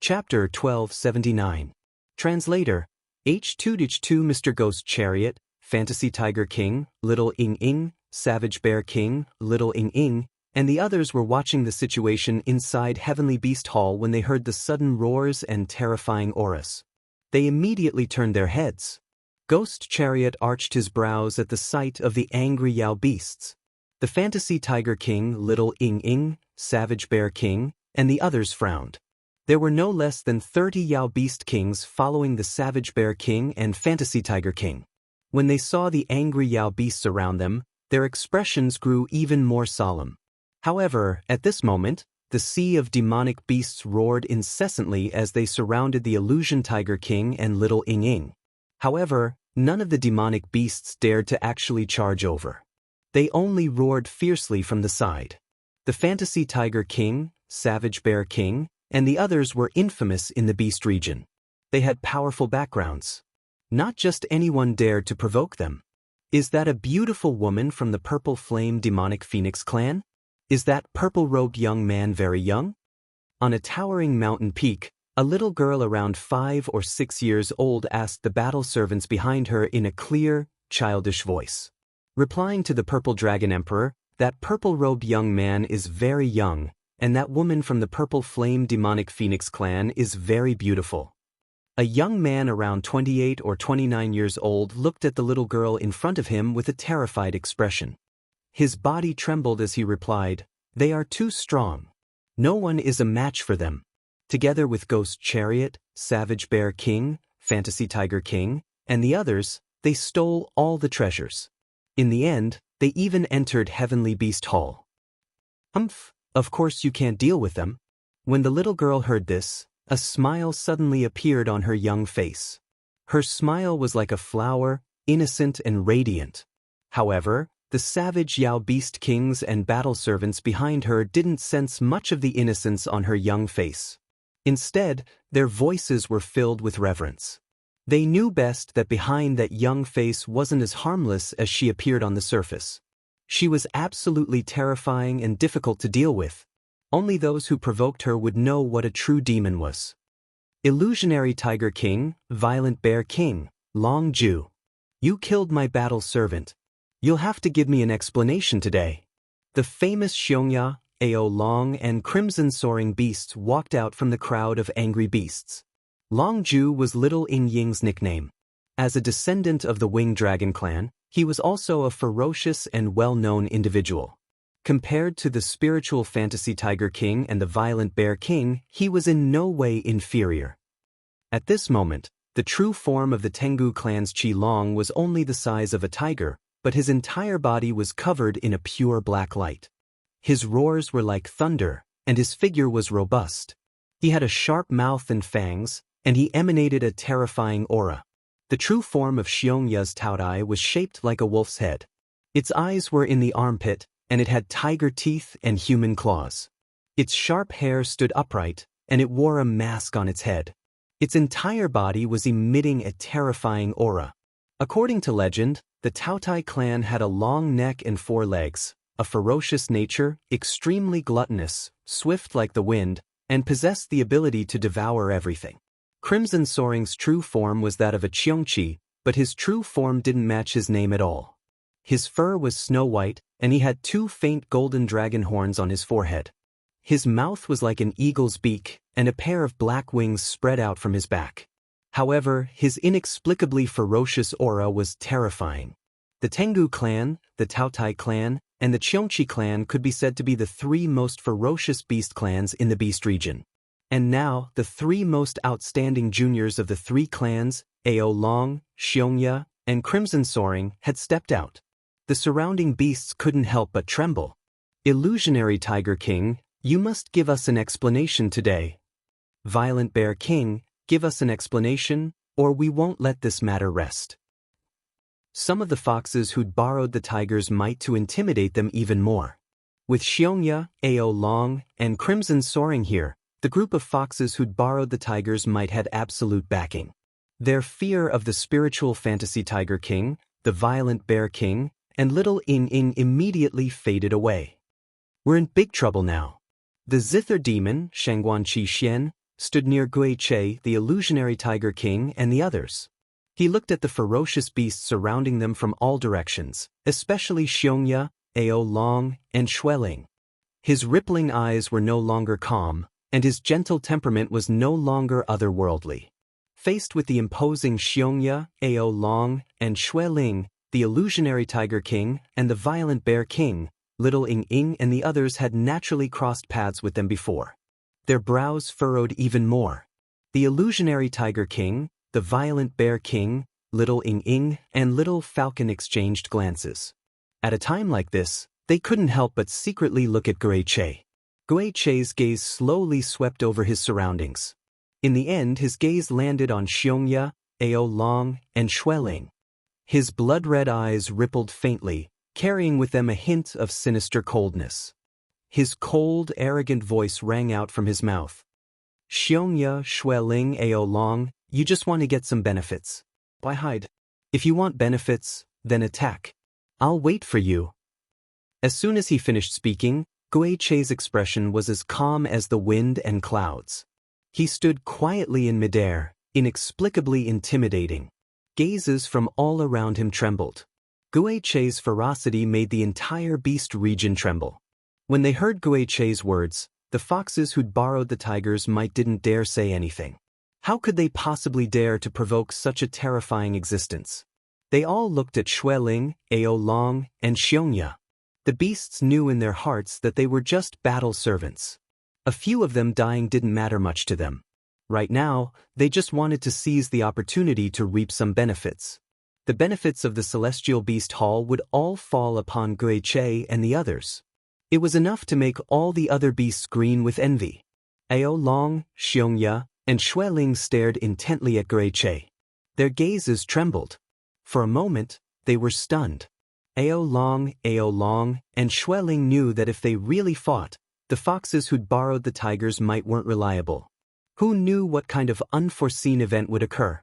Chapter 1279. Translator, H2H2 Mr. Ghost Chariot, Fantasy Tiger King, Little Ing Ing, Savage Bear King, Little Ing Ing, and the others were watching the situation inside Heavenly Beast Hall when they heard the sudden roars and terrifying auras. They immediately turned their heads. Ghost Chariot arched his brows at the sight of the angry Yao beasts. The Fantasy Tiger King, Little Ing Ing, Savage Bear King, and the others frowned. There were no less than 30 Yao Beast Kings following the Savage Bear King and Fantasy Tiger King. When they saw the angry Yao beasts around them, their expressions grew even more solemn. However, at this moment, the sea of demonic beasts roared incessantly as they surrounded the Illusion Tiger King and Little Ing Ing. However, none of the demonic beasts dared to actually charge over. They only roared fiercely from the side. The Fantasy Tiger King, Savage Bear King, and the others were infamous in the beast region. They had powerful backgrounds. Not just anyone dared to provoke them. Is that a beautiful woman from the Purple Flame Demonic Phoenix clan? Is that purple-robed young man very young? On a towering mountain peak, a little girl around 5 or 6 years old asked the battle servants behind her in a clear, childish voice. Replying to the Purple Dragon Emperor, that purple-robed young man is very young, and that woman from the Purple Flame Demonic Phoenix clan is very beautiful. A young man around 28 or 29 years old looked at the little girl in front of him with a terrified expression. His body trembled as he replied, "They are too strong. No one is a match for them." Together with Ghost Chariot, Savage Bear King, Fantasy Tiger King, and the others, they stole all the treasures. In the end, they even entered Heavenly Beast Hall. Of course you can't deal with them. When the little girl heard this, a smile suddenly appeared on her young face. Her smile was like a flower, innocent and radiant. However, the savage Yao Beast Kings and battle servants behind her didn't sense much of the innocence on her young face. Instead, their voices were filled with reverence. They knew best that behind that young face wasn't as harmless as she appeared on the surface. She was absolutely terrifying and difficult to deal with. Only those who provoked her would know what a true demon was. Illusionary Tiger King, Violent Bear King, Long Ju. You killed my battle servant. You'll have to give me an explanation today. The famous Xiongya, Ao Long, and Crimson Soaring beasts walked out from the crowd of angry beasts. Long Ju was Little Ing Ying's nickname. As a descendant of the Winged Dragon clan, he was also a ferocious and well-known individual. Compared to the spiritual Fantasy Tiger King and the Violent Bear King, he was in no way inferior. At this moment, the true form of the Tengu clan's Qi Long was only the size of a tiger, but his entire body was covered in a pure black light. His roars were like thunder, and his figure was robust. He had a sharp mouth and fangs, and he emanated a terrifying aura. The true form of Xiongya's Taodai was shaped like a wolf's head. Its eyes were in the armpit, and it had tiger teeth and human claws. Its sharp hair stood upright, and it wore a mask on its head. Its entire body was emitting a terrifying aura. According to legend, the Taotai clan had a long neck and 4 legs, a ferocious nature, extremely gluttonous, swift like the wind, and possessed the ability to devour everything. Crimson Soaring's true form was that of a Qiongqi, but his true form didn't match his name at all. His fur was snow white, and he had 2 faint golden dragon horns on his forehead. His mouth was like an eagle's beak, and a pair of black wings spread out from his back. However, his inexplicably ferocious aura was terrifying. The Tengu clan, the Taotai clan, and the Qiongqi clan could be said to be the 3 most ferocious beast clans in the beast region. And now, the 3 most outstanding juniors of the 3 clans, Ao Long, Xiongya, and Crimson Soaring, had stepped out. The surrounding beasts couldn't help but tremble. Illusionary Tiger King, you must give us an explanation today. Violent Bear King, give us an explanation, or we won't let this matter rest. Some of the foxes who'd borrowed the tiger's might to intimidate them even more. With Xiongya, Ao Long, and Crimson Soaring here, the group of foxes who'd borrowed the tiger's might had absolute backing. Their fear of the spiritual Fantasy Tiger King, the Violent Bear King, and Little Ing Ing immediately faded away. We're in big trouble now. The Zither demon, Shangguan Qi Xian, stood near Gui Che, the illusionary Tiger King, and the others. He looked at the ferocious beasts surrounding them from all directions, especially Xiongya, Ao Long, and Xueling. His rippling eyes were no longer calm, and his gentle temperament was no longer otherworldly. Faced with the imposing Xiongya, Ao Long, and Xueling, the illusionary Tiger King, and the violent Bear King, Little Ing Ing and the others had naturally crossed paths with them before. Their brows furrowed even more. The illusionary Tiger King, the violent Bear King, Little Ing Ing, and Little Falcon exchanged glances. At a time like this, they couldn't help but secretly look at Gui Che. Gui Che's gaze slowly swept over his surroundings. In the end, his gaze landed on Xiongya, Ao Long, and Xueling. His blood-red eyes rippled faintly, carrying with them a hint of sinister coldness. His cold, arrogant voice rang out from his mouth. Xiongya, Xueling, Ao Long, you just want to get some benefits. Why hide? If you want benefits, then attack. I'll wait for you. As soon as he finished speaking, Gui Che's expression was as calm as the wind and clouds. He stood quietly in midair, inexplicably intimidating. Gazes from all around him trembled. Gui Che's ferocity made the entire beast region tremble. When they heard Gui Che's words, the foxes who'd borrowed the tigers' might didn't dare say anything. How could they possibly dare to provoke such a terrifying existence? They all looked at Xueling, Ao Long, and Xiongya. The beasts knew in their hearts that they were just battle servants. A few of them dying didn't matter much to them. Right now, they just wanted to seize the opportunity to reap some benefits. The benefits of the Celestial Beast Hall would all fall upon Gui Che and the others. It was enough to make all the other beasts green with envy. Ao Long, Xiongya, and Xueling stared intently at Gui Che. Their gazes trembled. For a moment, they were stunned. Ao Long, and Xueling knew that if they really fought, the foxes who'd borrowed the tigers' might weren't reliable. Who knew what kind of unforeseen event would occur?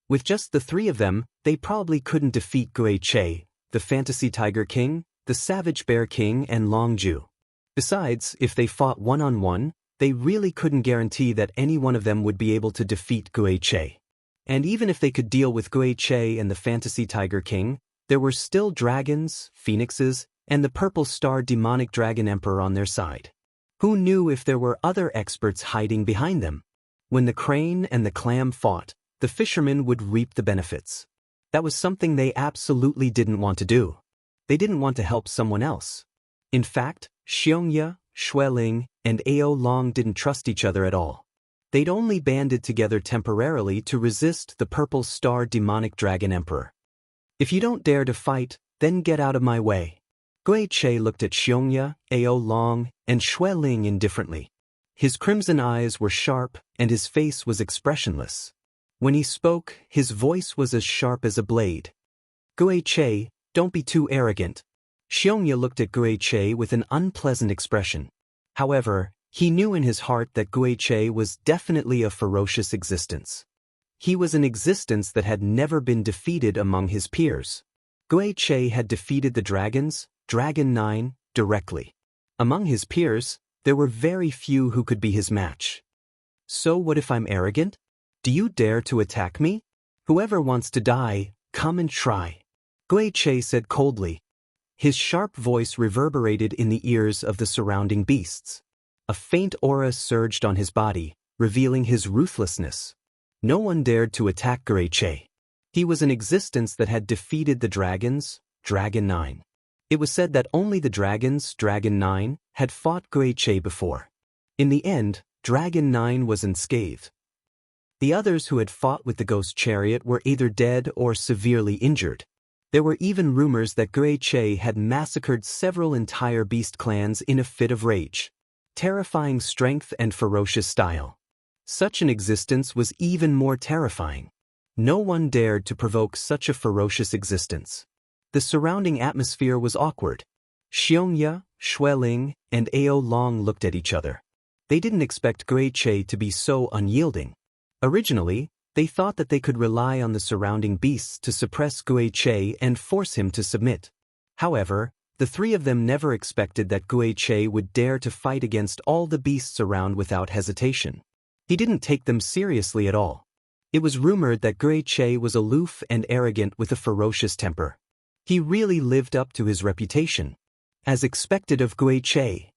With just the three of them, they probably couldn't defeat Gui Che, the Fantasy Tiger King, the Savage Bear King, and Long Ju. Besides, if they fought one-on-one, they really couldn't guarantee that any one of them would be able to defeat Gui Che. And even if they could deal with Gui Che and the Fantasy Tiger King, there were still dragons, phoenixes, and the Purple Star Demonic Dragon Emperor on their side. Who knew if there were other experts hiding behind them? When the crane and the clam fought, the fishermen would reap the benefits. That was something they absolutely didn't want to do. They didn't want to help someone else. In fact, Xiongya, Xueling, and Ao Long didn't trust each other at all. They'd only banded together temporarily to resist the Purple Star Demonic Dragon Emperor. If you don't dare to fight, then get out of my way. Gui Che looked at Xiongya, Ao Long, and Xueling indifferently. His crimson eyes were sharp, and his face was expressionless. When he spoke, his voice was as sharp as a blade. Gui Che, don't be too arrogant. Xiongya looked at Gui Che with an unpleasant expression. However, he knew in his heart that Gui Che was definitely a ferocious existence. He was an existence that had never been defeated among his peers. Gui Che had defeated the dragons, Dragon 9, directly. Among his peers, there were very few who could be his match. So what if I'm arrogant? Do you dare to attack me? Whoever wants to die, come and try. Gui Che said coldly. His sharp voice reverberated in the ears of the surrounding beasts. A faint aura surged on his body, revealing his ruthlessness. No one dared to attack Gui Che. He was an existence that had defeated the dragons, Dragon 9. It was said that only the dragons, Dragon 9, had fought Gui Che before. In the end, Dragon 9 was unscathed. The others who had fought with the ghost chariot were either dead or severely injured. There were even rumors that Gui Che had massacred several entire beast clans in a fit of rage. Terrifying strength and ferocious style. Such an existence was even more terrifying. No one dared to provoke such a ferocious existence. The surrounding atmosphere was awkward. Xiongya, Xueling, and Ao Long looked at each other. They didn't expect Gui Che to be so unyielding. Originally, they thought that they could rely on the surrounding beasts to suppress Gui Che and force him to submit. However, the three of them never expected that Gui Che would dare to fight against all the beasts around without hesitation. He didn't take them seriously at all. It was rumored that Gui Che was aloof and arrogant with a ferocious temper. He really lived up to his reputation. As expected of Gui Che.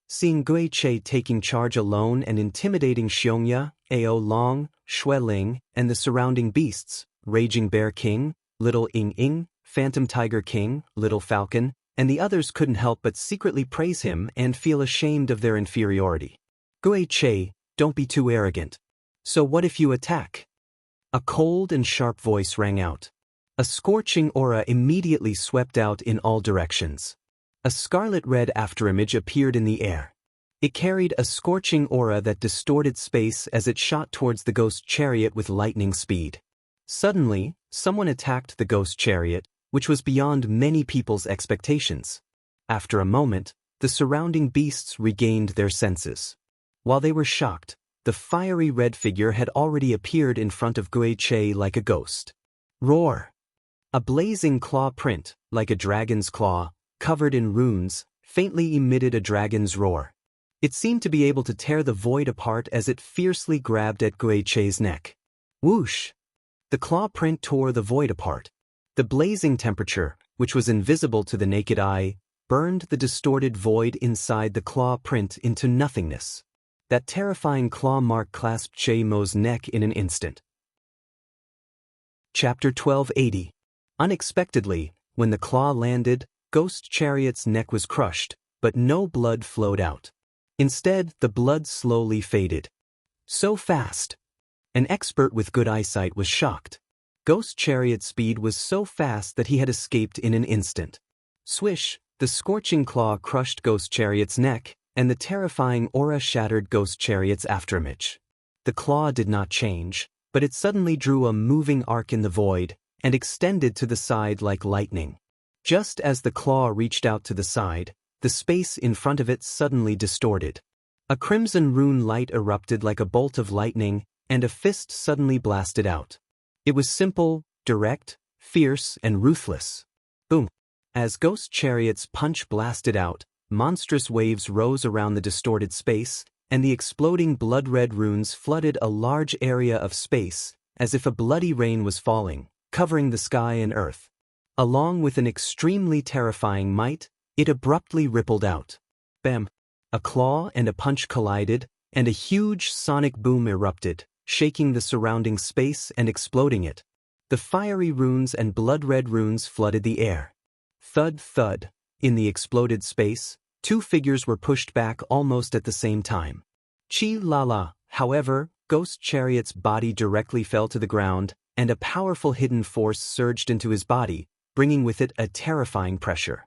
Seeing Gui Che taking charge alone and intimidating Xiongya, Ao Long, Shui Ling, and the surrounding beasts, Raging Bear King, Little Ing Ing, Phantom Tiger King, Little Falcon, and the others couldn't help but secretly praise him and feel ashamed of their inferiority. Gui Che, don't be too arrogant. So what if you attack? A cold and sharp voice rang out. A scorching aura immediately swept out in all directions. A scarlet-red afterimage appeared in the air. It carried a scorching aura that distorted space as it shot towards the ghost chariot with lightning speed. Suddenly, someone attacked the ghost chariot, which was beyond many people's expectations. After a moment, the surrounding beasts regained their senses. While they were shocked, the fiery red figure had already appeared in front of Gui Che like a ghost. Roar! A blazing claw print, like a dragon's claw, covered in runes, faintly emitted a dragon's roar. It seemed to be able to tear the void apart as it fiercely grabbed at Gui Che's neck. Whoosh! The claw print tore the void apart. The blazing temperature, which was invisible to the naked eye, burned the distorted void inside the claw print into nothingness. That terrifying claw mark clasped Che Mo's neck in an instant. Chapter 1280. Unexpectedly, when the claw landed, Ghost Chariot's neck was crushed, but no blood flowed out. Instead, the blood slowly faded. So fast! An expert with good eyesight was shocked. Ghost Chariot's speed was so fast that he had escaped in an instant. Swish! The scorching claw crushed Ghost Chariot's neck, and the terrifying aura shattered Ghost Chariot's afterimage. The claw did not change, but it suddenly drew a moving arc in the void, and extended to the side like lightning. Just as the claw reached out to the side, the space in front of it suddenly distorted. A crimson rune light erupted like a bolt of lightning, and a fist suddenly blasted out. It was simple, direct, fierce, and ruthless. Boom! As Ghost Chariot's punch blasted out, monstrous waves rose around the distorted space, and the exploding blood-red runes flooded a large area of space, as if a bloody rain was falling, covering the sky and earth. Along with an extremely terrifying might, it abruptly rippled out. Bam! A claw and a punch collided, and a huge sonic boom erupted, shaking the surrounding space and exploding it. The fiery runes and blood-red runes flooded the air. Thud, thud. In the exploded space, two figures were pushed back almost at the same time. Chi-la-la. However, Ghost Chariot's body directly fell to the ground, and a powerful hidden force surged into his body, bringing with it a terrifying pressure.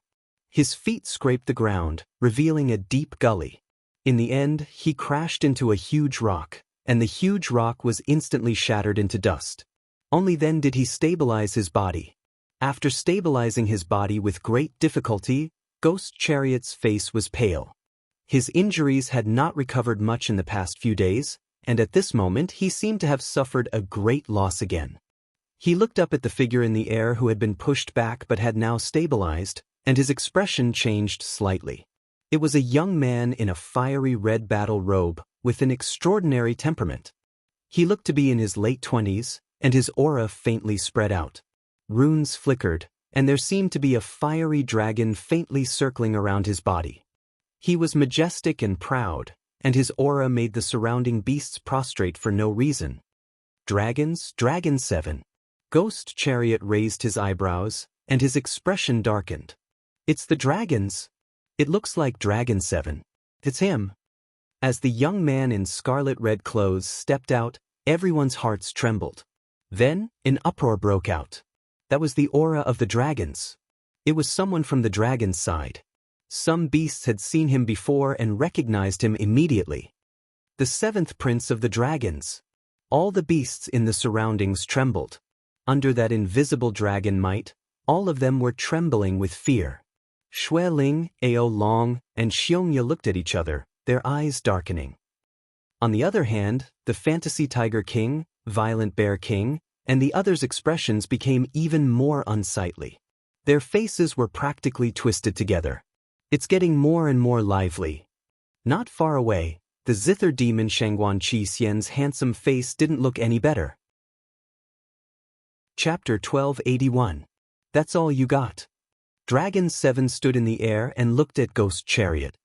His feet scraped the ground, revealing a deep gully. In the end, he crashed into a huge rock, and the huge rock was instantly shattered into dust. Only then did he stabilize his body. After stabilizing his body with great difficulty, Ghost Chariot's face was pale. His injuries had not recovered much in the past few days, and at this moment he seemed to have suffered a great loss again. He looked up at the figure in the air who had been pushed back but had now stabilized, and his expression changed slightly. It was a young man in a fiery red battle robe, with an extraordinary temperament. He looked to be in his late 20s, and his aura faintly spread out. Runes flickered, and there seemed to be a fiery dragon faintly circling around his body. He was majestic and proud, and his aura made the surrounding beasts prostrate for no reason. Dragons, Dragon 7. Ghost Chariot raised his eyebrows, and his expression darkened. It's the dragons. It looks like Dragon 7. It's him. As the young man in scarlet-red clothes stepped out, everyone's hearts trembled. Then, an uproar broke out. That was the aura of the dragons. It was someone from the dragon's side. Some beasts had seen him before and recognized him immediately. The seventh prince of the dragons. All the beasts in the surroundings trembled. Under that invisible dragon might, all of them were trembling with fear. Shui Ling, Ao Long, and Xiongya looked at each other, their eyes darkening. On the other hand, the Fantasy Tiger King, Violent Bear King, and the others' expressions became even more unsightly. Their faces were practically twisted together. It's getting more and more lively. Not far away, The zither demon Shangguan Qi Xian's handsome face didn't look any better. Chapter 1281. That's all you got. Dragon 7 stood in the air and looked at Ghost Chariot.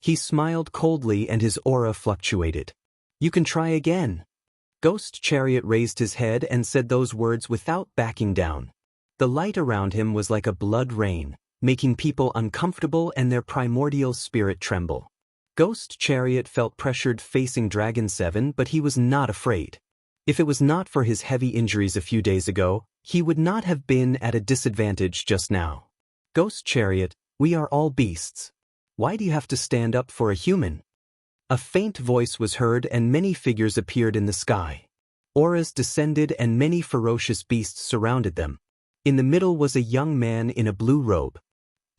He smiled coldly and his aura fluctuated. You can try again. Ghost Chariot raised his head and said those words without backing down. The light around him was like a blood rain, making people uncomfortable and their primordial spirit tremble. Ghost Chariot felt pressured facing Dragon 7, but he was not afraid. If it was not for his heavy injuries a few days ago, he would not have been at a disadvantage just now. Ghost Chariot, we are all beasts. Why do you have to stand up for a human? A faint voice was heard and many figures appeared in the sky. Auras descended and many ferocious beasts surrounded them. In the middle was a young man in a blue robe.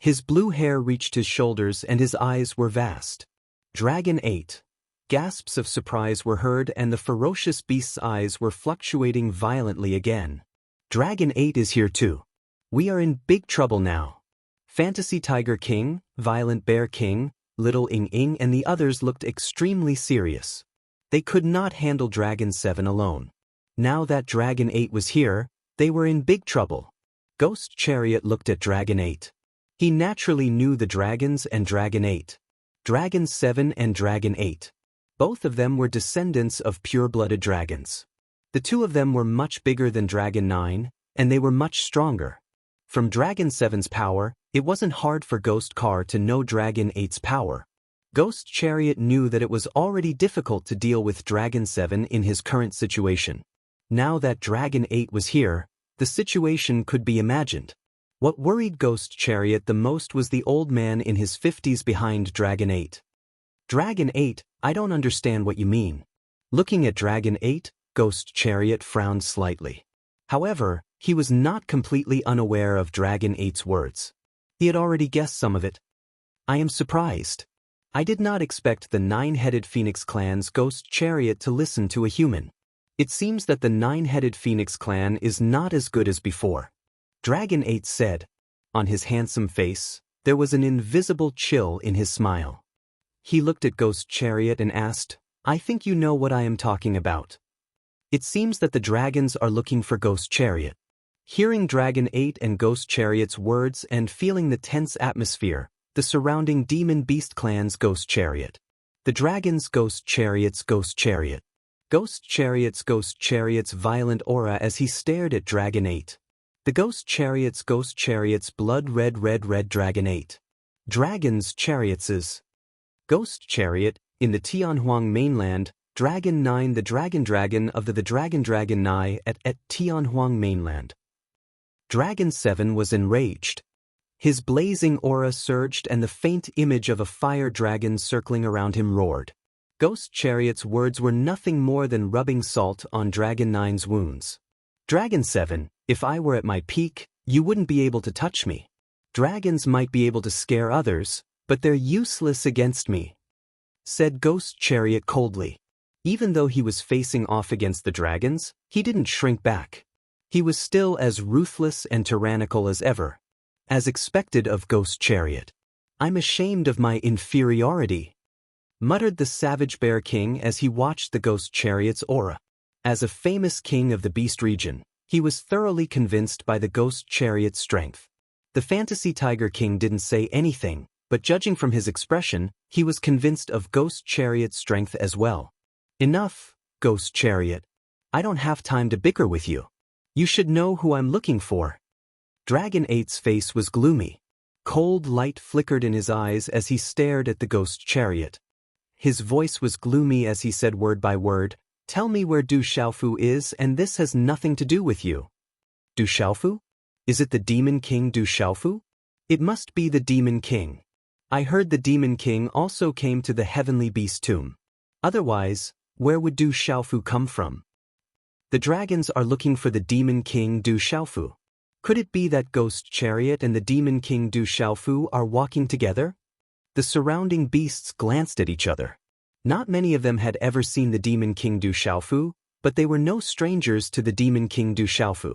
His blue hair reached his shoulders and his eyes were vast. Dragon 8. Gasps of surprise were heard and the ferocious beast's eyes were fluctuating violently again. Dragon 8 is here too. We are in big trouble now. Fantasy Tiger King, Violent Bear King, Little Ing Ing and the others looked extremely serious. They could not handle Dragon 7 alone. Now that Dragon 8 was here, they were in big trouble. Ghost Chariot looked at Dragon 8. He naturally knew the dragons and Dragon 8. Dragon 7 and Dragon 8. Both of them were descendants of pure-blooded dragons. The two of them were much bigger than Dragon 9, and they were much stronger. From Dragon 7's power, it wasn't hard for Ghost Car to know Dragon 8's power. Ghost Chariot knew that it was already difficult to deal with Dragon 7 in his current situation. Now that Dragon 8 was here, the situation could be imagined. What worried Ghost Chariot the most was the old man in his 50s behind Dragon 8. Dragon 8, I don't understand what you mean. Looking at Dragon 8, Ghost Chariot frowned slightly. However, he was not completely unaware of Dragon 8's words. He had already guessed some of it. I am surprised. I did not expect the nine-headed Phoenix clan's Ghost Chariot to listen to a human. It seems that the nine-headed Phoenix clan is not as good as before. Dragon 8 said. On his handsome face, there was an invisible chill in his smile. He looked at Ghost Chariot and asked, I think you know what I am talking about. It seems that the dragons are looking for Ghost Chariot. Hearing Dragon 8 and Ghost Chariot's words and feeling the tense atmosphere, the surrounding Demon Beast clan's Ghost Chariot. The dragon's Ghost Chariot's Ghost Chariot. Ghost Chariot's violent aura as he stared at Dragon 8. The Ghost Chariot's blood red Dragon 8. Dragon's Chariot's. Ghost Chariot, in the Tianhuang mainland, Dragon 9 the Dragon of the Dragon Nai at Tianhuang mainland. Dragon 7 was enraged. His blazing aura surged and the faint image of a fire dragon circling around him roared. Ghost Chariot's words were nothing more than rubbing salt on Dragon 9's wounds. Dragon 7, if I were at my peak, you wouldn't be able to touch me. Dragons might be able to scare others, but they're useless against me, said Ghost Chariot coldly. Even though he was facing off against the dragons, he didn't shrink back. He was still as ruthless and tyrannical as ever. As expected of Ghost Chariot. I'm ashamed of my inferiority, muttered the Savage Bear King as he watched the Ghost Chariot's aura. As a famous king of the Beast region, he was thoroughly convinced by the Ghost Chariot's strength. The Fantasy Tiger King didn't say anything, but judging from his expression, he was convinced of Ghost Chariot's strength as well. Enough, Ghost Chariot. I don't have time to bicker with you. You should know who I'm looking for. Dragon 8's face was gloomy. Cold light flickered in his eyes as he stared at the Ghost Chariot. His voice was gloomy as he said word by word, Tell me where Du Xiaofu is and this has nothing to do with you. Du Xiaofu? Is it the Demon King Du Xiaofu? It must be the Demon King. I heard the Demon King also came to the Heavenly Beast tomb. Otherwise, where would Du Xiaofu come from? The dragons are looking for the Demon King Du Xiaofu. Could it be that Ghost Chariot and the Demon King Du Xiaofu are walking together? The surrounding beasts glanced at each other. Not many of them had ever seen the Demon King Du Xiaofu, but they were no strangers to the Demon King Du Xiaofu.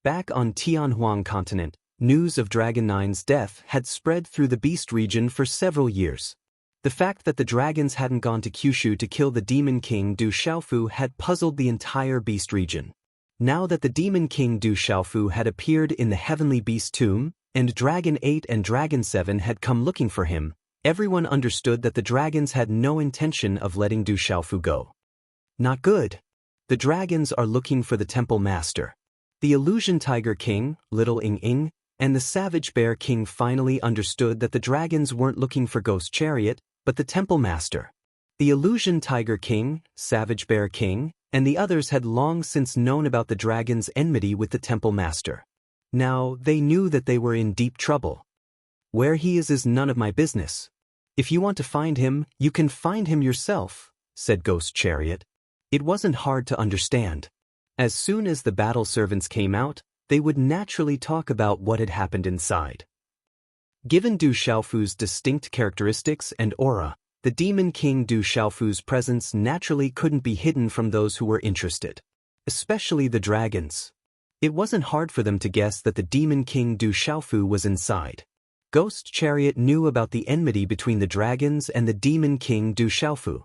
Back on Tianhuang continent, news of Dragon 9's death had spread through the Beast region for several years. The The fact that the dragons hadn't gone to Kyushu to kill the Demon King Du Xiaofu had puzzled the entire beast region. Now that the Demon King Du Xiaofu had appeared in the Heavenly Beast Tomb, and Dragon 8 and Dragon 7 had come looking for him, everyone understood that the dragons had no intention of letting Du Xiaofu go. Not good. The dragons are looking for the Temple Master. The Illusion Tiger King, Little Ing Ing, and the Savage Bear King finally understood that the dragons weren't looking for Ghost Chariot, but the Temple Master. The Illusion Tiger King, Savage Bear King, and the others had long since known about the dragons' enmity with the Temple Master. Now, they knew that they were in deep trouble. Where he is none of my business. If you want to find him, you can find him yourself, said Ghost Chariot. It wasn't hard to understand. As soon as the battle servants came out, they would naturally talk about what had happened inside. Given Du Xiaofu's distinct characteristics and aura, the Demon King Du Xiaofu's presence naturally couldn't be hidden from those who were interested. Especially the dragons. It wasn't hard for them to guess that the Demon King Du Xiaofu was inside. Ghost Chariot knew about the enmity between the dragons and the Demon King Du Xiaofu.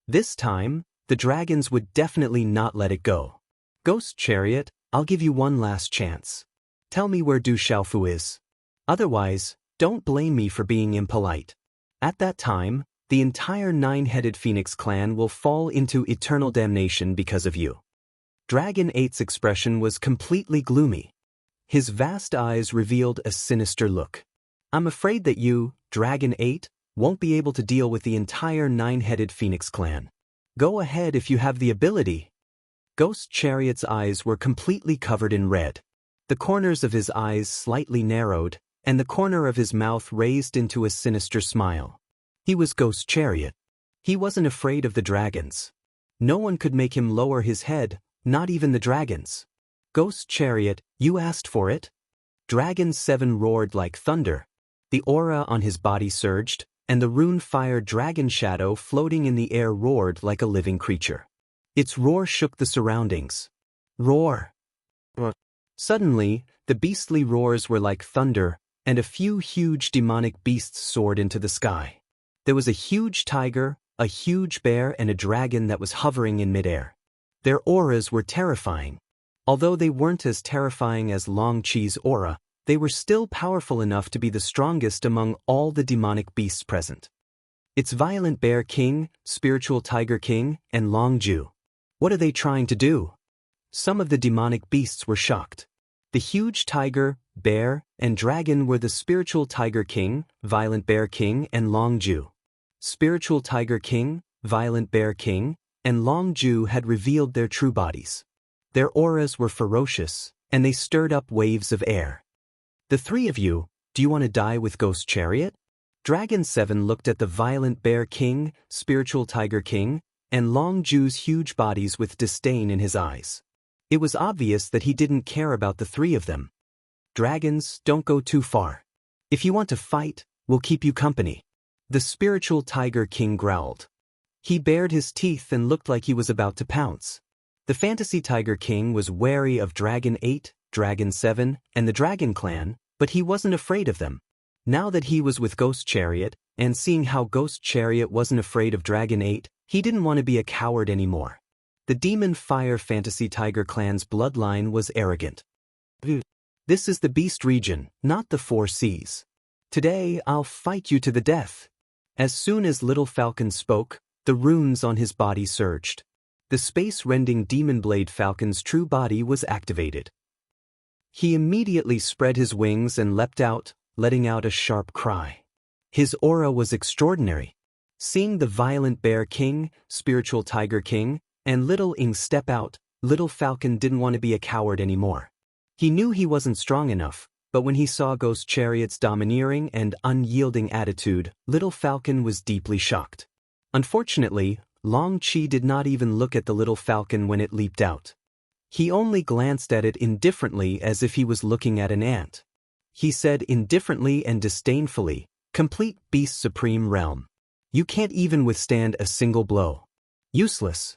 This time, the dragons would definitely not let it go. Ghost Chariot, I'll give you one last chance. Tell me where Du Xiaofu is. Otherwise, don't blame me for being impolite. At that time, the entire nine-headed Phoenix clan will fall into eternal damnation because of you. Dragon 8's expression was completely gloomy. His vast eyes revealed a sinister look. I'm afraid that you, Dragon 8, won't be able to deal with the entire nine-headed Phoenix clan. Go ahead if you have the ability. Ghost Chariot's eyes were completely covered in red. The corners of his eyes slightly narrowed, and the corner of his mouth raised into a sinister smile. He was Ghost Chariot. He wasn't afraid of the dragons. No one could make him lower his head, not even the dragons. Ghost Chariot, you asked for it? Dragon 7 roared like thunder. The aura on his body surged, and the rune-fire dragon shadow floating in the air roared like a living creature. Its roar shook the surroundings. Roar! What? Suddenly, the beastly roars were like thunder, and a few huge demonic beasts soared into the sky. There was a huge tiger, a huge bear, and a dragon that was hovering in midair. Their auras were terrifying. Although they weren't as terrifying as Long Chi's aura, they were still powerful enough to be the strongest among all the demonic beasts present. It's Violent Bear King, Spiritual Tiger King, and Long Ju. What are they trying to do? Some of the demonic beasts were shocked. The huge tiger, bear, and dragon were the Spiritual Tiger King, Violent Bear King, and Long Ju. Spiritual Tiger King, Violent Bear King, and Long Ju had revealed their true bodies. Their auras were ferocious, and they stirred up waves of air. The three of you, do you want to die with Ghost Chariot? Dragon 7 looked at the Violent Bear King, Spiritual Tiger King, and Long Ju's huge bodies with disdain in his eyes. It was obvious that he didn't care about the three of them. Dragons, don't go too far. If you want to fight, we'll keep you company. The Spiritual Tiger King growled. He bared his teeth and looked like he was about to pounce. The Fantasy Tiger King was wary of Dragon 8, Dragon 7, and the Dragon Clan, but he wasn't afraid of them. Now that he was with Ghost Chariot, and seeing how Ghost Chariot wasn't afraid of Dragon 8, he didn't want to be a coward anymore. The Demon Fire Fantasy Tiger Clan's bloodline was arrogant. This is the Beast region, not the Four Seas. Today, I'll fight you to the death. As soon as Little Falcon spoke, the runes on his body surged. The space-rending Demon Blade Falcon's true body was activated. He immediately spread his wings and leapt out, letting out a sharp cry. His aura was extraordinary. Seeing the Violent Bear King, Spiritual Tiger King, and Little Ing step out, Little Falcon didn't want to be a coward anymore. He knew he wasn't strong enough, but when he saw Ghost Chariot's domineering and unyielding attitude, Little Falcon was deeply shocked. Unfortunately, Long Chi did not even look at the Little Falcon when it leaped out. He only glanced at it indifferently as if he was looking at an ant. He said indifferently and disdainfully, "Complete Beast Supreme Realm. You can't even withstand a single blow. Useless."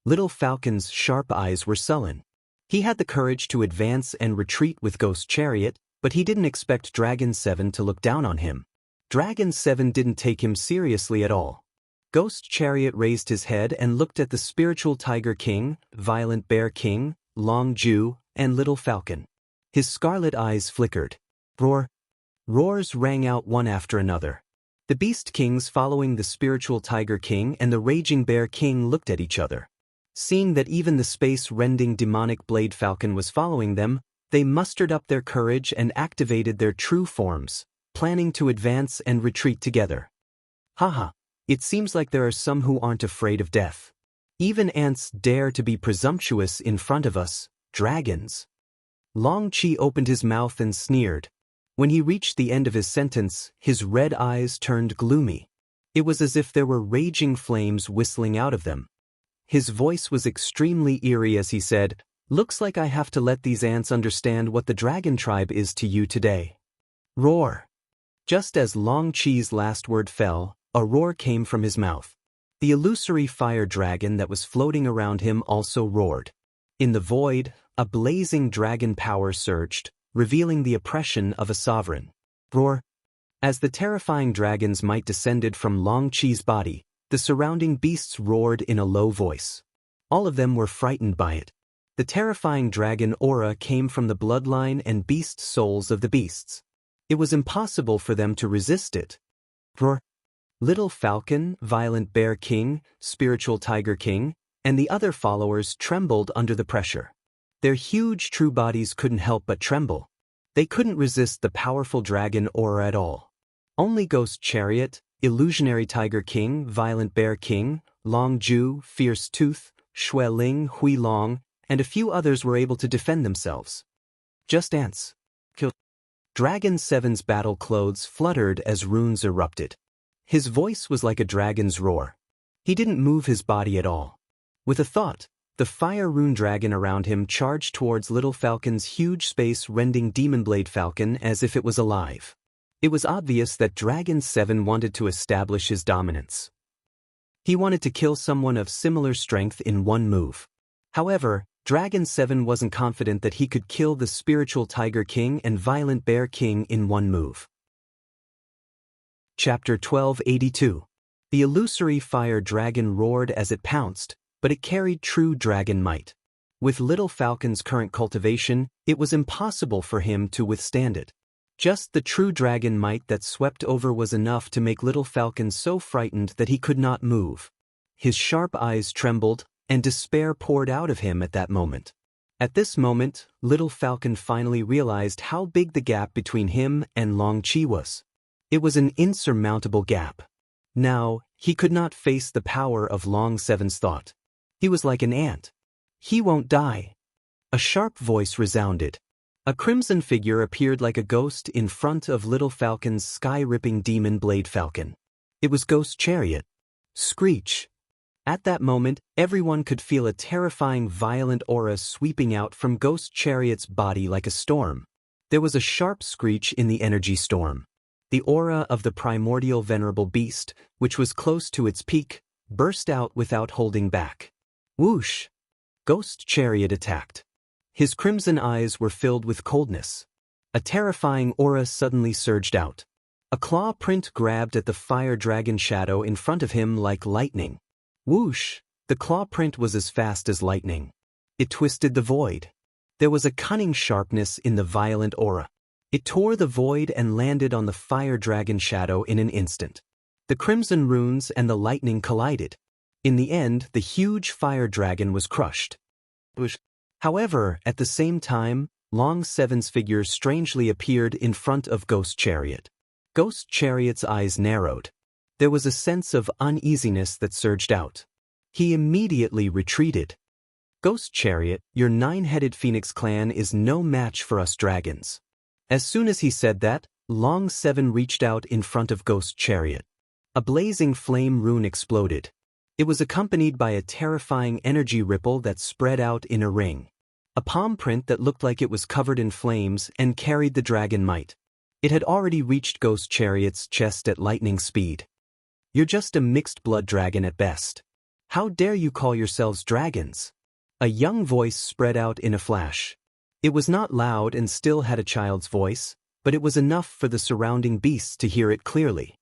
Little Falcon's sharp eyes were sullen. He had the courage to advance and retreat with Ghost Chariot, but he didn't expect Dragon 7 to look down on him. Dragon 7 didn't take him seriously at all. Ghost Chariot raised his head and looked at the spiritual Tiger King, Violent Bear King, Long Jew, and Little Falcon. His scarlet eyes flickered. Roars rang out one after another. The Beast Kings following the spiritual Tiger King and the Raging Bear King looked at each other. Seeing that even the space-rending demonic Blade Falcon was following them, they mustered up their courage and activated their true forms, planning to advance and retreat together. Haha, it seems like there are some who aren't afraid of death. Even ants dare to be presumptuous in front of us, dragons. Long Chi opened his mouth and sneered. When he reached the end of his sentence, his red eyes turned gloomy. It was as if there were raging flames whistling out of them. His voice was extremely eerie as he said, "Looks like I have to let these ants understand what the dragon tribe is to you today." Roar. Just as Long Chi's last word fell, a roar came from his mouth. The illusory fire dragon that was floating around him also roared. In the void, a blazing dragon power surged, revealing the oppression of a sovereign. Roar. As the terrifying dragon's might descended from Long Chi's body, the surrounding beasts roared in a low voice. All of them were frightened by it. The terrifying dragon aura came from the bloodline and beast souls of the beasts. It was impossible for them to resist it. Roar. Little Falcon, Violent Bear King, Spiritual Tiger King, and the other followers trembled under the pressure. Their huge true bodies couldn't help but tremble. They couldn't resist the powerful dragon aura at all. Only Ghost Chariot, Illusionary Tiger King, Violent Bear King, Long Ju, Fierce Tooth, Shui Ling, Hui Long, and a few others were able to defend themselves. Just ants. Dragon 7's battle clothes fluttered as runes erupted. His voice was like a dragon's roar. He didn't move his body at all. With a thought, the fire rune dragon around him charged towards Little Falcon's huge space-rending demon blade falcon as if it was alive. It was obvious that Dragon 7 wanted to establish his dominance. He wanted to kill someone of similar strength in one move. However, Dragon 7 wasn't confident that he could kill the Spiritual Tiger King and Violent Bear King in one move. Chapter 1282. The illusory fire dragon roared as it pounced, but it carried true dragon might. With Little Falcon's current cultivation, it was impossible for him to withstand it. Just the true dragon might that swept over was enough to make Little Falcon so frightened that he could not move. His sharp eyes trembled, and despair poured out of him at that moment. At this moment, Little Falcon finally realized how big the gap between him and Long Chi was. It was an insurmountable gap. Now, he could not face the power of Long 7's thought. He was like an ant. He won't die. A sharp voice resounded. A crimson figure appeared like a ghost in front of Little Falcon's sky-ripping demon blade falcon. It was Ghost Chariot. Screech. At that moment, everyone could feel a terrifying violent aura sweeping out from Ghost Chariot's body like a storm. There was a sharp screech in the energy storm. The aura of the primordial venerable beast, which was close to its peak, burst out without holding back. Whoosh! Ghost Chariot attacked. His crimson eyes were filled with coldness. A terrifying aura suddenly surged out. A claw print grabbed at the fire dragon shadow in front of him like lightning. Whoosh! The claw print was as fast as lightning. It twisted the void. There was a cunning sharpness in the violent aura. It tore the void and landed on the fire dragon shadow in an instant. The crimson runes and the lightning collided. In the end, the huge fire dragon was crushed. However, at the same time, Long 7's figure strangely appeared in front of Ghost Chariot. Ghost Chariot's eyes narrowed. There was a sense of uneasiness that surged out. He immediately retreated. Ghost Chariot, your 9-headed phoenix clan is no match for us dragons. As soon as he said that, Long 7 reached out in front of Ghost Chariot. A blazing flame rune exploded. It was accompanied by a terrifying energy ripple that spread out in a ring. A palm print that looked like it was covered in flames and carried the dragon might. It had already reached Ghost Chariot's chest at lightning speed. You're just a mixed-blood dragon at best. How dare you call yourselves dragons? A young voice spread out in a flash. It was not loud and still had a child's voice, but it was enough for the surrounding beasts to hear it clearly.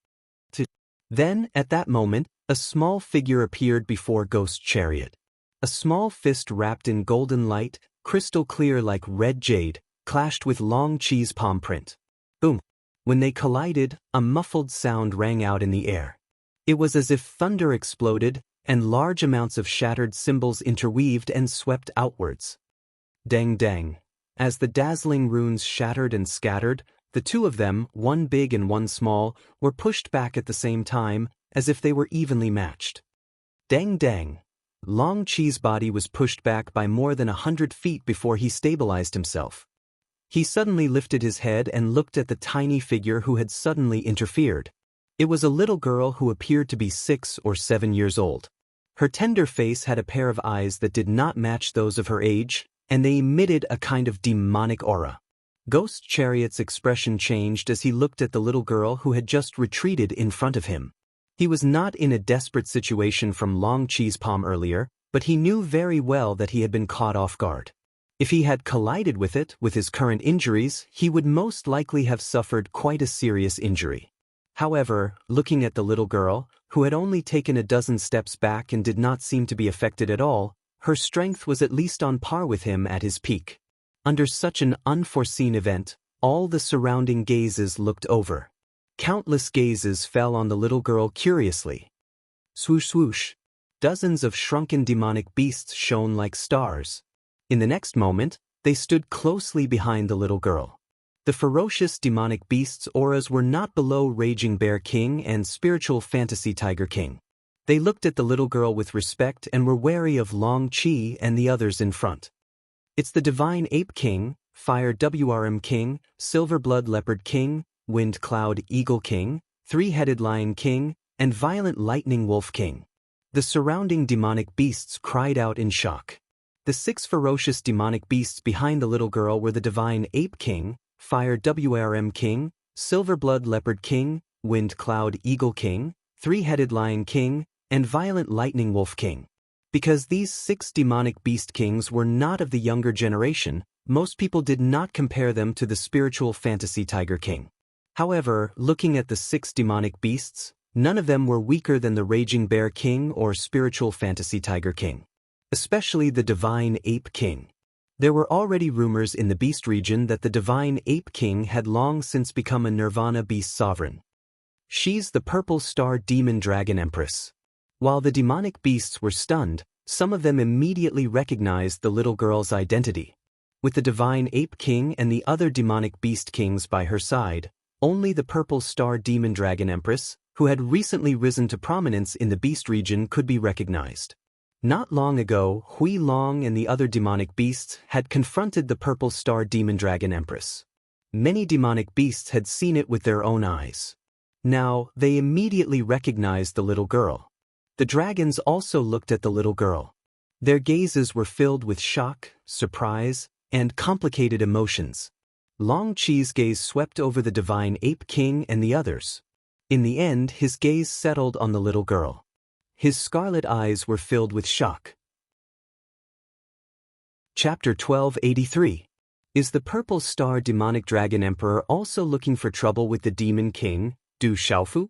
Then, at that moment, a small figure appeared before Ghost's chariot. A small fist wrapped in golden light, crystal clear like red jade, clashed with long cheese palm print. Boom! When they collided, a muffled sound rang out in the air. It was as if thunder exploded, and large amounts of shattered cymbals interweaved and swept outwards. Dang dang. As the dazzling runes shattered and scattered, the two of them, one big and one small, were pushed back at the same time, as if they were evenly matched. Dang dang. Long Cheese Body was pushed back by more than 100 feet before he stabilized himself. He suddenly lifted his head and looked at the tiny figure who had suddenly interfered. It was a little girl who appeared to be 6 or 7 years old. Her tender face had a pair of eyes that did not match those of her age, and they emitted a kind of demonic aura. Ghost Chariot's expression changed as he looked at the little girl who had just retreated in front of him. He was not in a desperate situation from Long Cheese Palm earlier, but he knew very well that he had been caught off guard. If he had collided with it, with his current injuries, he would most likely have suffered quite a serious injury. However, looking at the little girl, who had only taken a dozen steps back and did not seem to be affected at all, her strength was at least on par with him at his peak. Under such an unforeseen event, all the surrounding gazes looked over. Countless gazes fell on the little girl curiously. Swoosh swoosh. Dozens of shrunken demonic beasts shone like stars. In the next moment, they stood closely behind the little girl. The ferocious demonic beasts' auras were not below Raging Bear King and Spiritual Fantasy Tiger King. They looked at the little girl with respect and were wary of Long Chi and the others in front. It's the Divine Ape King, Fire WRM King, Silver Blood Leopard King, Wind Cloud Eagle King, Three-Headed Lion King, and Violent Lightning Wolf King. The surrounding demonic beasts cried out in shock. The 6 ferocious demonic beasts behind the little girl were the Divine Ape King, Fire WRM King, Silver Blood Leopard King, Wind Cloud Eagle King, Three-Headed Lion King, and Violent Lightning Wolf King. Because these 6 demonic beast kings were not of the younger generation, most people did not compare them to the Spiritual Fantasy Tiger King. However, looking at the 6 demonic beasts, none of them were weaker than the Raging Bear King or Spiritual Fantasy Tiger King. Especially the Divine Ape King. There were already rumors in the Beast region that the Divine Ape King had long since become a Nirvana Beast Sovereign. She's the Purple Star Demon Dragon Empress. While the demonic beasts were stunned, some of them immediately recognized the little girl's identity. With the Divine Ape King and the other demonic beast kings by her side, only the Purple Star Demon Dragon Empress, who had recently risen to prominence in the Beast region, could be recognized. Not long ago, Hui Long and the other demonic beasts had confronted the Purple Star Demon Dragon Empress. Many demonic beasts had seen it with their own eyes. Now, they immediately recognized the little girl. The dragons also looked at the little girl. Their gazes were filled with shock, surprise, and complicated emotions. Long Chi's gaze swept over the Divine Ape King and the others. In the end, his gaze settled on the little girl. His scarlet eyes were filled with shock. Chapter 1283. Is the Purple Star Demonic Dragon Emperor also looking for trouble with the Demon King, Du Xiaofu?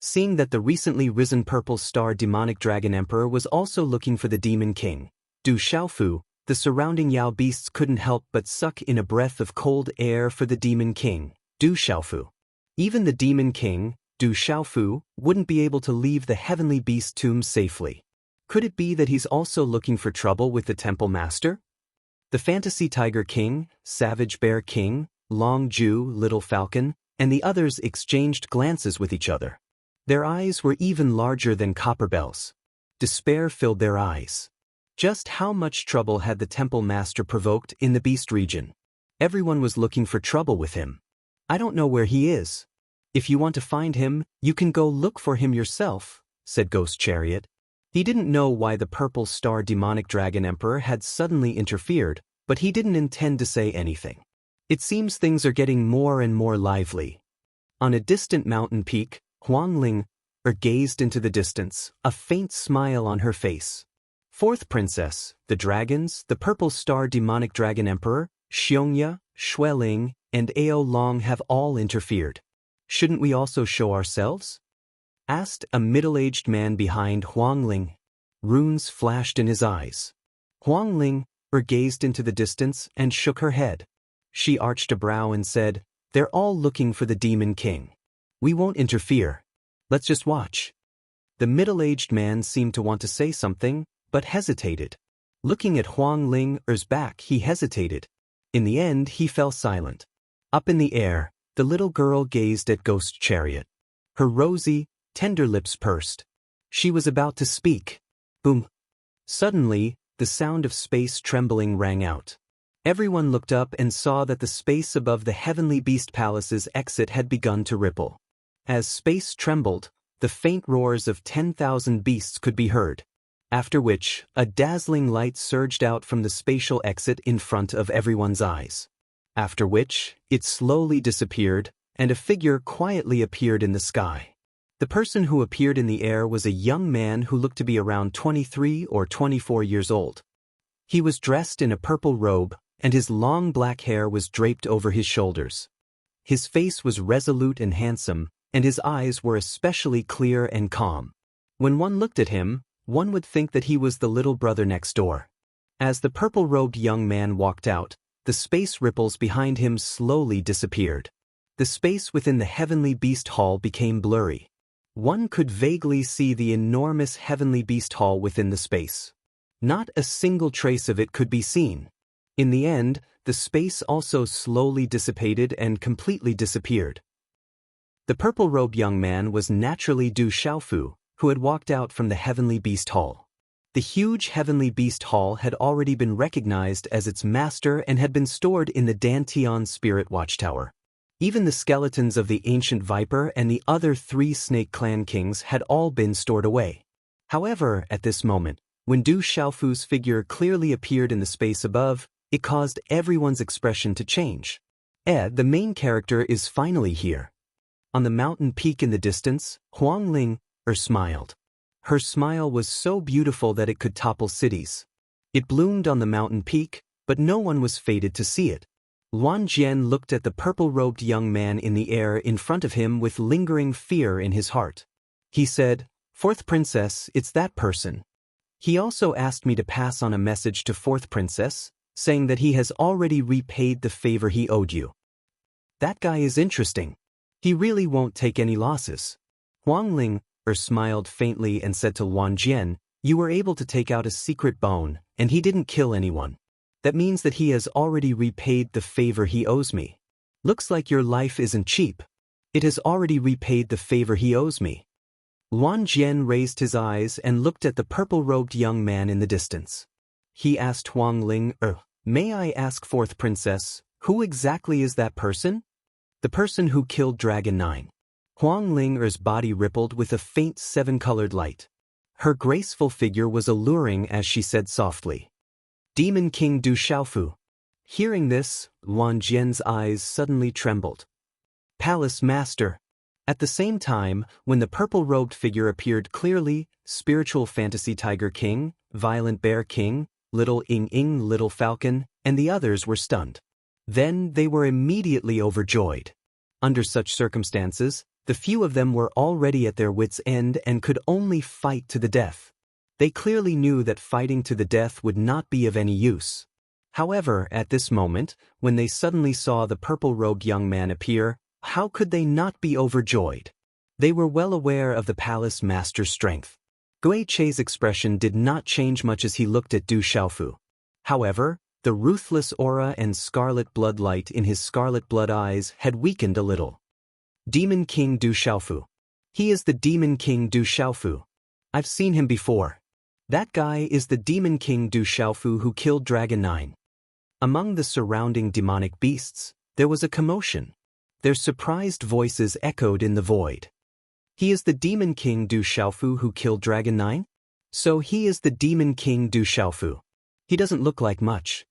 Seeing that the recently risen Purple Star Demonic Dragon Emperor was also looking for the Demon King, Du Xiaofu, the surrounding Yao beasts couldn't help but suck in a breath of cold air for the Demon King, Du Xiaofu. Even the Demon King, Du Xiaofu, wouldn't be able to leave the heavenly beast tomb safely. Could it be that he's also looking for trouble with the Temple Master? The Fantasy Tiger King, Savage Bear King, Long Ju, Little Falcon, and the others exchanged glances with each other. Their eyes were even larger than copper bells. Despair filled their eyes. Just how much trouble had the Temple Master provoked in the Beast region? Everyone was looking for trouble with him. I don't know where he is. If you want to find him, you can go look for him yourself, said Ghost Chariot. He didn't know why the Purple Star Demonic Dragon Emperor had suddenly interfered, but he didn't intend to say anything. It seems things are getting more and more lively. On a distant mountain peak, Huangling gazed into the distance, a faint smile on her face. Fourth Princess, the dragons, the Purple Star Demonic Dragon Emperor, Xiongya, Xueling, and Ao Long have all interfered. Shouldn't we also show ourselves? Asked a middle-aged man behind Huang Ling. Runes flashed in his eyes. Huang Ling gazed into the distance and shook her head. She arched a brow and said, "They're all looking for the Demon King. We won't interfere. Let's just watch." The middle-aged man seemed to want to say something, but hesitated. Looking at Huang Ling's back, he hesitated. In the end, he fell silent. Up in the air, the little girl gazed at Ghost Chariot. Her rosy, tender lips pursed. She was about to speak. Boom. Suddenly, the sound of space trembling rang out. Everyone looked up and saw that the space above the Heavenly Beast Palace's exit had begun to ripple. As space trembled, the faint roars of 10,000 beasts could be heard. After which, a dazzling light surged out from the spatial exit in front of everyone's eyes. After which, it slowly disappeared, and a figure quietly appeared in the sky. The person who appeared in the air was a young man who looked to be around 23 or 24 years old. He was dressed in a purple robe, and his long black hair was draped over his shoulders. His face was resolute and handsome, and his eyes were especially clear and calm. When one looked at him, one would think that he was the little brother next door. As the purple-robed young man walked out, the space ripples behind him slowly disappeared. The space within the Heavenly Beast Hall became blurry. One could vaguely see the enormous Heavenly Beast Hall within the space. Not a single trace of it could be seen. In the end, the space also slowly dissipated and completely disappeared. The purple-robed young man was naturally Du Xiaofu, who had walked out from the Heavenly Beast Hall. The huge Heavenly Beast Hall had already been recognized as its master and had been stored in the Dantian Spirit Watchtower. Even the skeletons of the ancient viper and the other 3 snake clan kings had all been stored away. However, at this moment, when Du Xiaofu's figure clearly appeared in the space above, it caused everyone's expression to change. The main character is finally here. On the mountain peak in the distance, Huang Ling smiled. Her smile was so beautiful that it could topple cities. It bloomed on the mountain peak, but no one was fated to see it. Luan Jian looked at the purple-robed young man in the air in front of him with lingering fear in his heart. He said, "Fourth Princess, it's that person. He also asked me to pass on a message to Fourth Princess, saying that he has already repaid the favor he owed you. That guy is interesting. He really won't take any losses." Huang Ling smiled faintly and said to Luan Jian, "You were able to take out a secret bone, and he didn't kill anyone. That means that he has already repaid the favor he owes me. Looks like your life isn't cheap. It has already repaid the favor he owes me." Luan Jian raised his eyes and looked at the purple-robed young man in the distance. He asked Huang Ling, "May I ask, Fourth Princess, who exactly is that person?" "The person who killed Dragon 9. Huang Ling's body rippled with a faint 7-colored light. Her graceful figure was alluring as she said softly, "Demon King Du Xiaofu." Hearing this, Luan Jian's eyes suddenly trembled. "Palace Master." At the same time, when the purple-robed figure appeared clearly, Spiritual Fantasy Tiger King, Violent Bear King, Little Ing Ing Little Falcon, and the others were stunned. Then they were immediately overjoyed. Under such circumstances, the few of them were already at their wits' end and could only fight to the death. They clearly knew that fighting to the death would not be of any use. However, at this moment, when they suddenly saw the purple-robed young man appear, how could they not be overjoyed? They were well aware of the palace master's strength. Gui Chei's expression did not change much as he looked at Du Xiaofu. However, the ruthless aura and scarlet blood light in his scarlet blood eyes had weakened a little. "Demon King Du Xiaofu. He is the Demon King Du Xiaofu. I've seen him before. That guy is the Demon King Du Xiaofu who killed Dragon 9. Among the surrounding demonic beasts, there was a commotion. Their surprised voices echoed in the void. "He is the Demon King Du Xiaofu who killed Dragon 9? So he is the Demon King Du Xiaofu. He doesn't look like much.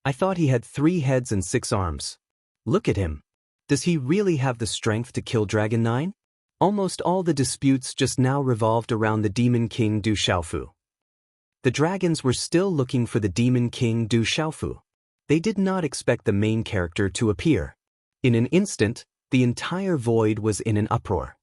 I thought he had 3 heads and 6 arms. Look at him. Does he really have the strength to kill Dragon 9? Almost all the disputes just now revolved around the Demon King Du Xiaofu. The dragons were still looking for the Demon King Du Xiaofu. They did not expect the main character to appear. In an instant, the entire void was in an uproar.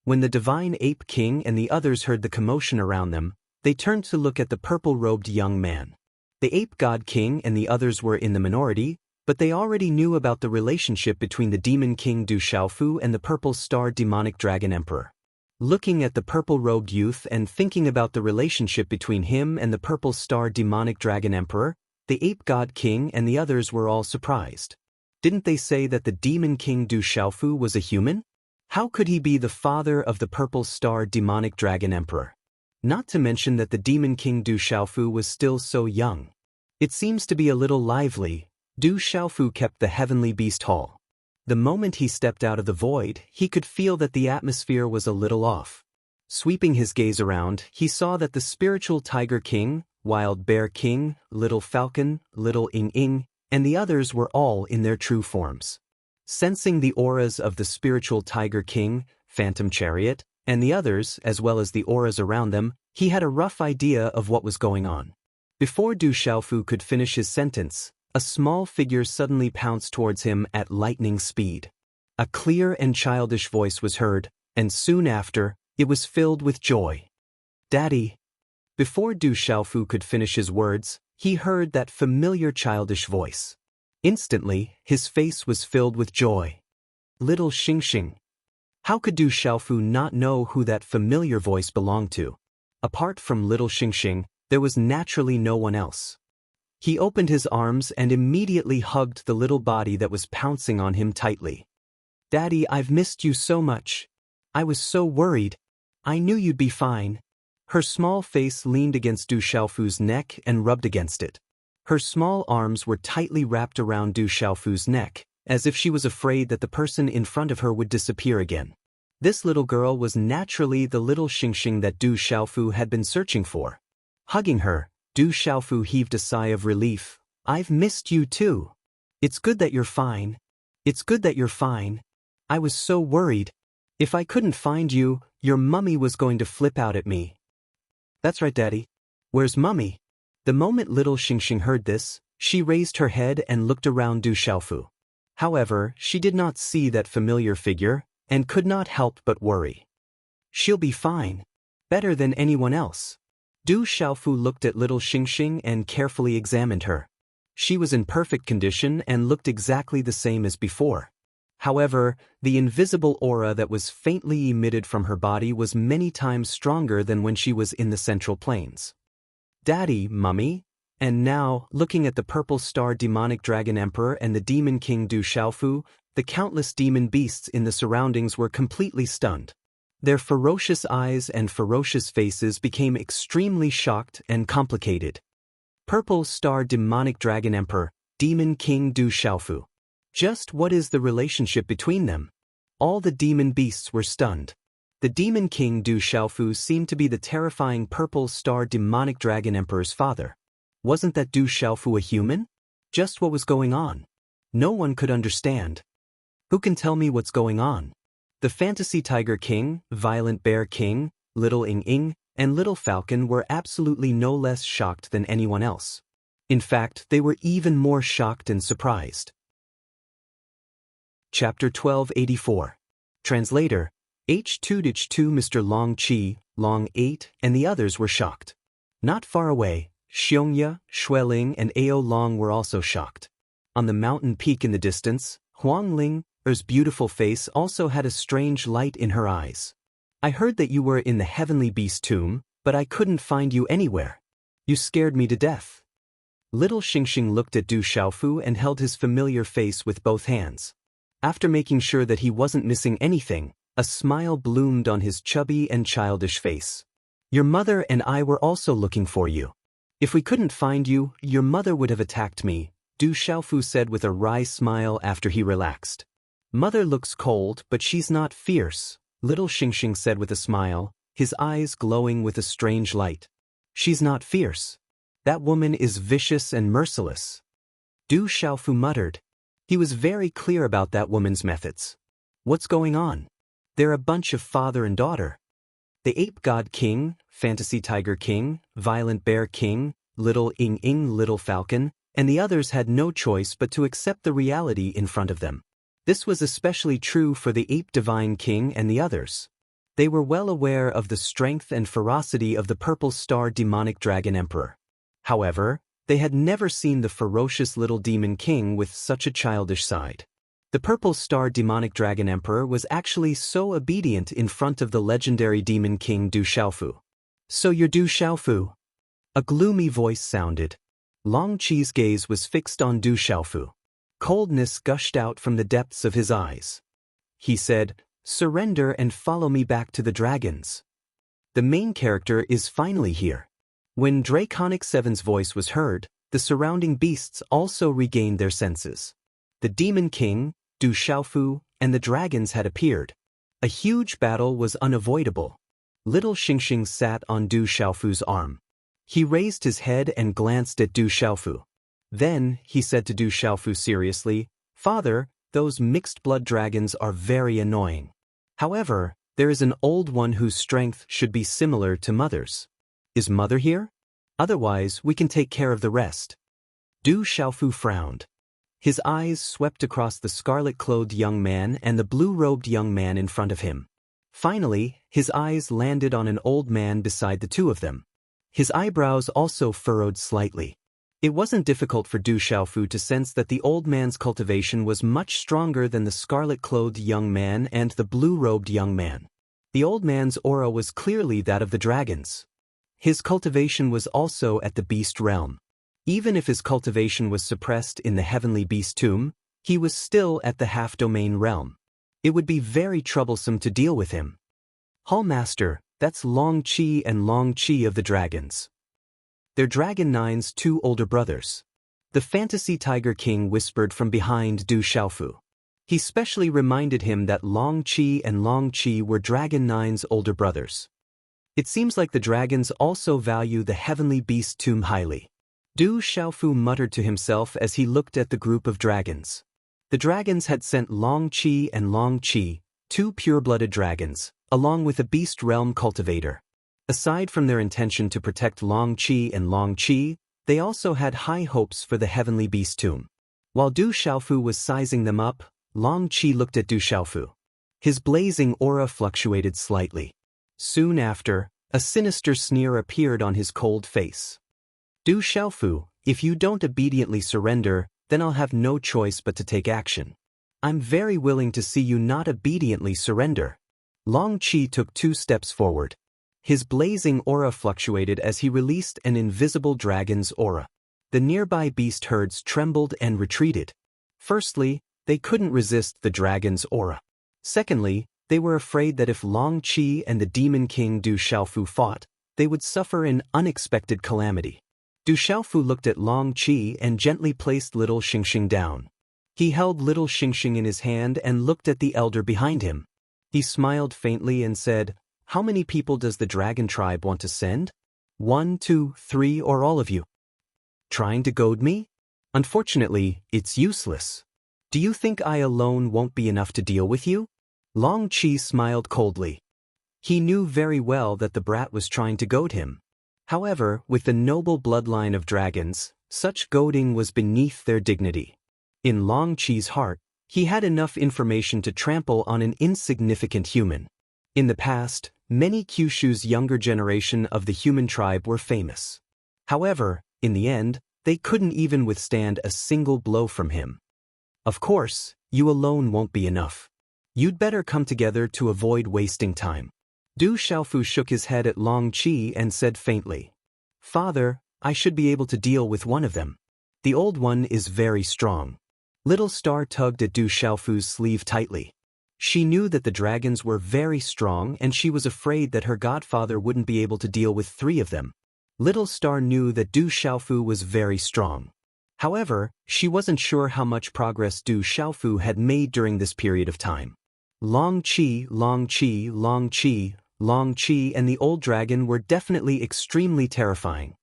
When the divine ape king and the others heard the commotion around them, they turned to look at the purple-robed young man. The ape god king and the others were in the minority, but they already knew about the relationship between the demon king Du Xiaofu and the purple-star demonic dragon emperor. Looking at the purple-robed youth and thinking about the relationship between him and the purple-star demonic dragon emperor, the ape god king and the others were all surprised. Didn't they say that the demon king Du Xiaofu was a human? How could he be the father of the purple-star demonic dragon emperor? Not to mention that the demon king Du Xiaofu was still so young. It seems to be a little lively. Du Xiaofu kept the heavenly beast hall. The moment he stepped out of the void, he could feel that the atmosphere was a little off. Sweeping his gaze around, he saw that the spiritual tiger king, wild bear king, little falcon, little ing, and the others were all in their true forms. Sensing the auras of the spiritual tiger king, phantom chariot, and the others, as well as the auras around them, he had a rough idea of what was going on. Before Du Xiaofu could finish his sentence, a small figure suddenly pounced towards him at lightning speed. A clear and childish voice was heard, and soon after, it was filled with joy. "Daddy." Before Du Xiaofu could finish his words, he heard that familiar childish voice. Instantly, his face was filled with joy. Little Xingxing. How could Du Xiaofu not know who that familiar voice belonged to? Apart from little Xingxing, there was naturally no one else. He opened his arms and immediately hugged the little body that was pouncing on him tightly. "Daddy, I've missed you so much. I was so worried. I knew you'd be fine." Her small face leaned against Du Xiaofu's neck and rubbed against it. Her small arms were tightly wrapped around Du Xiaofu's neck, as if she was afraid that the person in front of her would disappear again. This little girl was naturally the little Xingxing that Du Xiaofu had been searching for. Hugging her, Du Xiaofu heaved a sigh of relief. "I've missed you too. It's good that you're fine. It's good that you're fine. I was so worried. If I couldn't find you, your mummy was going to flip out at me." "That's right, Daddy. Where's Mummy?" The moment little Xingxing heard this, she raised her head and looked around Du Xiaofu. However, she did not see that familiar figure, and could not help but worry. "She'll be fine. Better than anyone else." Du Xiaofu looked at little Xingxing and carefully examined her. She was in perfect condition and looked exactly the same as before. However, the invisible aura that was faintly emitted from her body was many times stronger than when she was in the Central Plains. "Daddy, Mummy." And now, looking at the purple star demonic dragon emperor and the demon king Du Xiaofu, the countless demon beasts in the surroundings were completely stunned. Their ferocious eyes and ferocious faces became extremely shocked and complicated. Purple star demonic dragon emperor, demon king Du Xiaofu. Just what is the relationship between them? All the demon beasts were stunned. The demon king Du Xiaofu seemed to be the terrifying purple star demonic dragon emperor's father. Wasn't that Du Xiaofu a human? Just what was going on? No one could understand. Who can tell me what's going on? The fantasy tiger king, violent bear king, little ing, and little falcon were absolutely no less shocked than anyone else. In fact, they were even more shocked and surprised. Chapter 1284. Translator, H2H2 Mr. Long Qi, Long 8, and the others were shocked. Not far away, Xiongya, Xueling, and Ao Long were also shocked. On the mountain peak in the distance, Huang Ling's beautiful face also had a strange light in her eyes. "I heard that you were in the heavenly beast tomb, but I couldn't find you anywhere. You scared me to death." Little Xingxing looked at Du Xiaofu and held his familiar face with both hands. After making sure that he wasn't missing anything, a smile bloomed on his chubby and childish face. "Your mother and I were also looking for you. If we couldn't find you, your mother would have attacked me," Du Xiaofu said with a wry smile after he relaxed. "Mother looks cold, but she's not fierce," little Xingxing said with a smile, his eyes glowing with a strange light. "She's not fierce. That woman is vicious and merciless." Du Xiaofu muttered. He was very clear about that woman's methods. What's going on? They're a bunch of father and daughter. The ape god king, fantasy tiger king, violent bear king, little ing, little falcon, and the others had no choice but to accept the reality in front of them. This was especially true for the ape divine king and the others. They were well aware of the strength and ferocity of the purple star demonic dragon emperor. However, they had never seen the ferocious little demon king with such a childish side. The purple star demonic dragon emperor was actually so obedient in front of the legendary demon king Du Xiaofu. "So you're Du Xiaofu?" A gloomy voice sounded. Long Qi's gaze was fixed on Du Xiaofu. Coldness gushed out from the depths of his eyes. He said, "Surrender and follow me back to the dragons." The main character is finally here. When Draconic Seven's voice was heard, the surrounding beasts also regained their senses. The Demon King, Du Xiaofu, and the dragons had appeared. A huge battle was unavoidable. Little Xingxing sat on Du Xiaofu's arm. He raised his head and glanced at Du Xiaofu. Then, he said to Du Xiaofu seriously, "Father, those mixed-blood dragons are very annoying. However, there is an old one whose strength should be similar to Mother's. Is Mother here? Otherwise, we can take care of the rest." Du Xiaofu frowned. His eyes swept across the scarlet-clothed young man and the blue-robed young man in front of him. Finally, his eyes landed on an old man beside the two of them. His eyebrows also furrowed slightly. It wasn't difficult for Du Xiaofu to sense that the old man's cultivation was much stronger than the scarlet-clothed young man and the blue-robed young man. The old man's aura was clearly that of the dragons. His cultivation was also at the beast realm. Even if his cultivation was suppressed in the heavenly beast tomb, he was still at the half-domain realm. It would be very troublesome to deal with him. "Hall Master, that's Long Qi and Long Qi of the dragons. They're Dragon Nine's two older brothers." The Fantasy Tiger King whispered from behind Du Xiaofu. He specially reminded him that Long Qi and Long Qi were Dragon Nine's older brothers. It seems like the dragons also value the heavenly beast tomb highly. Du Xiaofu muttered to himself as he looked at the group of dragons. The dragons had sent Long Qi and Long Qi, two pure-blooded dragons, along with a beast realm cultivator. Aside from their intention to protect Long Qi and Long Qi, they also had high hopes for the heavenly beast tomb. While Du Xiaofu was sizing them up, Long Qi looked at Du Xiaofu. His blazing aura fluctuated slightly. Soon after, a sinister sneer appeared on his cold face. "Du Xiaofu, if you don't obediently surrender, then I'll have no choice but to take action. I'm very willing to see you not obediently surrender." Long Qi took 2 steps forward. His blazing aura fluctuated as he released an invisible dragon's aura. The nearby beast herds trembled and retreated. Firstly, they couldn't resist the dragon's aura. Secondly, they were afraid that if Long Qi and the Demon King Du Xiaofu fought, they would suffer an unexpected calamity. Du Xiaofu looked at Long Qi and gently placed little Xingxing down. He held little Xingxing in his hand and looked at the elder behind him. He smiled faintly and said, "How many people does the dragon tribe want to send? 1, 2, 3, or all of you? Trying to goad me? Unfortunately, it's useless. Do you think I alone won't be enough to deal with you?" Long Qi smiled coldly. He knew very well that the brat was trying to goad him. However, with the noble bloodline of dragons, such goading was beneath their dignity. In Long Qi's heart, he had enough information to trample on an insignificant human. In the past, many Kyushu's younger generation of the human tribe were famous. However, in the end, they couldn't even withstand a single blow from him. "Of course, you alone won't be enough. You'd better come together to avoid wasting time." Du Xiaofu shook his head at Long Qi and said faintly, "Father, I should be able to deal with one of them. The old one is very strong." Little Star tugged at Du Xiaofu's sleeve tightly. She knew that the dragons were very strong and she was afraid that her godfather wouldn't be able to deal with 3 of them. Little Star knew that Du Xiaofu was very strong. However, she wasn't sure how much progress Du Xiaofu had made during this period of time. Long Qi, Long Qi, Long Qi, Long Qi and the old dragon were definitely extremely terrifying.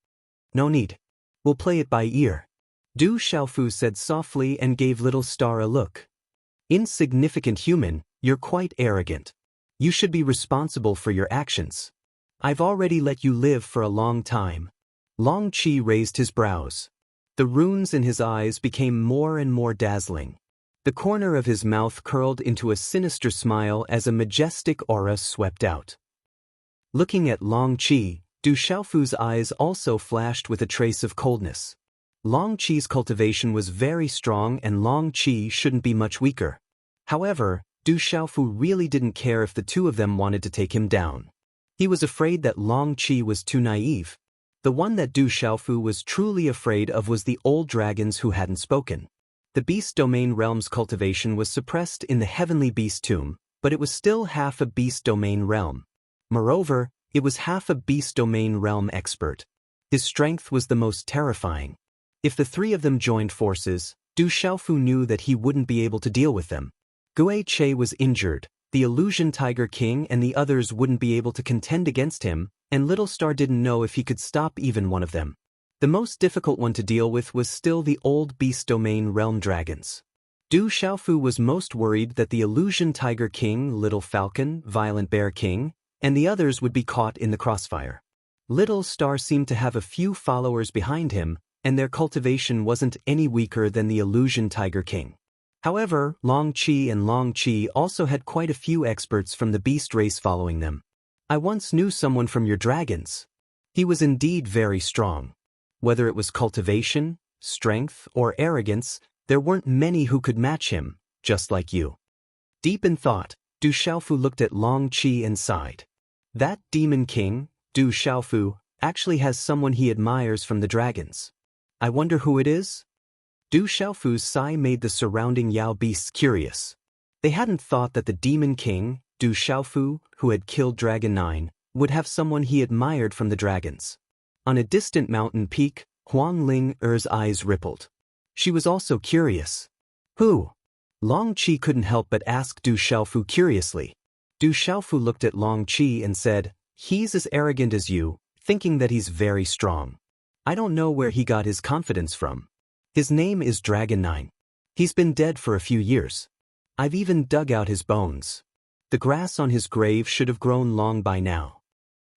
"No need. We'll play it by ear," Du Xiaofu said softly and gave Little Star a look. "Insignificant human, you're quite arrogant. You should be responsible for your actions. I've already let you live for a long time." Long Qi raised his brows. The runes in his eyes became more and more dazzling. The corner of his mouth curled into a sinister smile as a majestic aura swept out. Looking at Long Qi, Du Xiaofu's eyes also flashed with a trace of coldness. Long Qi's cultivation was very strong and Long Qi shouldn't be much weaker. However, Du Xiaofu really didn't care if the two of them wanted to take him down. He was afraid that Long Qi was too naive. The one that Du Xiaofu was truly afraid of was the old dragons who hadn't spoken. The beast domain realm's cultivation was suppressed in the heavenly beast tomb, but it was still half a beast domain realm. Moreover, it was half a beast domain realm expert. His strength was the most terrifying. If the three of them joined forces, Du Xiaofu knew that he wouldn't be able to deal with them. Gue Che was injured, the illusion Tiger King and the others wouldn't be able to contend against him, and Little Star didn't know if he could stop even one of them. The most difficult one to deal with was still the old beast domain realm dragons. Du Xiaofu was most worried that the illusion Tiger King, Little Falcon, Violent Bear King, and the others would be caught in the crossfire. Little Star seemed to have a few followers behind him, and their cultivation wasn't any weaker than the illusion Tiger King. However, Long Qi and Long Qi also had quite a few experts from the beast race following them. I once knew someone from your dragons. He was indeed very strong. Whether it was cultivation, strength, or arrogance, there weren't many who could match him, just like you. Deep in thought, Du Xiaofu looked at Long Qi and sighed. That demon king, Du Xiaofu, actually has someone he admires from the dragons. I wonder who it is? Du Xiaofu's sigh made the surrounding Yao beasts curious. They hadn't thought that the demon king, Du Xiaofu, who had killed Dragon 9, would have someone he admired from the dragons. On a distant mountain peak, Huang Ling Er's eyes rippled. She was also curious. Who? Long Qi couldn't help but ask Du Xiaofu curiously. Du Xiaofu looked at Long Qi and said, "He's as arrogant as you, thinking that he's very strong. I don't know where he got his confidence from. His name is Dragon 9. He's been dead for a few years. I've even dug out his bones. The grass on his grave should have grown long by now."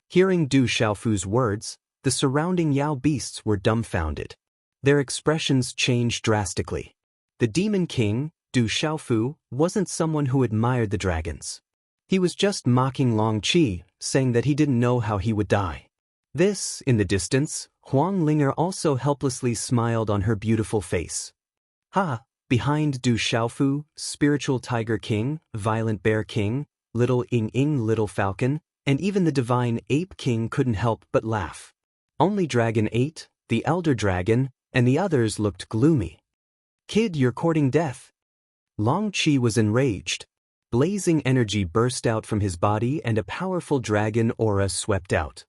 Hearing Du Xiaofu's words, the surrounding Yao beasts were dumbfounded. Their expressions changed drastically. The demon king, Du Xiaofu, wasn't someone who admired the dragons. He was just mocking Long Qi, saying that he didn't know how he would die. This, in the distance, Huang Linger also helplessly smiled on her beautiful face. Ha! Behind Du Xiaofu, Spiritual Tiger King, Violent Bear King, Little Ying, Little Falcon, and even the Divine Ape King couldn't help but laugh. Only Dragon 8, the Elder Dragon, and the others looked gloomy. Kid, you're courting death. Long Qi was enraged. Blazing energy burst out from his body and a powerful dragon aura swept out.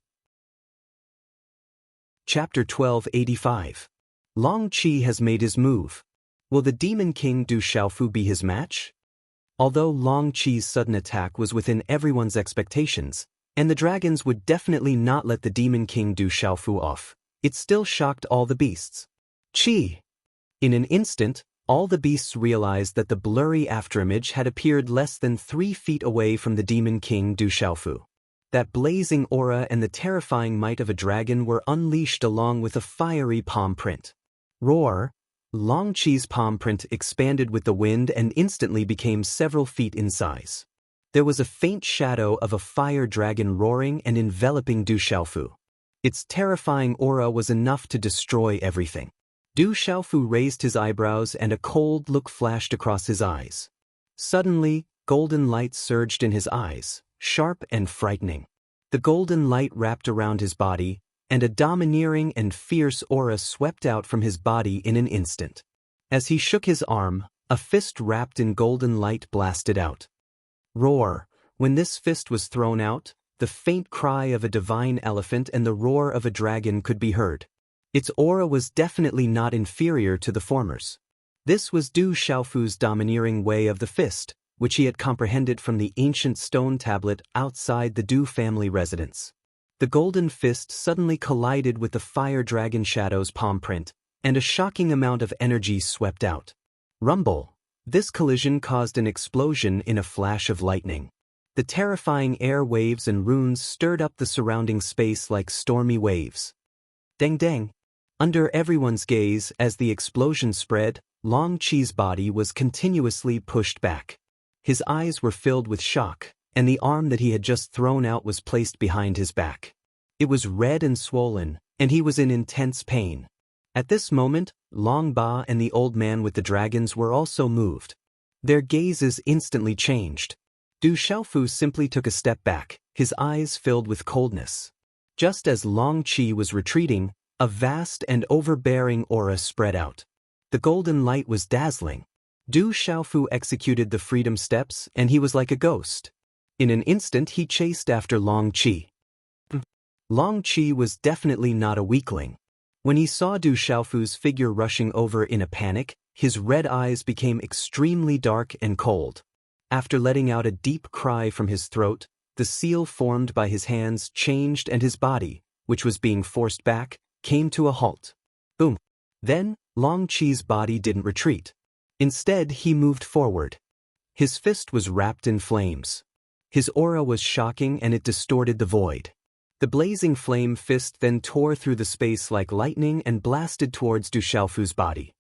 Chapter 1285. Long Qi has made his move. Will the Demon King Du Xiaofu be his match? Although Long Qi's sudden attack was within everyone's expectations, and the dragons would definitely not let the Demon King Du Xiaofu off, it still shocked all the beasts. Qi! In an instant, all the beasts realized that the blurry afterimage had appeared less than 3 feet away from the Demon King Du Xiaofu. That blazing aura and the terrifying might of a dragon were unleashed along with a fiery palm print. Roar! Long Qi's palm print expanded with the wind and instantly became several feet in size. There was a faint shadow of a fire dragon roaring and enveloping Du Xiaofu. Its terrifying aura was enough to destroy everything. Du Xiaofu raised his eyebrows and a cold look flashed across his eyes. Suddenly, golden light surged in his eyes, sharp and frightening. The golden light wrapped around his body, and a domineering and fierce aura swept out from his body in an instant. As he shook his arm, a fist wrapped in golden light blasted out. Roar! When this fist was thrown out, the faint cry of a divine elephant and the roar of a dragon could be heard. Its aura was definitely not inferior to the former's. This was Du Xiaofu's domineering way of the fist, which he had comprehended from the ancient stone tablet outside the Du family residence. The golden fist suddenly collided with the fire dragon shadow's palm print, and a shocking amount of energy swept out. Rumble! This collision caused an explosion in a flash of lightning. The terrifying air waves and runes stirred up the surrounding space like stormy waves. Dang dang! Under everyone's gaze as the explosion spread, Long Chi's body was continuously pushed back. His eyes were filled with shock, and the arm that he had just thrown out was placed behind his back. It was red and swollen, and he was in intense pain. At this moment, Long Ba and the old man with the dragons were also moved. Their gazes instantly changed. Du Xiaofu simply took a step back, his eyes filled with coldness. Just as Long Chi was retreating, a vast and overbearing aura spread out. The golden light was dazzling. Du Xiaofu executed the freedom steps, and he was like a ghost. In an instant he chased after Long Chi. Long Chi was definitely not a weakling. When he saw Du Xiaofu's figure rushing over in a panic, his red eyes became extremely dark and cold. After letting out a deep cry from his throat, the seal formed by his hands changed and his body, which was being forced back, came to a halt. Boom. Then, Long Chi's body didn't retreat. Instead, he moved forward. His fist was wrapped in flames. His aura was shocking and it distorted the void. The blazing flame fist then tore through the space like lightning and blasted towards Du Xiaofu's body.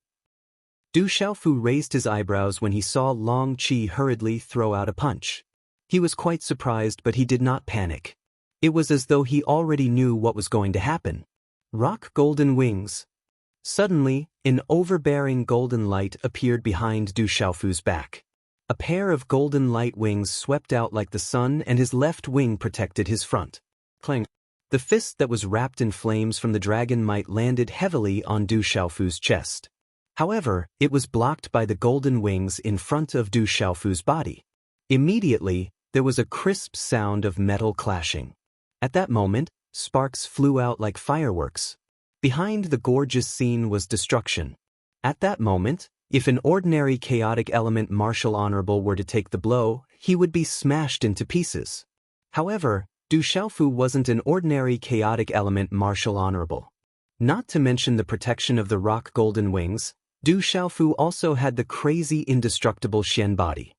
Du Xiaofu raised his eyebrows when he saw Long Chi hurriedly throw out a punch. He was quite surprised, but he did not panic. It was as though he already knew what was going to happen. Rock golden wings. Suddenly, an overbearing golden light appeared behind Du Xiaofu's back. A pair of golden light wings swept out like the sun, and his left wing protected his front. Clang. The fist that was wrapped in flames from the dragon might landed heavily on Du Xiaofu's chest. However, it was blocked by the golden wings in front of Du Xiaofu's body. Immediately, there was a crisp sound of metal clashing. At that moment, sparks flew out like fireworks. Behind the gorgeous scene was destruction. At that moment, if an ordinary chaotic element martial honorable were to take the blow, he would be smashed into pieces. However, Du Xiaofu wasn't an ordinary chaotic element martial honorable. Not to mention the protection of the rock golden wings, Du Xiaofu also had the crazy indestructible Xian body.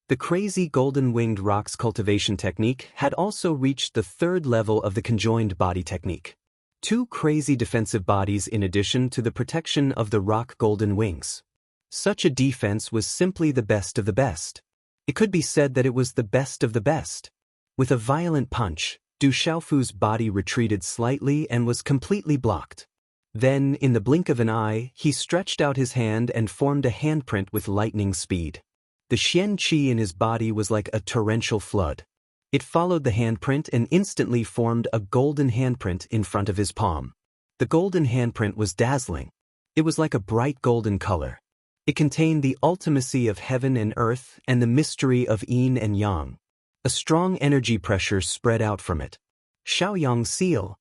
The crazy golden-winged rocks cultivation technique had also reached the third level of the conjoined body technique. 2 crazy defensive bodies in addition to the protection of the rock golden wings. Such a defense was simply the best of the best. It could be said that it was the best of the best. With a violent punch, Du Xiaofu's body retreated slightly and was completely blocked. Then, in the blink of an eye, he stretched out his hand and formed a handprint with lightning speed. The Xian Qi in his body was like a torrential flood. It followed the handprint and instantly formed a golden handprint in front of his palm. The golden handprint was dazzling. It was like a bright golden color. It contained the ultimacy of heaven and earth and the mystery of yin and yang. A strong energy pressure spread out from it. Xiaoyang seal.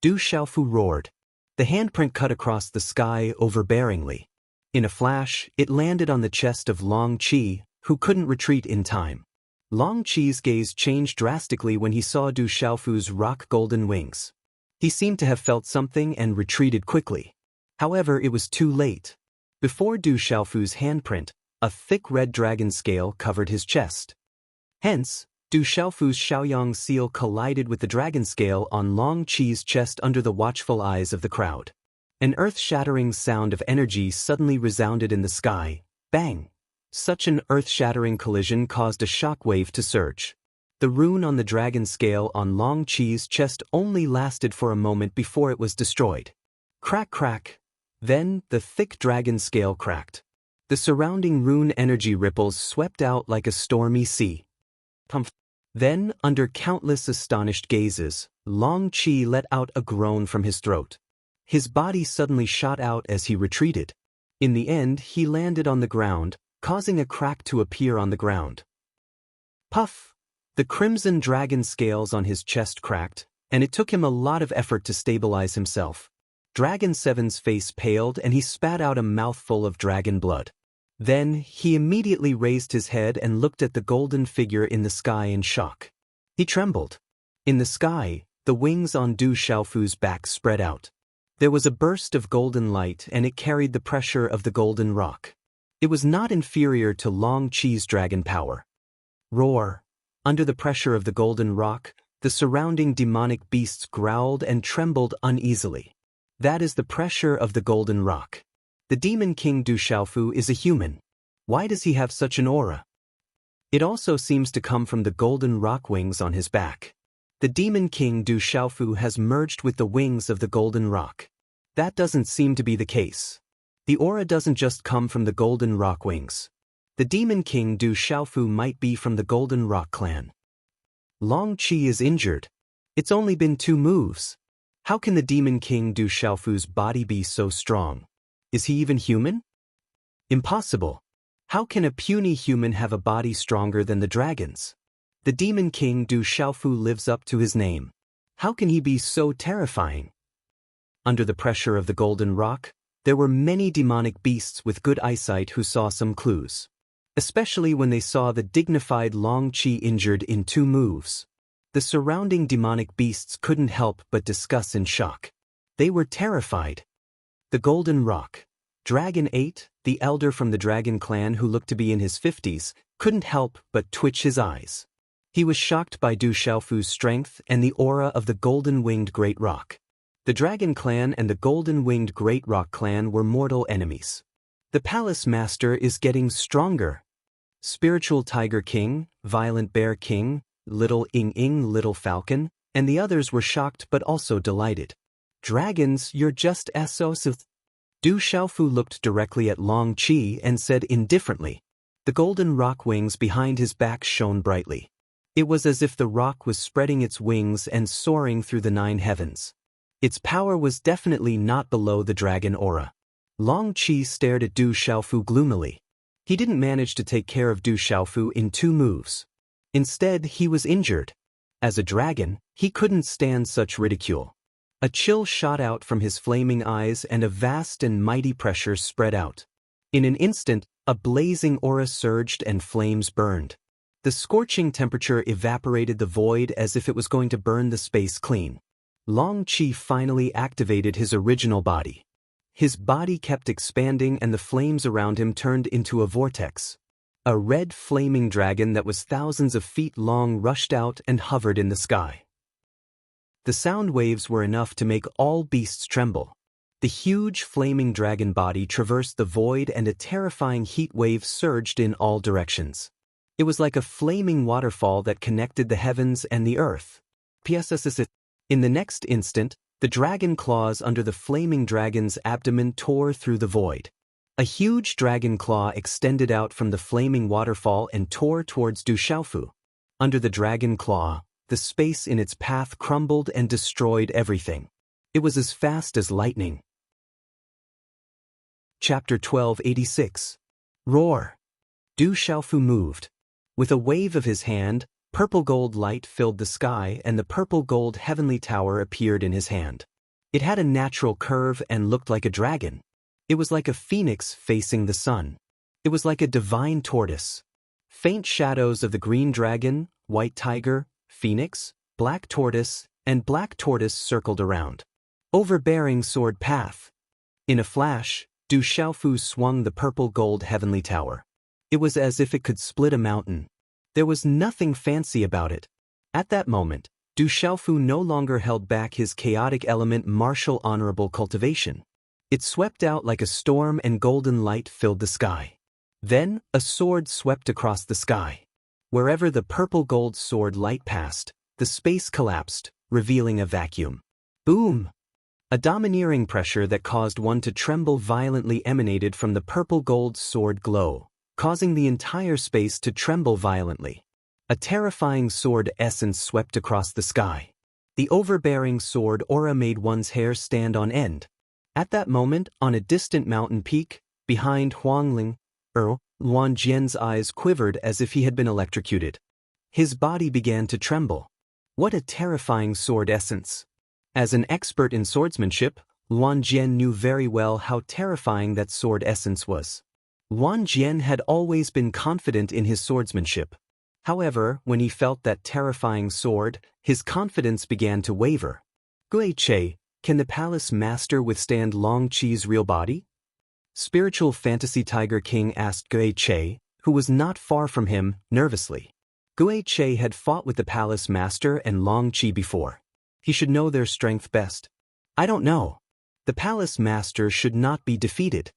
Du Xiaofu roared. The handprint cut across the sky overbearingly. In a flash, it landed on the chest of Long Chi, who couldn't retreat in time. Long Chi's gaze changed drastically when he saw Du Xiaofu's rock golden wings. He seemed to have felt something and retreated quickly. However, it was too late. Before Du Xiaofu's handprint, a thick red dragon scale covered his chest. Hence, Du Xiaofu's Xiaoyang seal collided with the dragon scale on Long Chi's chest under the watchful eyes of the crowd. An earth-shattering sound of energy suddenly resounded in the sky. Bang! Such an earth-shattering collision caused a shockwave to surge. The rune on the dragon scale on Long Chi's chest only lasted for a moment before it was destroyed. Crack crack! Then, the thick dragon scale cracked. The surrounding rune energy ripples swept out like a stormy sea. Pumph! Then, under countless astonished gazes, Long Chi let out a groan from his throat. His body suddenly shot out as he retreated. In the end, he landed on the ground, causing a crack to appear on the ground. Puff! The crimson dragon scales on his chest cracked, and it took him a lot of effort to stabilize himself. Dragon 7's face paled and he spat out a mouthful of dragon blood. Then, he immediately raised his head and looked at the golden figure in the sky in shock. He trembled. In the sky, the wings on Du Xiaofu's back spread out. There was a burst of golden light and it carried the pressure of the golden rock. It was not inferior to Long Chi's dragon power. Roar! Under the pressure of the golden rock, the surrounding demonic beasts growled and trembled uneasily. That is the pressure of the golden rock. The demon king Du Xiaofu is a human. Why does he have such an aura? It also seems to come from the golden rock wings on his back. The demon king Du Xiaofu has merged with the wings of the golden rock. That doesn't seem to be the case. The aura doesn't just come from the golden rock wings. The demon king Du Xiaofu might be from the golden rock clan. Long Qi is injured. It's only been 2 moves. How can the demon king Du Xiaofu's body be so strong? Is he even human? Impossible. How can a puny human have a body stronger than the dragon's? The demon king Du Xiaofu lives up to his name. How can he be so terrifying? Under the pressure of the golden rock, there were many demonic beasts with good eyesight who saw some clues. Especially when they saw the dignified Long Qi injured in 2 moves. The surrounding demonic beasts couldn't help but discuss in shock. They were terrified. The Golden Rock. Dragon 8, the elder from the dragon clan who looked to be in his 50s, couldn't help but twitch his eyes. He was shocked by Du Xiaofu's strength and the aura of the golden-winged Great Rock. The Dragon Clan and the golden-winged Great Rock Clan were mortal enemies. The Palace Master is getting stronger. Spiritual Tiger King, Violent Bear King, Little Ing, Little Falcon, and the others were shocked but also delighted. Dragons, you're just so. Du Xiaofu looked directly at Long Qi and said indifferently. The golden rock wings behind his back shone brightly. It was as if the rock was spreading its wings and soaring through the 9 heavens. Its power was definitely not below the dragon aura. Long Qi stared at Du Xiaofu gloomily. He didn't manage to take care of Du Xiaofu in 2 moves. Instead, he was injured. As a dragon, he couldn't stand such ridicule. A chill shot out from his flaming eyes and a vast and mighty pressure spread out. In an instant, a blazing aura surged and flames burned. The scorching temperature evaporated the void as if it was going to burn the space clean. Long Qi finally activated his original body. His body kept expanding and the flames around him turned into a vortex. A red flaming dragon that was thousands of feet long rushed out and hovered in the sky. The sound waves were enough to make all beasts tremble. The huge flaming dragon body traversed the void and a terrifying heat wave surged in all directions. It was like a flaming waterfall that connected the heavens and the earth. In the next instant, the dragon claws under the flaming dragon's abdomen tore through the void. A huge dragon claw extended out from the flaming waterfall and tore towards Du Xiaofu. Under the dragon claw, the space in its path crumbled and destroyed everything. It was as fast as lightning. Chapter 1286. Roar. Du Xiaofu moved. With a wave of his hand, purple gold light filled the sky and the purple gold heavenly tower appeared in his hand. It had a natural curve and looked like a dragon. It was like a phoenix facing the sun. It was like a divine tortoise. Faint shadows of the green dragon, white tiger, phoenix, black tortoise, and black tortoise circled around. Overbearing sword path. In a flash, Du Xiaofu swung the purple gold heavenly tower. It was as if it could split a mountain. There was nothing fancy about it. At that moment, Du Xiaofu no longer held back his chaotic element martial honorable cultivation. It swept out like a storm and golden light filled the sky. Then, a sword swept across the sky. Wherever the purple gold sword light passed, the space collapsed, revealing a vacuum. Boom! A domineering pressure that caused one to tremble violently emanated from the purple gold sword glow, causing the entire space to tremble violently. A terrifying sword essence swept across the sky. The overbearing sword aura made one's hair stand on end. At that moment, on a distant mountain peak, behind Huangling, Luan Jian's eyes quivered as if he had been electrocuted. His body began to tremble. What a terrifying sword essence! As an expert in swordsmanship, Luan Jian knew very well how terrifying that sword essence was. Luan Jian had always been confident in his swordsmanship. However, when he felt that terrifying sword, his confidence began to waver. Gui Che, can the palace master withstand Long Qi's real body? Spiritual Fantasy Tiger King asked Gui Che, who was not far from him, nervously. Gui Che had fought with the palace master and Long Qi before. He should know their strength best. I don't know. The palace master should not be defeated.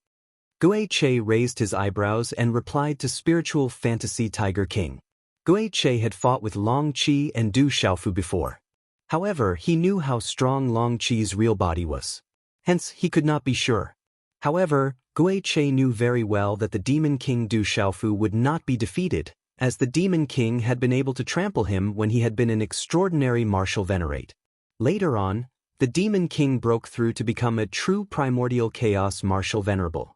Guiche raised his eyebrows and replied to spiritual fantasy Tiger King. Guiche had fought with Long Qi and Du Xiaofu before. However, he knew how strong Long Qi's real body was. Hence, he could not be sure. However, Guiche knew very well that the Demon King Du Xiaofu would not be defeated, as the Demon King had been able to trample him when he had been an extraordinary martial venerate. Later on, the Demon King broke through to become a true primordial chaos martial venerable.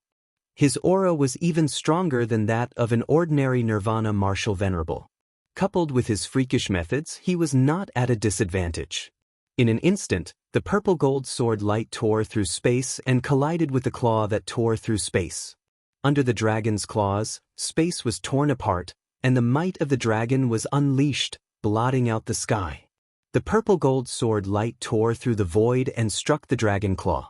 His aura was even stronger than that of an ordinary nirvana martial venerable. Coupled with his freakish methods, he was not at a disadvantage. In an instant, the purple gold sword light tore through space and collided with the claw that tore through space. Under the dragon's claws, space was torn apart, and the might of the dragon was unleashed, blotting out the sky. The purple gold sword light tore through the void and struck the dragon claw.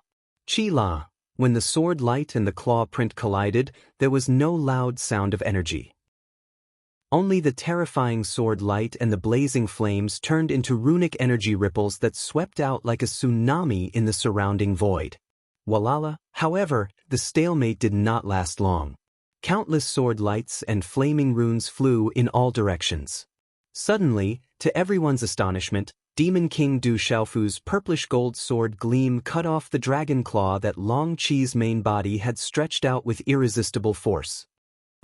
Chi-la, when the sword light and the claw print collided, there was no loud sound of energy. Only the terrifying sword light and the blazing flames turned into runic energy ripples that swept out like a tsunami in the surrounding void. Walala, however, the stalemate did not last long. Countless sword lights and flaming runes flew in all directions. Suddenly, to everyone's astonishment, Demon King Du Xiaofu's purplish gold sword gleam cut off the dragon claw that Long Qi's main body had stretched out with irresistible force.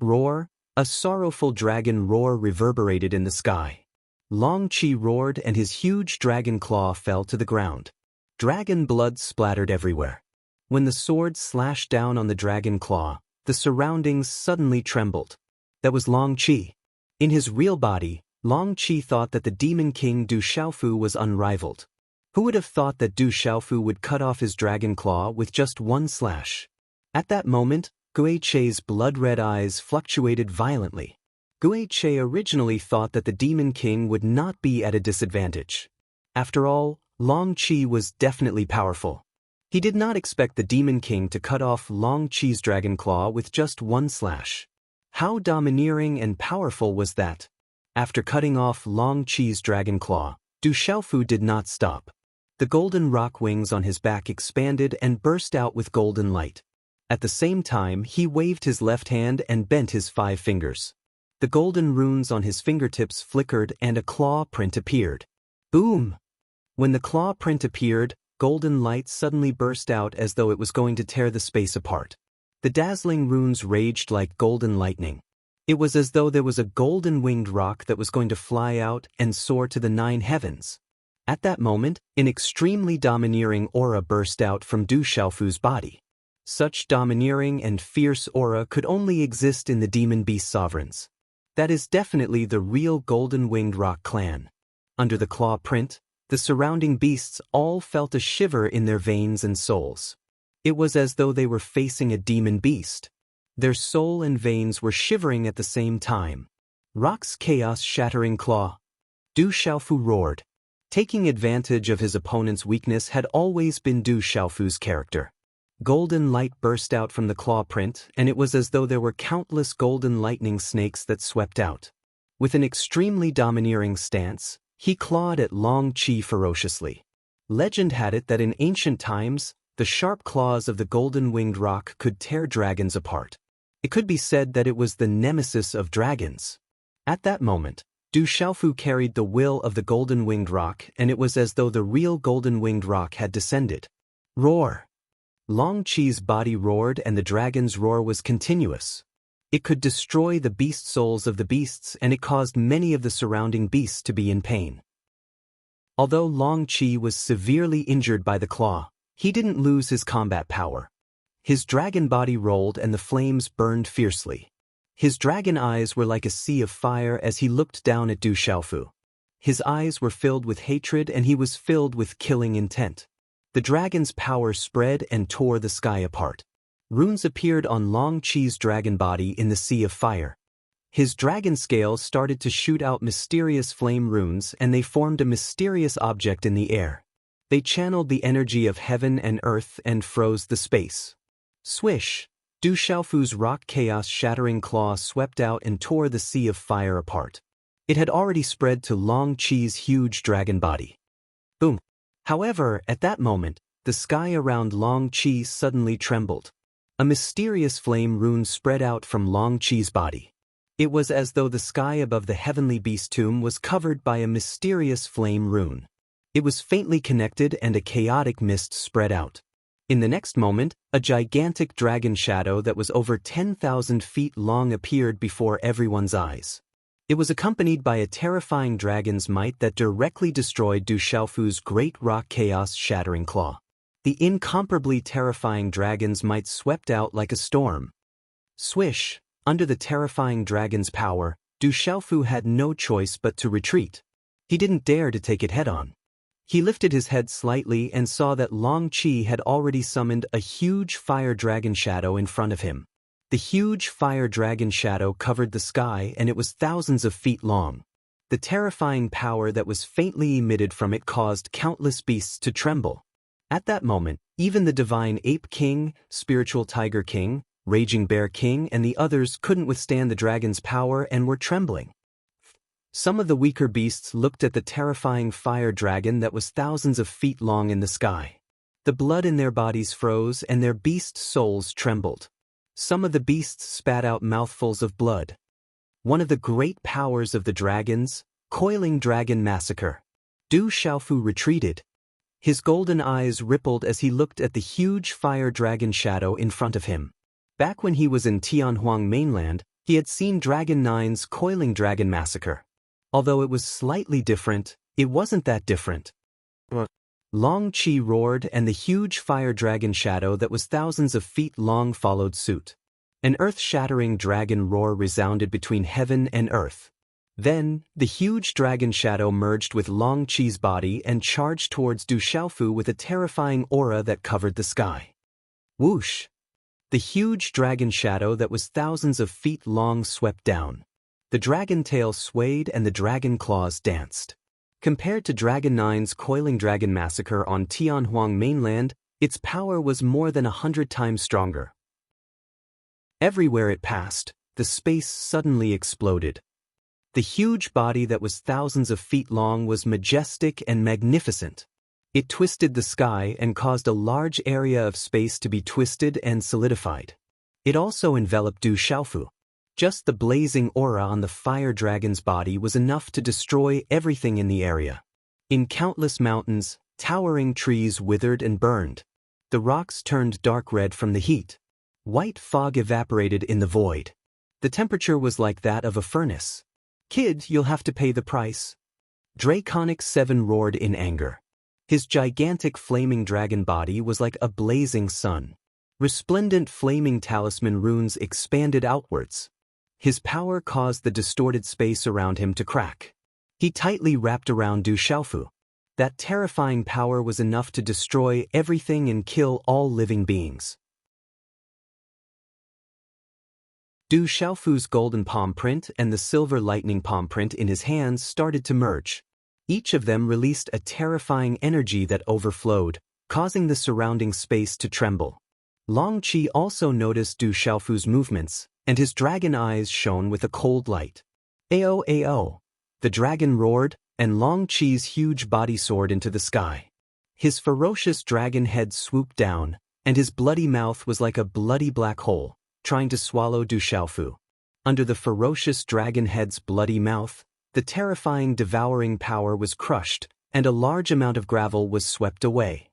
Roar! A sorrowful dragon roar reverberated in the sky. Long Qi roared and his huge dragon claw fell to the ground. Dragon blood splattered everywhere. When the sword slashed down on the dragon claw, the surroundings suddenly trembled. That was Long Qi. In his real body, Long Qi thought that the Demon King Du Xiaofu was unrivaled. Who would have thought that Du Xiaofu would cut off his dragon claw with just one slash? At that moment, Guiche's blood-red eyes fluctuated violently. Guiche originally thought that the Demon King would not be at a disadvantage. After all, Long Qi was definitely powerful. He did not expect the Demon King to cut off Long Qi's dragon claw with just one slash. How domineering and powerful was that? After cutting off Long Qi's dragon claw, Du Xiaofu did not stop. The golden rock wings on his back expanded and burst out with golden light. At the same time, he waved his left hand and bent his 5 fingers. The golden runes on his fingertips flickered and a claw print appeared. Boom! When the claw print appeared, golden light suddenly burst out as though it was going to tear the space apart. The dazzling runes raged like golden lightning. It was as though there was a golden winged rock that was going to fly out and soar to the 9 heavens. At that moment, an extremely domineering aura burst out from Du Xiaofu's body. Such domineering and fierce aura could only exist in the demon beast sovereigns. That is definitely the real golden winged rock clan. Under the claw print, the surrounding beasts all felt a shiver in their veins and souls. It was as though they were facing a demon beast. Their soul and veins were shivering at the same time. Rock's chaos-shattering claw. Du Xiaofu roared. Taking advantage of his opponent's weakness had always been Du Xiaofu's character. Golden light burst out from the claw print, and it was as though there were countless golden lightning snakes that swept out. With an extremely domineering stance, he clawed at Long Qi ferociously. Legend had it that in ancient times, the sharp claws of the golden winged rock could tear dragons apart. It could be said that it was the nemesis of dragons. At that moment, Du Xiaofu carried the will of the golden winged rock, and it was as though the real golden winged rock had descended. Roar! Long Qi's body roared and the dragon's roar was continuous. It could destroy the beast souls of the beasts and it caused many of the surrounding beasts to be in pain. Although Long Qi was severely injured by the claw, he didn't lose his combat power. His dragon body rolled and the flames burned fiercely. His dragon eyes were like a sea of fire as he looked down at Du Xiaofu. His eyes were filled with hatred and he was filled with killing intent. The dragon's power spread and tore the sky apart. Runes appeared on Long Qi's dragon body in the sea of fire. His dragon scales started to shoot out mysterious flame runes and they formed a mysterious object in the air. They channeled the energy of heaven and earth and froze the space. Swish! Du Xiaofu's rock chaos-shattering claw swept out and tore the sea of fire apart. It had already spread to Long Qi's huge dragon body. Boom! However, at that moment, the sky around Long Chi suddenly trembled. A mysterious flame rune spread out from Long Chi's body. It was as though the sky above the heavenly beast tomb was covered by a mysterious flame rune. It was faintly connected and a chaotic mist spread out. In the next moment, a gigantic dragon shadow that was over 10,000 feet long appeared before everyone's eyes. It was accompanied by a terrifying dragon's might that directly destroyed Du Xiaofu's great rock chaos-shattering claw. The incomparably terrifying dragon's might swept out like a storm. Swish! Under the terrifying dragon's power, Du Xiaofu had no choice but to retreat. He didn't dare to take it head-on. He lifted his head slightly and saw that Long Chi had already summoned a huge fire dragon shadow in front of him. The huge fire dragon shadow covered the sky and it was thousands of feet long. The terrifying power that was faintly emitted from it caused countless beasts to tremble. At that moment, even the divine Ape King, Spiritual Tiger King, Raging Bear King and the others couldn't withstand the dragon's power and were trembling. Some of the weaker beasts looked at the terrifying fire dragon that was thousands of feet long in the sky. The blood in their bodies froze and their beast souls trembled. Some of the beasts spat out mouthfuls of blood. One of the great powers of the dragons, Coiling Dragon Massacre. Du Xiaofu retreated. His golden eyes rippled as he looked at the huge fire dragon shadow in front of him. Back when he was in Tianhuang mainland, he had seen Dragon 9's Coiling Dragon Massacre. Although it was slightly different, it wasn't that different. Long Chi roared and the huge fire dragon shadow that was thousands of feet long followed suit. An earth-shattering dragon roar resounded between heaven and earth. Then, the huge dragon shadow merged with Long Chi's body and charged towards Du Xiaofu with a terrifying aura that covered the sky. Whoosh! The huge dragon shadow that was thousands of feet long swept down. The dragon tail swayed and the dragon claws danced. Compared to Dragon 9's Coiling Dragon Massacre on Tianhuang mainland, its power was more than 100 times stronger. Everywhere it passed, the space suddenly exploded. The huge body that was thousands of feet long was majestic and magnificent. It twisted the sky and caused a large area of space to be twisted and solidified. It also enveloped Du Xiaofu. Just the blazing aura on the fire dragon's body was enough to destroy everything in the area. In countless mountains, towering trees withered and burned. The rocks turned dark red from the heat. White fog evaporated in the void. The temperature was like that of a furnace. "Kid, you'll have to pay the price." Draconic 7 roared in anger. His gigantic flaming dragon body was like a blazing sun. Resplendent flaming talisman runes expanded outwards. His power caused the distorted space around him to crack. He tightly wrapped around Du Xiaofu. That terrifying power was enough to destroy everything and kill all living beings. Du Xiaofu's golden palm print and the silver lightning palm print in his hands started to merge. Each of them released a terrifying energy that overflowed, causing the surrounding space to tremble. Long Chi also noticed Du Xiaofu's movements, and his dragon eyes shone with a cold light. "Ao, ao!" The dragon roared, and Long Chi's huge body soared into the sky. His ferocious dragon head swooped down, and his bloody mouth was like a bloody black hole, trying to swallow Du Xiaofu. Under the ferocious dragon head's bloody mouth, the terrifying devouring power was crushed, and a large amount of gravel was swept away.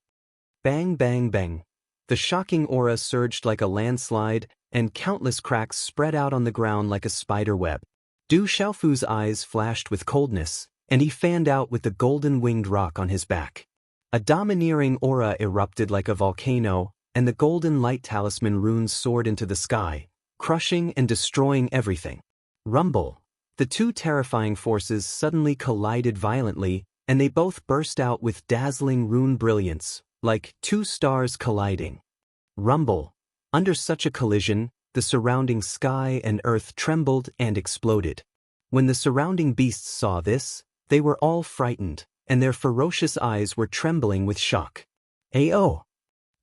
Bang, bang, bang. The shocking aura surged like a landslide, and countless cracks spread out on the ground like a spider web. Du Xiaofu's eyes flashed with coldness, and he fanned out with the golden-winged rock on his back. A domineering aura erupted like a volcano, and the golden light talisman runes soared into the sky, crushing and destroying everything. Rumble! The two terrifying forces suddenly collided violently, and they both burst out with dazzling rune brilliance, like two stars colliding. Rumble! Under such a collision, the surrounding sky and earth trembled and exploded. When the surrounding beasts saw this, they were all frightened, and their ferocious eyes were trembling with shock. "Ao!"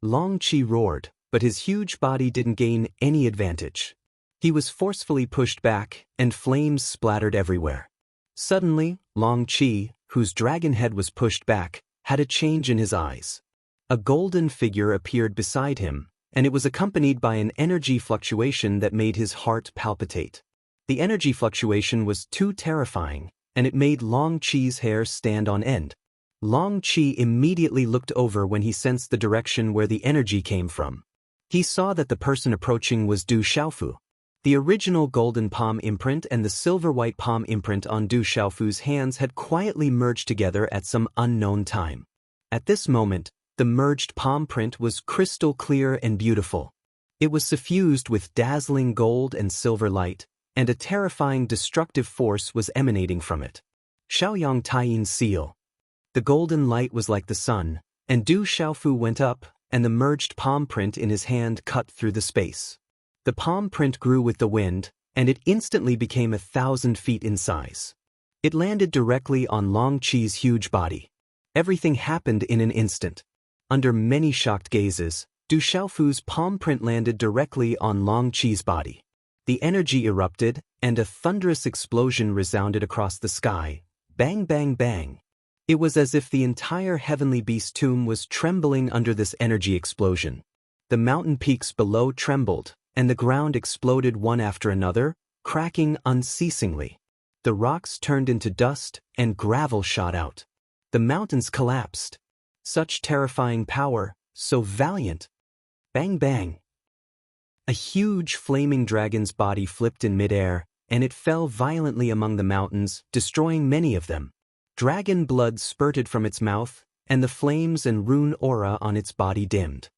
Long Chi roared, but his huge body didn't gain any advantage. He was forcefully pushed back, and flames splattered everywhere. Suddenly, Long Chi, whose dragon head was pushed back, had a change in his eyes. A golden figure appeared beside him, and it was accompanied by an energy fluctuation that made his heart palpitate. The energy fluctuation was too terrifying, and it made Long Chi's hair stand on end. Long Chi immediately looked over when he sensed the direction where the energy came from. He saw that the person approaching was Du Xiaofu. The original golden palm imprint and the silver-white palm imprint on Du Xiaofu's hands had quietly merged together at some unknown time. At this moment, the merged palm print was crystal clear and beautiful. It was suffused with dazzling gold and silver light, and a terrifying destructive force was emanating from it. Xiaoyang Taiyin's seal. The golden light was like the sun, and Du Xiaofu went up, and the merged palm print in his hand cut through the space. The palm print grew with the wind, and it instantly became 1,000 feet in size. It landed directly on Long Chi's huge body. Everything happened in an instant. Under many shocked gazes, Du Xiaofu's palm print landed directly on Long Chi's body. The energy erupted, and a thunderous explosion resounded across the sky. Bang, bang, bang. It was as if the entire heavenly beast tomb was trembling under this energy explosion. The mountain peaks below trembled, and the ground exploded one after another, cracking unceasingly. The rocks turned into dust, and gravel shot out. The mountains collapsed. Such terrifying power, so valiant. Bang, bang. A huge flaming dragon's body flipped in midair, and it fell violently among the mountains, destroying many of them. Dragon blood spurted from its mouth, and the flames and rune aura on its body dimmed.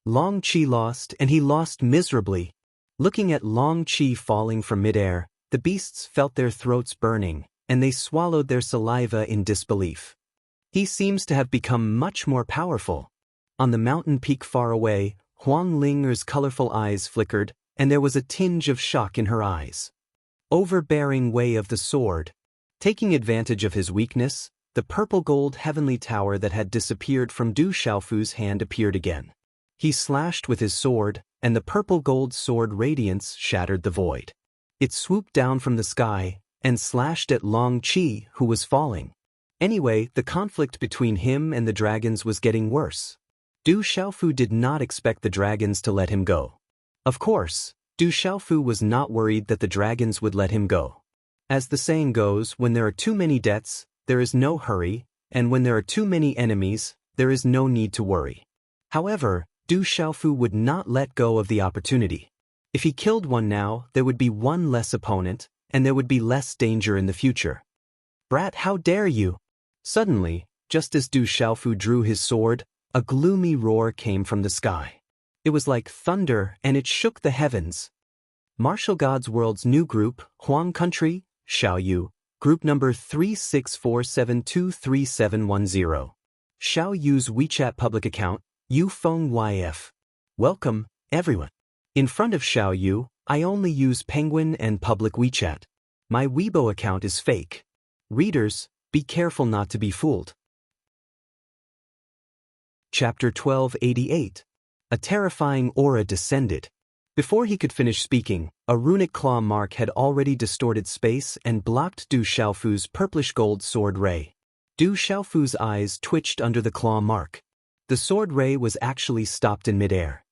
Long Chi lost, and he lost miserably. Looking at Long Chi falling from midair, the beasts felt their throats burning, and they swallowed their saliva in disbelief. He seems to have become much more powerful. On the mountain peak far away, Huang Ling'er's colorful eyes flickered, and there was a tinge of shock in her eyes. Overbearing way of the sword. Taking advantage of his weakness, the purple-gold heavenly tower that had disappeared from Du Xiaofu's hand appeared again. He slashed with his sword, and the purple-gold sword radiance shattered the void. It swooped down from the sky, and slashed at Long Chi, who was falling. Anyway, the conflict between him and the dragons was getting worse. Du Xiaofu did not expect the dragons to let him go. Of course, Du Xiaofu was not worried that the dragons would let him go. As the saying goes, when there are too many debts, there is no hurry, and when there are too many enemies, there is no need to worry. However, Du Xiaofu would not let go of the opportunity. If he killed one now, there would be one less opponent, and there would be less danger in the future. Brat, how dare you! Suddenly, just as Du Xiaofu drew his sword, a gloomy roar came from the sky. It was like thunder, and it shook the heavens. Martial Gods World's new group, Huang Country, Xiaoyu, group number 3647223710. Xiaoyu's WeChat public account, Yufeng. Welcome, everyone. In front of Xiaoyu, I only use Penguin and public WeChat. My Weibo account is fake. Readers, be careful not to be fooled. Chapter 1288. A terrifying aura descended. Before he could finish speaking, a runic claw mark had already distorted space and blocked Du Xiaofu's purplish-gold sword ray. Du Xiaofu's eyes twitched under the claw mark. The sword ray was actually stopped in midair.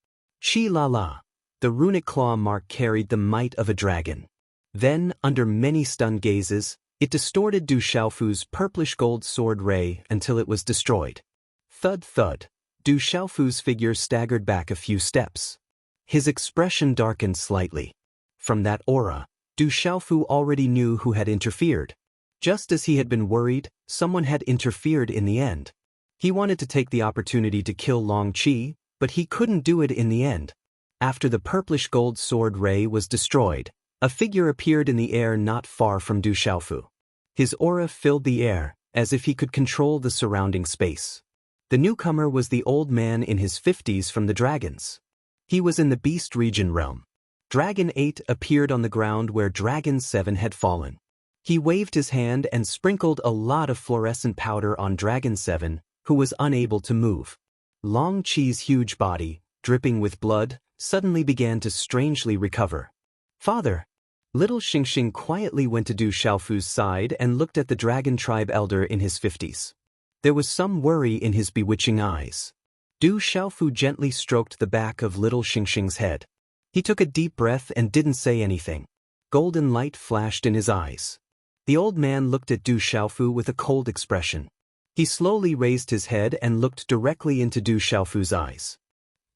Chi la la. The runic claw mark carried the might of a dragon. Then, under many stunned gazes, it distorted Du Xiaofu's purplish-gold sword ray until it was destroyed. Thud thud. Du Xiaofu's figure staggered back a few steps. His expression darkened slightly. From that aura, Du Xiaofu already knew who had interfered. Just as he had been worried, someone had interfered in the end. He wanted to take the opportunity to kill Long Chi, but he couldn't do it in the end. After the purplish-gold sword ray was destroyed, a figure appeared in the air not far from Du Xiaofu. His aura filled the air, as if he could control the surrounding space. The newcomer was the old man in his 50s from the dragons. He was in the Beast Region realm. Dragon 8 appeared on the ground where Dragon 7 had fallen. He waved his hand and sprinkled a lot of fluorescent powder on Dragon 7, who was unable to move. Long Chi's huge body, dripping with blood, suddenly began to strangely recover. Father! Little Xingxing quietly went to Du Xiaofu's side and looked at the dragon tribe elder in his 50s. There was some worry in his bewitching eyes. Du Xiaofu gently stroked the back of little Xingxing's head. He took a deep breath and didn't say anything. Golden light flashed in his eyes. The old man looked at Du Xiaofu with a cold expression. He slowly raised his head and looked directly into Du Xiaofu's eyes.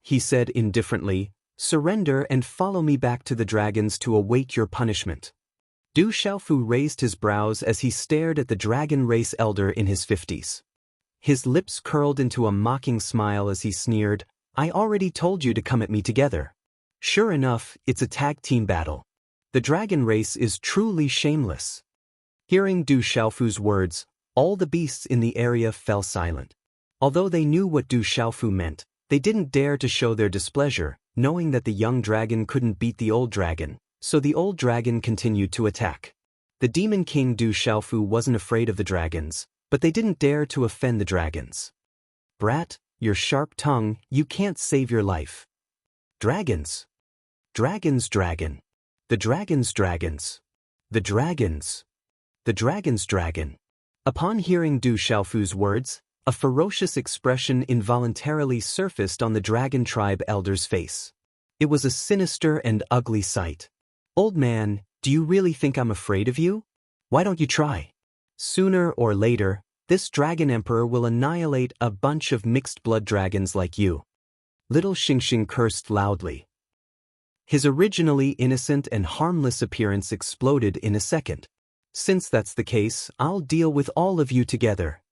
He said indifferently, "Surrender and follow me back to the dragons to await your punishment." Du Xiaofu raised his brows as he stared at the dragon race elder in his 50s. His lips curled into a mocking smile as he sneered, "I already told you to come at me together. Sure enough, it's a tag team battle. The dragon race is truly shameless." Hearing Du Xiaofu's words, all the beasts in the area fell silent. Although they knew what Du Xiaofu meant, they didn't dare to show their displeasure, knowing that the young dragon couldn't beat the old dragon, so the old dragon continued to attack. The demon king Du Xiaofu wasn't afraid of the dragons, but they didn't dare to offend the dragons. "Brat, your sharp tongue, you can't save your life." "Dragons. Dragons, dragon. The dragons, dragons. The dragons. The dragon's dragon." Upon hearing Du Xiaofu's words, a ferocious expression involuntarily surfaced on the dragon tribe elder's face. It was a sinister and ugly sight. "Old man, do you really think I'm afraid of you? Why don't you try? Sooner or later, this dragon emperor will annihilate a bunch of mixed-blood dragons like you." Little Xingxing cursed loudly. His originally innocent and harmless appearance exploded in a second. "Since that's the case, I'll deal with all of you together."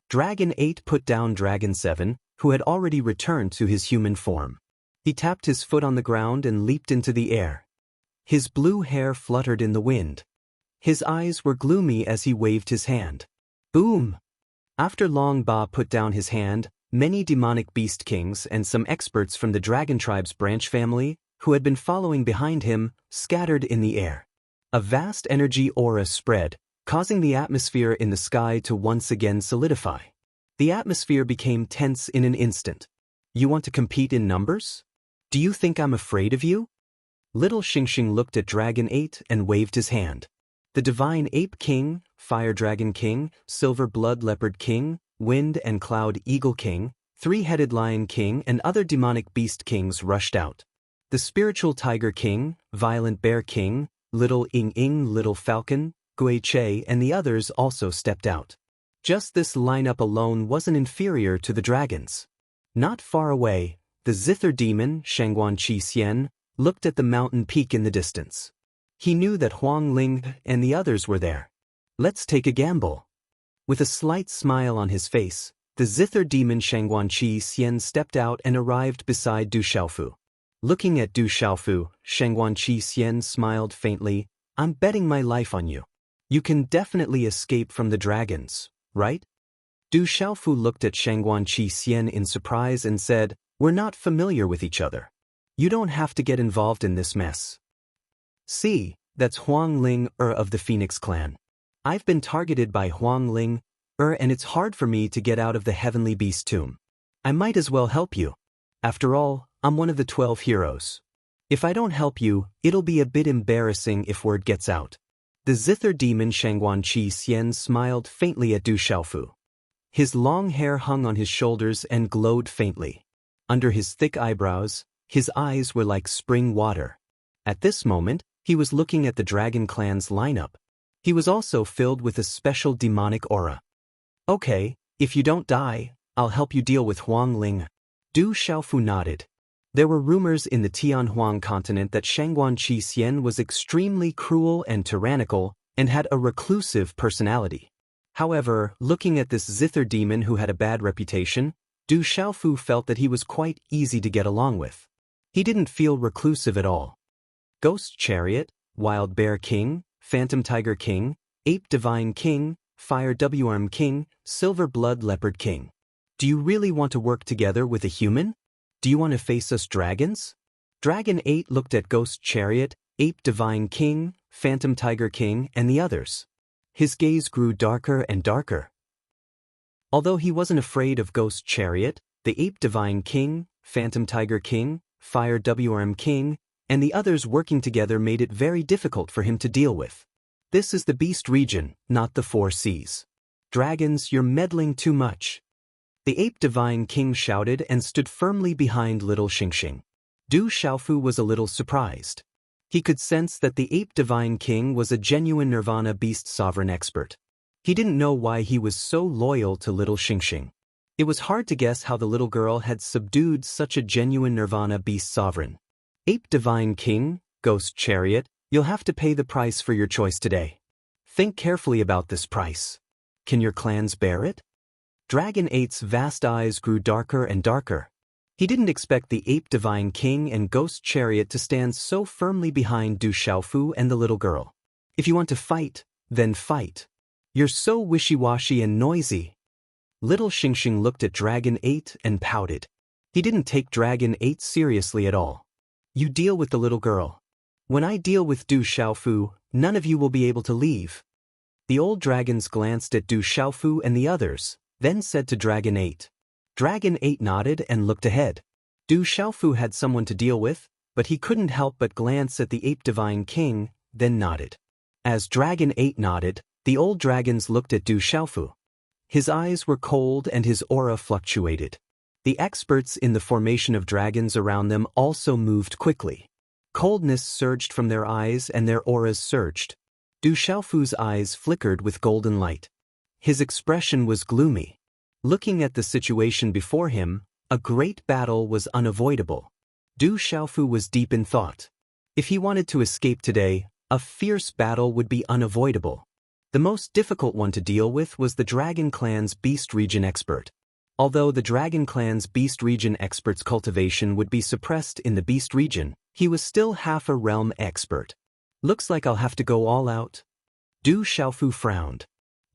Dragon 8 put down Dragon 7, who had already returned to his human form. He tapped his foot on the ground and leaped into the air. His blue hair fluttered in the wind. His eyes were gloomy as he waved his hand. Boom! After Long Ba put down his hand, many demonic beast kings and some experts from the dragon tribe's branch family, who had been following behind him, scattered in the air. A vast energy aura spread, causing the atmosphere in the sky to once again solidify. The atmosphere became tense in an instant. "You want to compete in numbers? Do you think I'm afraid of you?" Little Xingxing looked at Dragon 8 and waved his hand. The Divine Ape King, Fire Dragon King, Silver Blood Leopard King, Wind and Cloud Eagle King, Three-Headed Lion King and other demonic beast kings rushed out. The Spiritual Tiger King, Violent Bear King, Little Ing Ing Little Falcon, Gui Che and the others also stepped out. Just this lineup alone wasn't inferior to the dragons. Not far away, the Zither demon, Shangguan Qi Xian, looked at the mountain peak in the distance. He knew that Huang Ling and the others were there. "Let's take a gamble." With a slight smile on his face, the Zither demon Shangguan Qi Xian stepped out and arrived beside Du Xiaofu. Looking at Du Xiaofu, Shangguan Qi Xian smiled faintly, "I'm betting my life on you. You can definitely escape from the dragons, right?" Du Xiaofu looked at Shangguan Qi Xian in surprise and said, "We're not familiar with each other. You don't have to get involved in this mess." "See, that's Huang Ling of the Phoenix clan. I've been targeted by Huang Ling and it's hard for me to get out of the heavenly beast tomb. I might as well help you. After all, I'm one of the 12 heroes. If I don't help you, it'll be a bit embarrassing if word gets out." The Zither demon Shangguan Qi Xian smiled faintly at Du Xiaofu. His long hair hung on his shoulders and glowed faintly. Under his thick eyebrows, his eyes were like spring water. At this moment, he was looking at the Dragon Clan's lineup. He was also filled with a special demonic aura. "Okay, if you don't die, I'll help you deal with Huang Ling." Du Xiaofu nodded. There were rumors in the Tianhuang continent that Shangguan Qi Xian was extremely cruel and tyrannical and had a reclusive personality. However, looking at this Zither demon who had a bad reputation, Du Xiaofu felt that he was quite easy to get along with. He didn't feel reclusive at all. Ghost Chariot, Wild Bear King, Phantom Tiger King, Ape Divine King, Fire WRM King, Silver Blood Leopard King. Do you really want to work together with a human? Do you want to face us dragons? Dragon 8 looked at Ghost Chariot, Ape Divine King, Phantom Tiger King, and the others. His gaze grew darker and darker. Although he wasn't afraid of Ghost Chariot, the Ape Divine King, Phantom Tiger King, Fire WRM King, and the others working together made it very difficult for him to deal with. This is the Beast region, not the 4 Seas. Dragons, you're meddling too much. The ape divine king shouted and stood firmly behind little Xingxing. Du Xiaofu was a little surprised. He could sense that the ape divine king was a genuine nirvana beast sovereign expert. He didn't know why he was so loyal to little Xingxing. It was hard to guess how the little girl had subdued such a genuine nirvana beast sovereign. Ape divine king, ghost chariot, you'll have to pay the price for your choice today. Think carefully about this price. Can your clans bear it? Dragon 8's vast eyes grew darker and darker. He didn't expect the ape divine king and ghost chariot to stand so firmly behind Du Xiaofu and the little girl. If you want to fight, then fight. You're so wishy-washy and noisy. Little Xingxing looked at Dragon 8 and pouted. He didn't take Dragon 8 seriously at all. You deal with the little girl. When I deal with Du Xiaofu, none of you will be able to leave. The old dragons glanced at Du Xiaofu and the others, then said to Dragon 8. Dragon 8 nodded and looked ahead. Du Xiaofu had someone to deal with, but he couldn't help but glance at the ape divine king, then nodded. As Dragon 8 nodded, the old dragons looked at Du Xiaofu. His eyes were cold and his aura fluctuated. The experts in the formation of dragons around them also moved quickly. Coldness surged from their eyes and their auras surged. Du Xiaofu's eyes flickered with golden light. His expression was gloomy. Looking at the situation before him, a great battle was unavoidable. Du Xiaofu was deep in thought. If he wanted to escape today, a fierce battle would be unavoidable. The most difficult one to deal with was the Dragon Clan's Beast Region expert. Although the Dragon Clan's Beast Region expert's cultivation would be suppressed in the Beast Region, he was still half a realm expert. Looks like I'll have to go all out. Du Xiaofu frowned.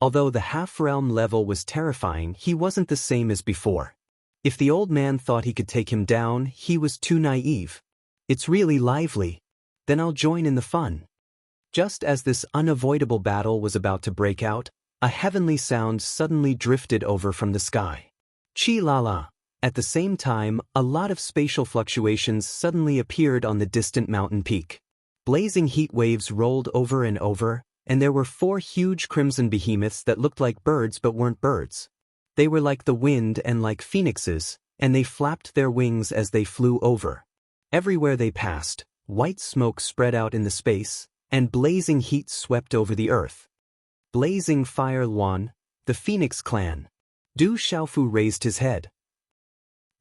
Although the half-realm level was terrifying, he wasn't the same as before. If the old man thought he could take him down, he was too naive. It's really lively. Then I'll join in the fun. Just as this unavoidable battle was about to break out, a heavenly sound suddenly drifted over from the sky. Chi-la-la. At the same time, a lot of spatial fluctuations suddenly appeared on the distant mountain peak. Blazing heat waves rolled over and over, and there were 4 huge crimson behemoths that looked like birds but weren't birds. They were like the wind and like phoenixes, and they flapped their wings as they flew over. Everywhere they passed, white smoke spread out in the space, and blazing heat swept over the earth. Blazing Fire Luan, the Phoenix clan. Du Xiaofu raised his head.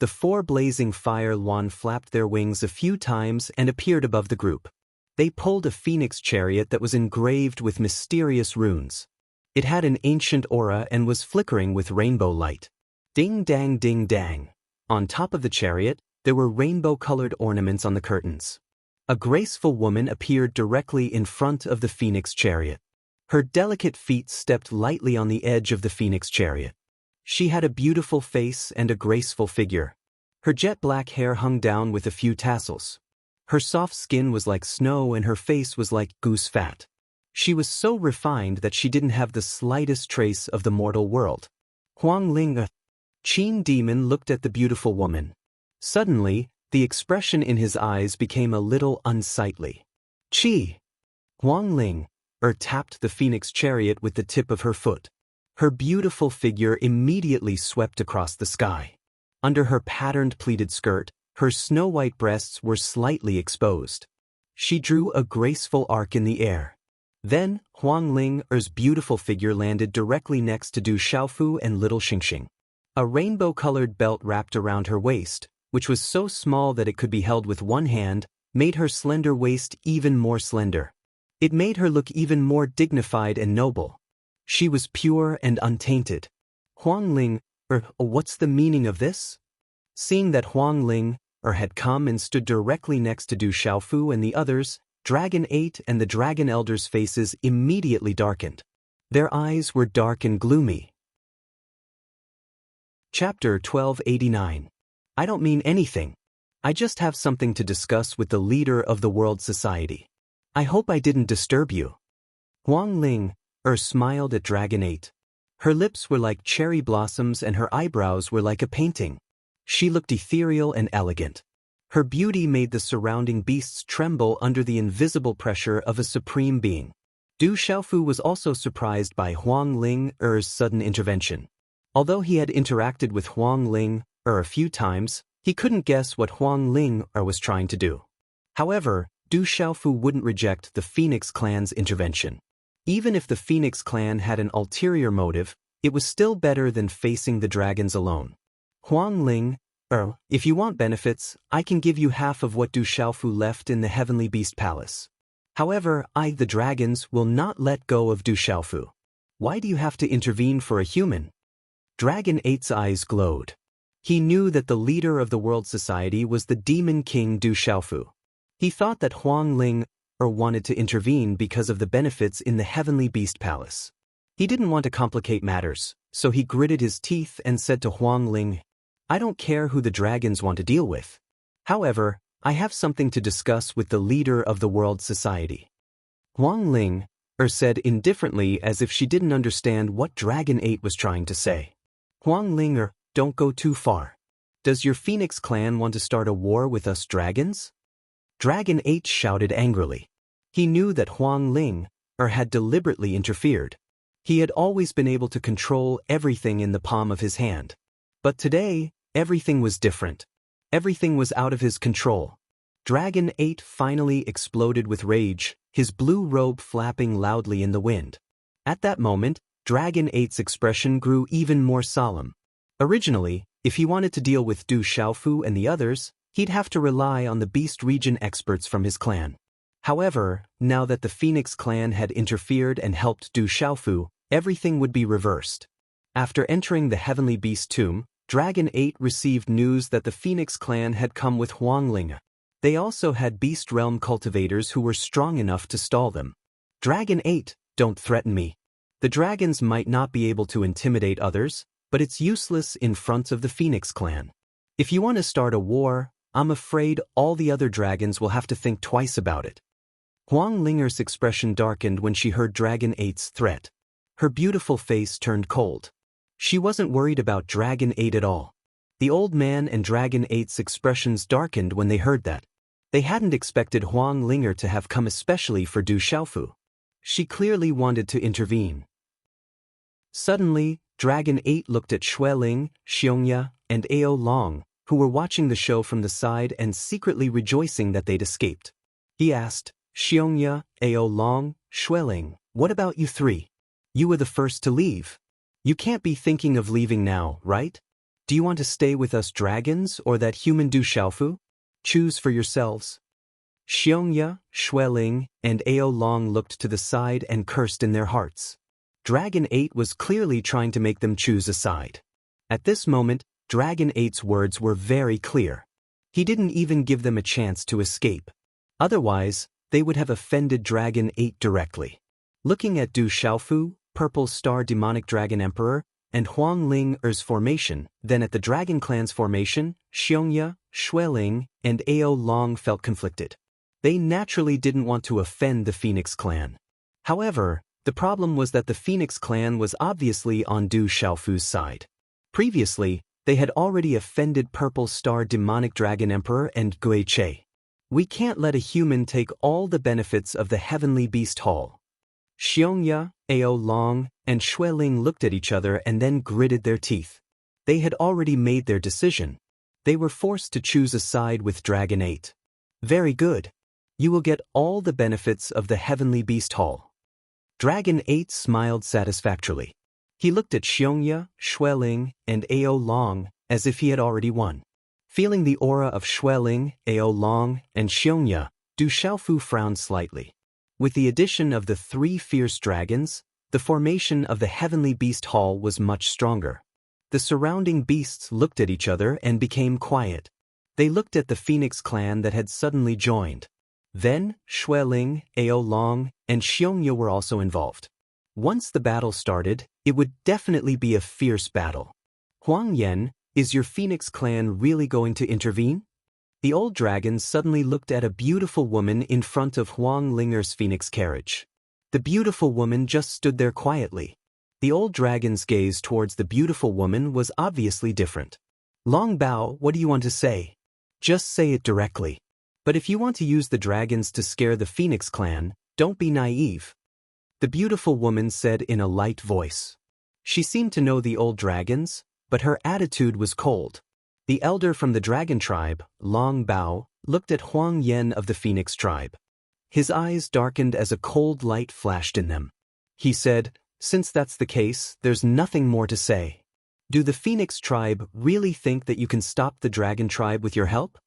The 4 blazing Fire Luan flapped their wings a few times and appeared above the group. They pulled a phoenix chariot that was engraved with mysterious runes. It had an ancient aura and was flickering with rainbow light. Ding dang ding dang. On top of the chariot, there were rainbow-colored ornaments on the curtains. A graceful woman appeared directly in front of the phoenix chariot. Her delicate feet stepped lightly on the edge of the phoenix chariot. She had a beautiful face and a graceful figure. Her jet-black hair hung down with a few tassels. Her soft skin was like snow and her face was like goose fat. She was so refined that she didn't have the slightest trace of the mortal world. Huang Ling, a Qin demon, looked at the beautiful woman. Suddenly, the expression in his eyes became a little unsightly. Qi! Huang Ling tapped the phoenix chariot with the tip of her foot. Her beautiful figure immediately swept across the sky. Under her patterned pleated skirt, her snow-white breasts were slightly exposed. She drew a graceful arc in the air. Then, Huang Ling's beautiful figure landed directly next to Du Xiaofu and little Xingxing. A rainbow-colored belt wrapped around her waist, which was so small that it could be held with one hand, made her slender waist even more slender. It made her look even more dignified and noble. She was pure and untainted. Huang Ling, what's the meaning of this? Seeing that Huang Ling had come and stood directly next to Du Xiaofu and the others, Dragon 8 and the Dragon Elders' faces immediately darkened. Their eyes were dark and gloomy. Chapter 1289. I don't mean anything. I just have something to discuss with the leader of the world society. I hope I didn't disturb you. Huang Ling smiled at Dragon 8. Her lips were like cherry blossoms and her eyebrows were like a painting. She looked ethereal and elegant. Her beauty made the surrounding beasts tremble under the invisible pressure of a supreme being. Du Xiaofu was also surprised by Huang Ling's sudden intervention. Although he had interacted with Huang Ling a few times, he couldn't guess what Huang Ling was trying to do. However, Du Xiaofu wouldn't reject the Phoenix Clan's intervention. Even if the Phoenix Clan had an ulterior motive, it was still better than facing the dragons alone. Huang Ling, if you want benefits, I can give you half of what Du Xiaofu left in the Heavenly Beast Palace. However, the dragons, will not let go of Du Xiaofu. Why do you have to intervene for a human? Dragon 8's eyes glowed. He knew that the leader of the world society was the Demon King Du Xiaofu. He thought that Huang Ling wanted to intervene because of the benefits in the Heavenly Beast Palace. He didn't want to complicate matters, so he gritted his teeth and said to Huang Ling, I don't care who the dragons want to deal with. However, I have something to discuss with the leader of the world society. Huang Ling said indifferently as if she didn't understand what Dragon 8 was trying to say. Huang Ling, don't go too far. Does your Phoenix Clan want to start a war with us dragons? Dragon 8 shouted angrily. He knew that Huang Ling had deliberately interfered. He had always been able to control everything in the palm of his hand. But today, everything was different. Everything was out of his control. Dragon 8 finally exploded with rage, his blue robe flapping loudly in the wind. At that moment, Dragon 8's expression grew even more solemn. Originally, if he wanted to deal with Du Xiaofu and the others, he'd have to rely on the Beast Region experts from his clan. However, now that the Phoenix Clan had interfered and helped Du Xiaofu, everything would be reversed. After entering the Heavenly Beast Tomb, Dragon 8 received news that the Phoenix Clan had come with Huang Ling. They also had Beast Realm cultivators who were strong enough to stall them. Dragon 8, don't threaten me. The dragons might not be able to intimidate others, but it's useless in front of the Phoenix Clan. If you want to start a war, I'm afraid all the other dragons will have to think twice about it. Huang Ling's expression darkened when she heard Dragon 8's threat. Her beautiful face turned cold. She wasn't worried about Dragon 8 at all. The old man and Dragon 8's expressions darkened when they heard that. They hadn't expected Huang Ling to have come especially for Du Xiaofu. She clearly wanted to intervene. Suddenly, Dragon 8 looked at Xueling, Xiongya, and Ao Long, who were watching the show from the side and secretly rejoicing that they'd escaped. He asked, Xiongya, Ao Long, Xueling, what about you three? You were the first to leave. You can't be thinking of leaving now, right? Do you want to stay with us dragons or that human Du Xiaofu? Choose for yourselves. Xiongya, Xueling, and Ao Long looked to the side and cursed in their hearts. Dragon 8 was clearly trying to make them choose a side. At this moment, Dragon 8's words were very clear. He didn't even give them a chance to escape. Otherwise, they would have offended Dragon 8 directly. Looking at Du Xiaofu, Purple Star Demonic Dragon Emperor, and Huang Ling's formation, then at the Dragon Clan's formation, Xiongya, Xueling, and Ao Long felt conflicted. They naturally didn't want to offend the Phoenix Clan. However, the problem was that the Phoenix Clan was obviously on Du Xiaofu's side. Previously, they had already offended Purple Star Demonic Dragon Emperor and Gui Che. We can't let a human take all the benefits of the Heavenly Beast Hall. Xiongya, Ao Long, and Xueling looked at each other and then gritted their teeth. They had already made their decision. They were forced to choose a side with Dragon 8. Very good. You will get all the benefits of the Heavenly Beast Hall. Dragon 8 smiled satisfactorily. He looked at Xiongya, Xueling, and Ao Long as if he had already won. Feeling the aura of Xueling, Ao Long, and Xiongya, Du Xiaofu frowned slightly. With the addition of the 3 fierce dragons, the formation of the Heavenly Beast Hall was much stronger. The surrounding beasts looked at each other and became quiet. They looked at the Phoenix Clan that had suddenly joined. Then, Xueling, Ao Long, and Xiongya were also involved. Once the battle started, it would definitely be a fierce battle. Huang Yan, is your Phoenix Clan really going to intervene? The old dragon suddenly looked at a beautiful woman in front of Huang Ling's Phoenix carriage. The beautiful woman just stood there quietly. The old dragon's gaze towards the beautiful woman was obviously different. Long Bao, what do you want to say? Just say it directly. But if you want to use the dragons to scare the Phoenix Clan, don't be naive. The beautiful woman said in a light voice. She seemed to know the old dragons, but her attitude was cold. The elder from the dragon tribe, Long Bao, looked at Huang Yan of the Phoenix tribe. His eyes darkened as a cold light flashed in them. He said, "Since that's the case, there's nothing more to say. Do the Phoenix tribe really think that you can stop the dragon tribe with your help?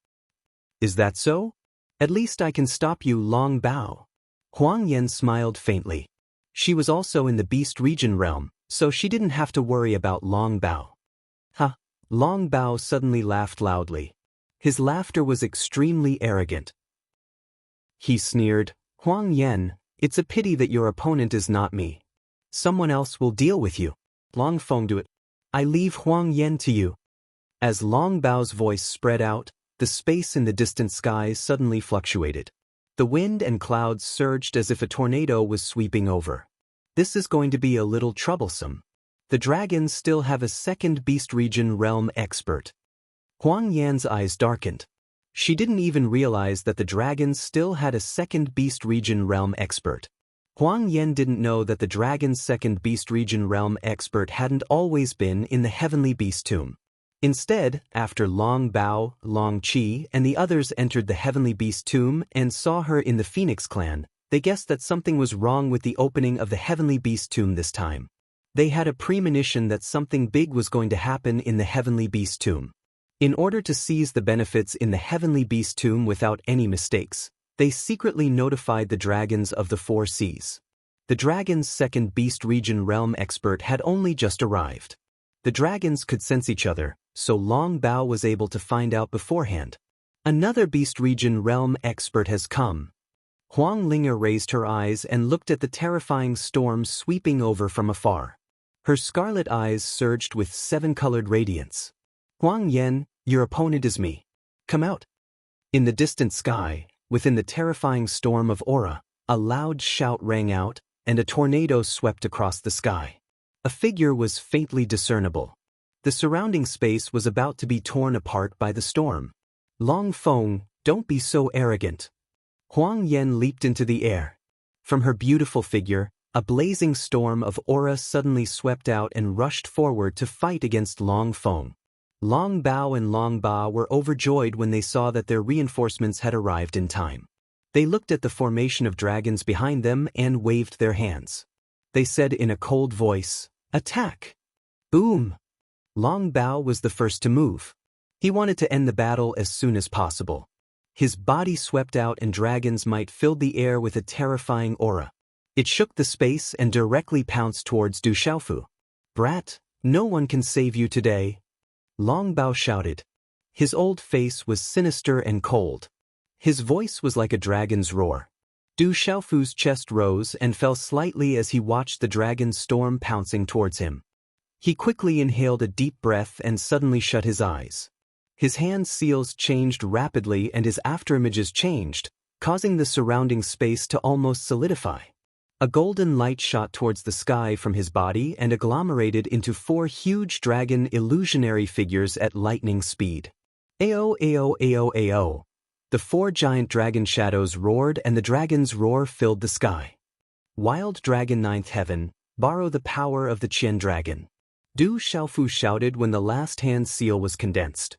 Is that so? At least I can stop you, Long Bao." Huang Yan smiled faintly. She was also in the Beast Region realm, so she didn't have to worry about Long Bao. Ha! Long Bao suddenly laughed loudly. His laughter was extremely arrogant. He sneered, "Huang Yan, it's a pity that your opponent is not me. Someone else will deal with you. Long Feng, do it. I leave Huang Yan to you." As Long Bao's voice spread out, the space in the distant skies suddenly fluctuated. The wind and clouds surged as if a tornado was sweeping over. This is going to be a little troublesome. The dragons still have a second Beast Region realm expert. Huang Yan's eyes darkened. She didn't even realize that the dragons still had a second Beast Region realm expert. Huang Yan didn't know that the dragon's second Beast Region realm expert hadn't always been in the Heavenly Beast Tomb. Instead, after Long Bao, Long Qi, and the others entered the Heavenly Beast Tomb and saw her in the Phoenix clan, they guessed that something was wrong with the opening of the Heavenly Beast Tomb this time. They had a premonition that something big was going to happen in the Heavenly Beast Tomb. In order to seize the benefits in the Heavenly Beast Tomb without any mistakes, they secretly notified the dragons of the Four Seas. The dragon's second Beast Region realm expert had only just arrived. The dragons could sense each other, so Long Bao was able to find out beforehand. Another Beast Region realm expert has come. Huang Linger raised her eyes and looked at the terrifying storm sweeping over from afar. Her scarlet eyes surged with seven-colored radiance. "Huang Yan, your opponent is me. Come out." In the distant sky, within the terrifying storm of aura, a loud shout rang out, and a tornado swept across the sky. A figure was faintly discernible. The surrounding space was about to be torn apart by the storm. "Long Feng, don't be so arrogant." Huang Yan leaped into the air. From her beautiful figure, a blazing storm of aura suddenly swept out and rushed forward to fight against Long Feng. Long Bao and Long Ba were overjoyed when they saw that their reinforcements had arrived in time. They looked at the formation of dragons behind them and waved their hands. They said in a cold voice, "Attack!" Boom! Long Bao was the first to move. He wanted to end the battle as soon as possible. His body swept out and dragon's might filled the air with a terrifying aura. It shook the space and directly pounced towards Du Xiaofu. "Brat, no one can save you today," Long Bao shouted. His old face was sinister and cold. His voice was like a dragon's roar. Du Xiaofu's chest rose and fell slightly as he watched the dragon's storm pouncing towards him. He quickly inhaled a deep breath and suddenly shut his eyes. His hand seals changed rapidly and his afterimages changed, causing the surrounding space to almost solidify. A golden light shot towards the sky from his body and agglomerated into four huge dragon illusionary figures at lightning speed. Ao ao ao ao. The four giant dragon shadows roared and the dragon's roar filled the sky. "Wild Dragon Ninth Heaven, borrow the power of the Qian Dragon," Du Xiaofu shouted when the last hand seal was condensed.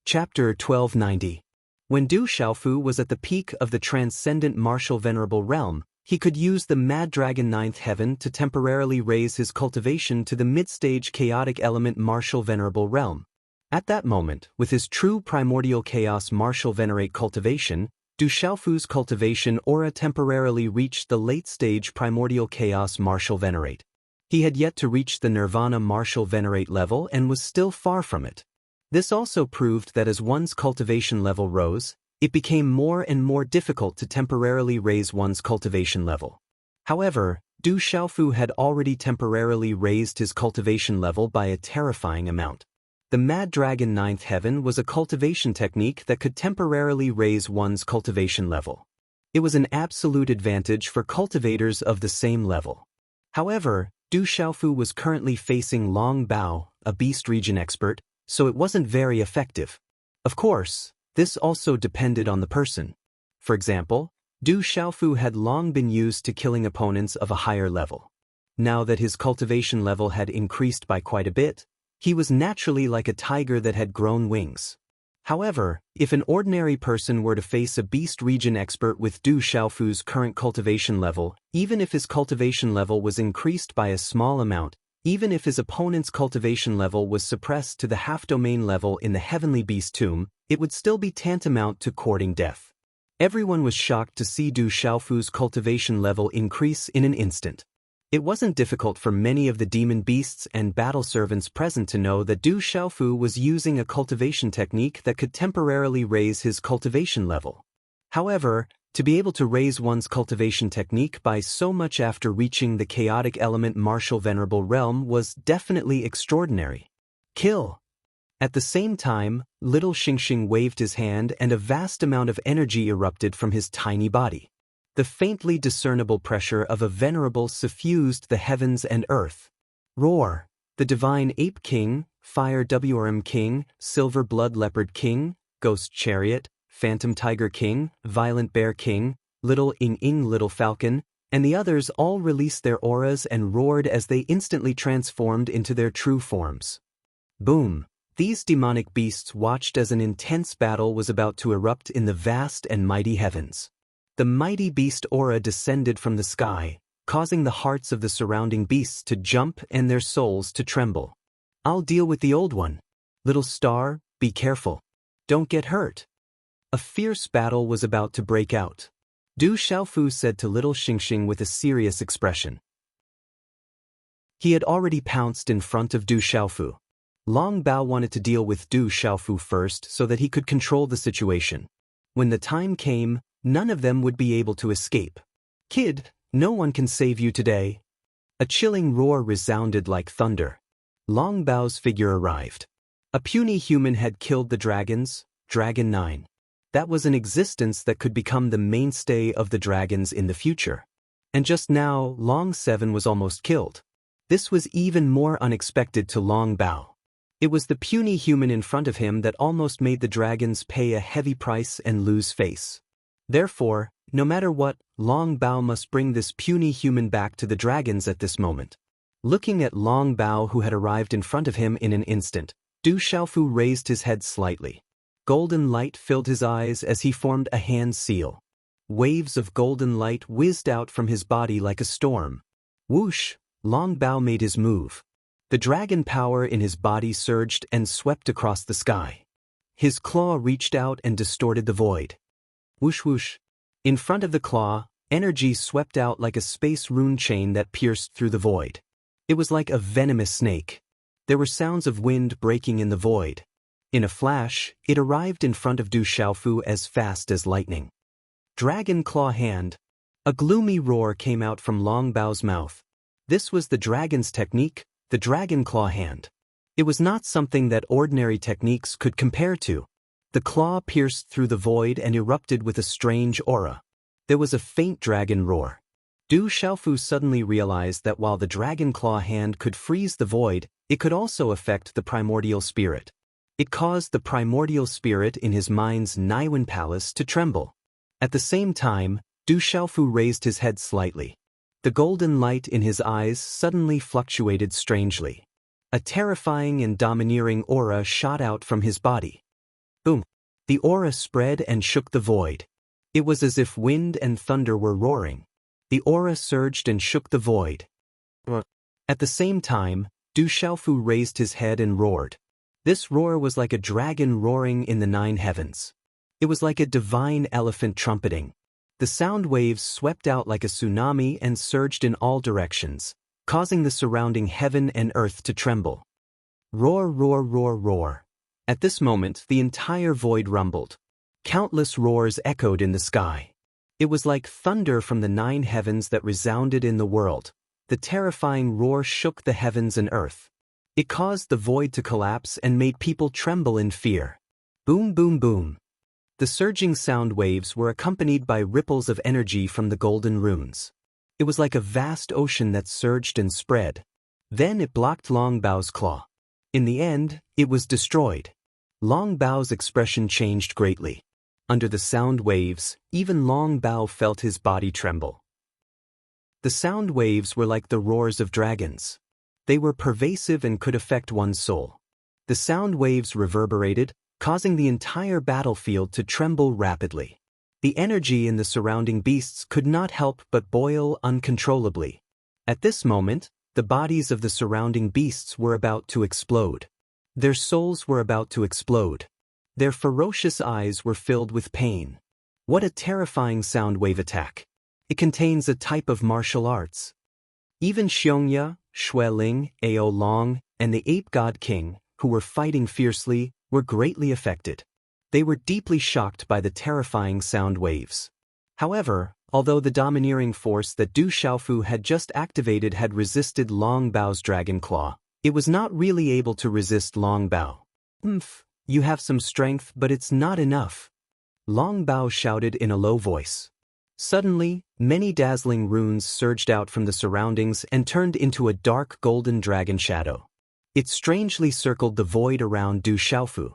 Chapter 1290. When Du Xiaofu was at the peak of the transcendent martial venerable realm, he could use the Mad Dragon Ninth Heaven to temporarily raise his cultivation to the mid-stage chaotic element martial venerable realm. At that moment, with his true primordial chaos martial venerate cultivation, Du Xiaofu's cultivation aura temporarily reached the late-stage primordial chaos martial venerate. He had yet to reach the nirvana martial venerate level and was still far from it. This also proved that as one's cultivation level rose, it became more and more difficult to temporarily raise one's cultivation level. However, Du Xiaofu had already temporarily raised his cultivation level by a terrifying amount. The Mad Dragon Ninth Heaven was a cultivation technique that could temporarily raise one's cultivation level. It was an absolute advantage for cultivators of the same level. However, Du Xiaofu was currently facing Long Bao, a Beast Region expert, so it wasn't very effective. Of course, this also depended on the person. For example, Du Xiaofu had long been used to killing opponents of a higher level. now that his cultivation level had increased by quite a bit, he was naturally like a tiger that had grown wings. However, if an ordinary person were to face a beast region expert with Du Xiaofu's current cultivation level, even if his cultivation level was increased by a small amount, even if his opponent's cultivation level was suppressed to the half-domain level in the heavenly beast tomb, it would still be tantamount to courting death. Everyone was shocked to see Du Xiaofu's cultivation level increase in an instant. It wasn't difficult for many of the demon beasts and battle servants present to know that Du Xiaofu was using a cultivation technique that could temporarily raise his cultivation level. However, to be able to raise one's cultivation technique by so much after reaching the chaotic element martial venerable realm was definitely extraordinary. Kill! At the same time, little Xingxing waved his hand and a vast amount of energy erupted from his tiny body. The faintly discernible pressure of a venerable suffused the heavens and earth. Roar! The divine ape king, fire WRM king, silver blood leopard king, ghost chariot, phantom tiger king, violent bear king, little Ing little falcon, and the others all released their auras and roared as they instantly transformed into their true forms. Boom! These demonic beasts watched as an intense battle was about to erupt in the vast and mighty heavens. The mighty beast aura descended from the sky, causing the hearts of the surrounding beasts to jump and their souls to tremble. I'll deal with the old one. Little star, be careful. Don't get hurt. A fierce battle was about to break out. Du Xiaofu said to little Xingxing with a serious expression. He had already pounced in front of Du Xiaofu. Long Bao wanted to deal with Du Xiaofu first so that he could control the situation. When the time came, none of them would be able to escape. Kid, no one can save you today. A chilling roar resounded like thunder. Long Bao's figure arrived. A puny human had killed the dragons, Dragon 9. That was an existence that could become the mainstay of the dragons in the future. And just now, Long 7 was almost killed. This was even more unexpected to Long Bao. It was the puny human in front of him that almost made the dragons pay a heavy price and lose face. Therefore, no matter what, Long Bao must bring this puny human back to the dragons at this moment. Looking at Long Bao who had arrived in front of him in an instant, Du Xiaofu raised his head slightly. Golden light filled his eyes as he formed a hand seal. Waves of golden light whizzed out from his body like a storm. Whoosh! Long Bao made his move. The dragon power in his body surged and swept across the sky. His claw reached out and distorted the void. Whoosh whoosh. In front of the claw, energy swept out like a space rune chain that pierced through the void. It was like a venomous snake. There were sounds of wind breaking in the void. In a flash, it arrived in front of Du Xiaofu as fast as lightning. Dragon claw hand. A gloomy roar came out from Long Bao's mouth. This was the dragon's technique, the dragon claw hand. It was not something that ordinary techniques could compare to. The claw pierced through the void and erupted with a strange aura. There was a faint dragon roar. Du Xiaofu suddenly realized that while the dragon claw hand could freeze the void, it could also affect the primordial spirit. It caused the primordial spirit in his mind's Naiwen palace to tremble. At the same time, Du Xiaofu raised his head slightly. The golden light in his eyes suddenly fluctuated strangely. A terrifying and domineering aura shot out from his body. Boom! The aura spread and shook the void. It was as if wind and thunder were roaring. The aura surged and shook the void. At the same time, Du Xiaofu raised his head and roared. This roar was like a dragon roaring in the 9 heavens. It was like a divine elephant trumpeting. The sound waves swept out like a tsunami and surged in all directions, causing the surrounding heaven and earth to tremble. Roar, roar, roar, roar. At this moment, the entire void rumbled. Countless roars echoed in the sky. It was like thunder from the 9 heavens that resounded in the world. The terrifying roar shook the heavens and earth. It caused the void to collapse and made people tremble in fear. Boom, boom, boom. The surging sound waves were accompanied by ripples of energy from the golden runes. It was like a vast ocean that surged and spread. Then it blocked Long Bao's claw. In the end, it was destroyed. Long Bao's expression changed greatly. Under the sound waves, even Long Bao felt his body tremble. The sound waves were like the roars of dragons. They were pervasive and could affect one's soul. The sound waves reverberated, causing the entire battlefield to tremble rapidly. The energy in the surrounding beasts could not help but boil uncontrollably. At this moment, the bodies of the surrounding beasts were about to explode. Their souls were about to explode. Their ferocious eyes were filled with pain. What a terrifying sound wave attack! It contains a type of martial arts. Even Xiongya, Xueling, Ao Long, and the Ape God King, who were fighting fiercely, were greatly affected. They were deeply shocked by the terrifying sound waves. However, although the domineering force that Du Xiaofu had just activated had resisted Long Bao's dragon claw, it was not really able to resist Long Bao. You have some strength, but it's not enough. Long Bao shouted in a low voice. Suddenly, many dazzling runes surged out from the surroundings and turned into a dark golden dragon shadow. It strangely circled the void around Du Xiaofu.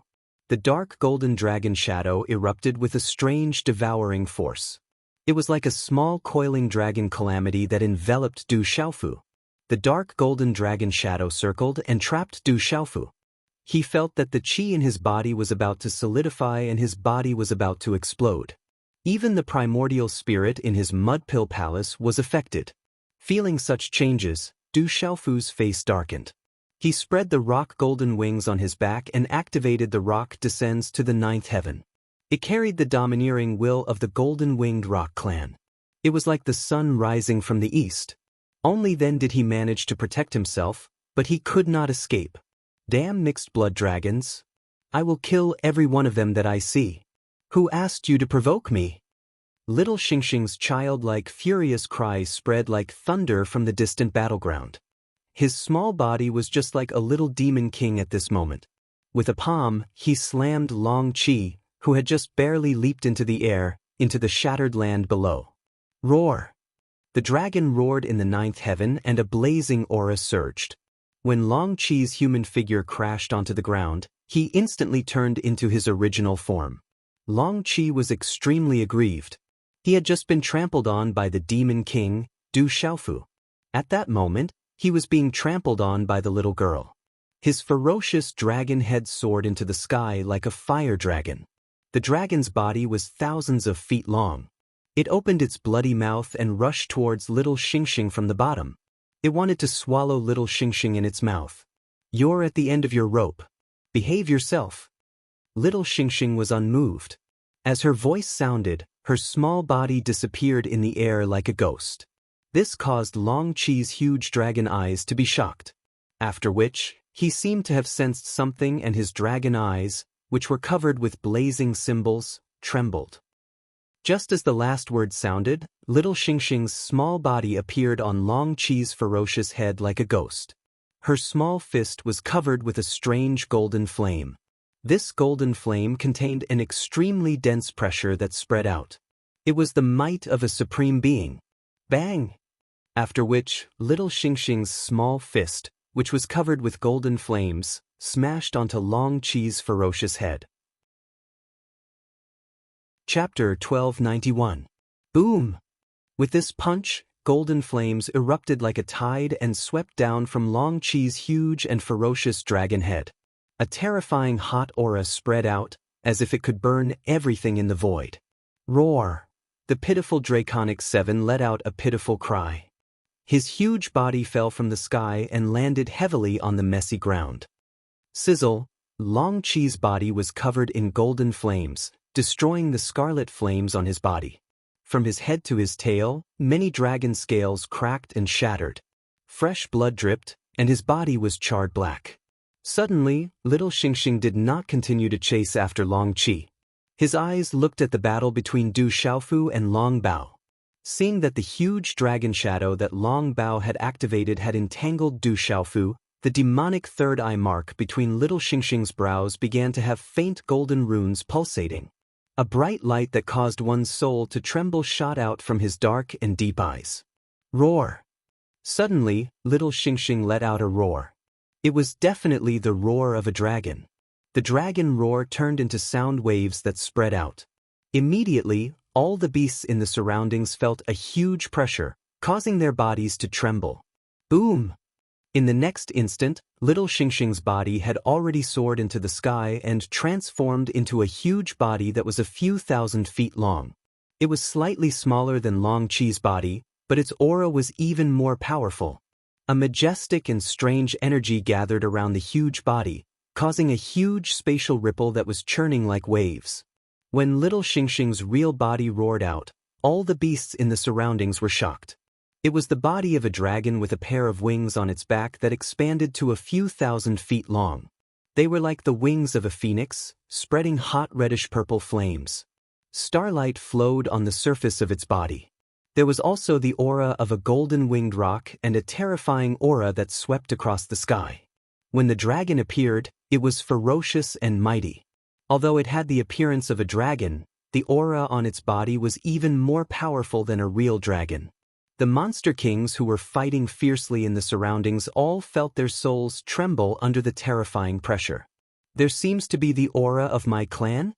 The dark golden dragon shadow erupted with a strange devouring force. It was like a small coiling dragon calamity that enveloped Du Xiaofu. The dark golden dragon shadow circled and trapped Du Xiaofu. He felt that the qi in his body was about to solidify and his body was about to explode. Even the primordial spirit in his mud pill palace was affected. Feeling such changes, Du Xiaofu's face darkened. He spread the rock golden wings on his back and activated the rock descends to the ninth heaven. It carried the domineering will of the golden-winged rock clan. It was like the sun rising from the east. Only then did he manage to protect himself, but he could not escape. Damn mixed blood dragons! I will kill every one of them that I see. Who asked you to provoke me? Little Xingxing's childlike furious cries spread like thunder from the distant battleground. His small body was just like a little demon king at this moment. With a palm, he slammed Long Qi, who had just barely leaped into the air, into the shattered land below. Roar! The dragon roared in the ninth heaven and a blazing aura surged. When Long Qi's human figure crashed onto the ground, he instantly turned into his original form. Long Qi was extremely aggrieved. He had just been trampled on by the demon king, Du Xiaofu. At that moment, he was being trampled on by the little girl. His ferocious dragon head soared into the sky like a fire dragon. The dragon's body was thousands of feet long. It opened its bloody mouth and rushed towards little Xingxing from the bottom. It wanted to swallow little Xingxing in its mouth. You're at the end of your rope. Behave yourself. Little Xingxing was unmoved. As her voice sounded, her small body disappeared in the air like a ghost. This caused Long Qi's huge dragon eyes to be shocked. After which, he seemed to have sensed something and his dragon eyes, which were covered with blazing symbols, trembled. Just as the last word sounded, little Xingxing's small body appeared on Long Qi's ferocious head like a ghost. Her small fist was covered with a strange golden flame. This golden flame contained an extremely dense pressure that spread out. It was the might of a supreme being. Bang! After which, little Xingxing's small fist, which was covered with golden flames, smashed onto Long Qi's ferocious head. Chapter 1291. Boom! With this punch, golden flames erupted like a tide and swept down from Long Qi's huge and ferocious dragon head. A terrifying hot aura spread out, as if it could burn everything in the void. Roar! The pitiful Draconic Seven let out a pitiful cry. His huge body fell from the sky and landed heavily on the messy ground. Sizzle! Long Qi's body was covered in golden flames, destroying the scarlet flames on his body. From his head to his tail, many dragon scales cracked and shattered. Fresh blood dripped, and his body was charred black. Suddenly, little Xingxing did not continue to chase after Long Qi. His eyes looked at the battle between Du Xiaofu and Long Bao. Seeing that the huge dragon shadow that Long Bao had activated had entangled Du Xiaofu, the demonic third eye mark between little Xingxing's brows began to have faint golden runes pulsating. A bright light that caused one's soul to tremble shot out from his dark and deep eyes. Roar! Suddenly, little Xingxing let out a roar. It was definitely the roar of a dragon. The dragon roar turned into sound waves that spread out. Immediately, all the beasts in the surroundings felt a huge pressure, causing their bodies to tremble. Boom! In the next instant, little Xingxing's body had already soared into the sky and transformed into a huge body that was a few thousand feet long. It was slightly smaller than Long Qi's body, but its aura was even more powerful. A majestic and strange energy gathered around the huge body, causing a huge spatial ripple that was churning like waves. When little Xingxing's real body roared out, all the beasts in the surroundings were shocked. It was the body of a dragon with a pair of wings on its back that expanded to a few thousand feet long. They were like the wings of a phoenix, spreading hot reddish-purple flames. Starlight flowed on the surface of its body. There was also the aura of a golden-winged roc and a terrifying aura that swept across the sky. When the dragon appeared, it was ferocious and mighty. Although it had the appearance of a dragon, the aura on its body was even more powerful than a real dragon. The monster kings who were fighting fiercely in the surroundings all felt their souls tremble under the terrifying pressure. There seems to be the aura of my clan?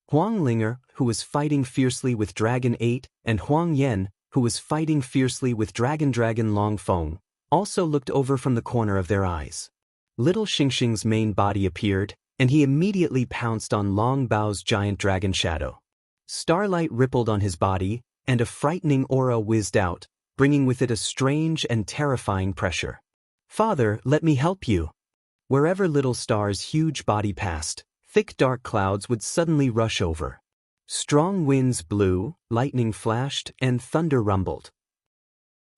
Huang Linger, who was fighting fiercely with Dragon 8, and Huang Yan, who was fighting fiercely with Dragon Long Feng, also looked over from the corner of their eyes. Little Xingxing's main body appeared, and he immediately pounced on Long Bao's giant dragon shadow. Starlight rippled on his body, and a frightening aura whizzed out, bringing with it a strange and terrifying pressure. "Father, let me help you." Wherever Little Star's huge body passed, thick dark clouds would suddenly rush over. Strong winds blew, lightning flashed, and thunder rumbled.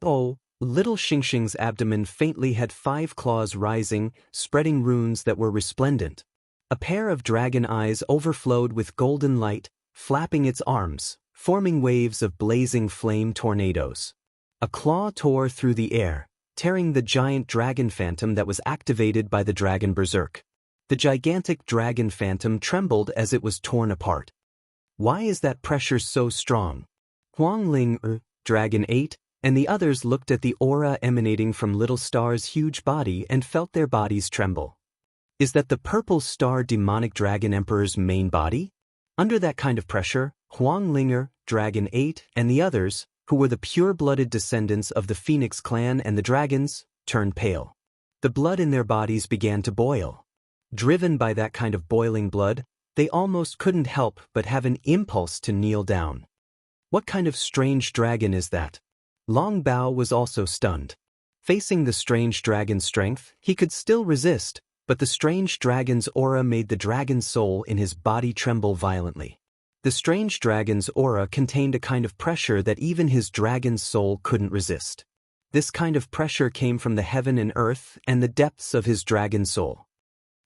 Oh, little Xingxing's abdomen faintly had 5 claws rising, spreading runes that were resplendent. A pair of dragon eyes overflowed with golden light, flapping its arms, forming waves of blazing flame tornadoes. A claw tore through the air, tearing the giant dragon phantom that was activated by the dragon berserk. The gigantic dragon phantom trembled as it was torn apart. Why is that pressure so strong? Huang Ling, Dragon 8, and the others looked at the aura emanating from Little Star's huge body and felt their bodies tremble. Is that the purple star demonic dragon emperor's main body? Under that kind of pressure, Huang Linger, Dragon 8, and the others, who were the pure-blooded descendants of the Phoenix clan and the dragons, turned pale. The blood in their bodies began to boil. Driven by that kind of boiling blood, they almost couldn't help but have an impulse to kneel down. What kind of strange dragon is that? Long Bao was also stunned. Facing the strange dragon's strength, he could still resist, but the strange dragon's aura made the dragon's soul in his body tremble violently. The strange dragon's aura contained a kind of pressure that even his dragon's soul couldn't resist. This kind of pressure came from the heaven and earth and the depths of his dragon soul.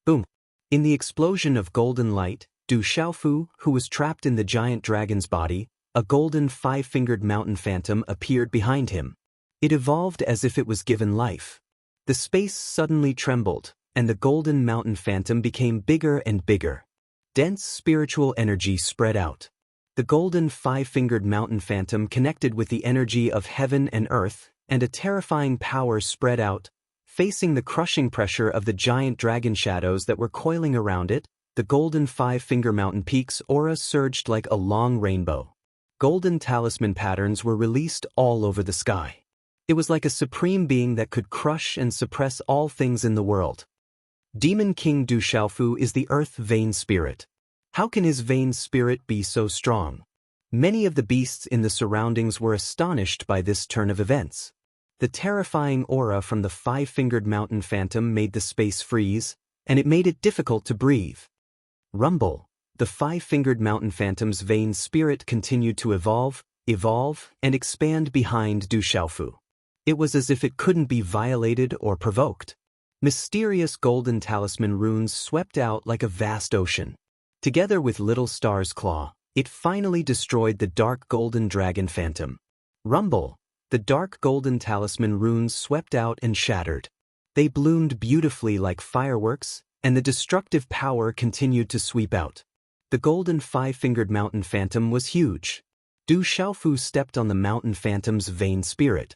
Boom! In the explosion of golden light, Du Xiaofu, who was trapped in the giant dragon's body, a golden 5-fingered mountain phantom appeared behind him. It evolved as if it was given life. The space suddenly trembled, and the golden mountain phantom became bigger and bigger. Dense spiritual energy spread out. The golden 5-fingered mountain phantom connected with the energy of heaven and earth, and a terrifying power spread out. Facing the crushing pressure of the giant dragon shadows that were coiling around it, the golden 5-finger mountain peak's aura surged like a long rainbow. Golden talisman patterns were released all over the sky. It was like a supreme being that could crush and suppress all things in the world. Demon King Du Xiaofu is the earth vein spirit. How can his vein spirit be so strong? Many of the beasts in the surroundings were astonished by this turn of events. The terrifying aura from the 5-fingered mountain phantom made the space freeze, and it made it difficult to breathe. Rumble. The 5-fingered mountain phantom's vein spirit continued to evolve, and expand behind Du Xiaofu. It was as if it couldn't be violated or provoked. Mysterious golden talisman runes swept out like a vast ocean. Together with Little Star's claw, it finally destroyed the dark golden dragon phantom. Rumble. The dark golden talisman runes swept out and shattered. They bloomed beautifully like fireworks, and the destructive power continued to sweep out. The golden 5-fingered mountain phantom was huge. Du Xiaofu stepped on the mountain phantom's vein spirit.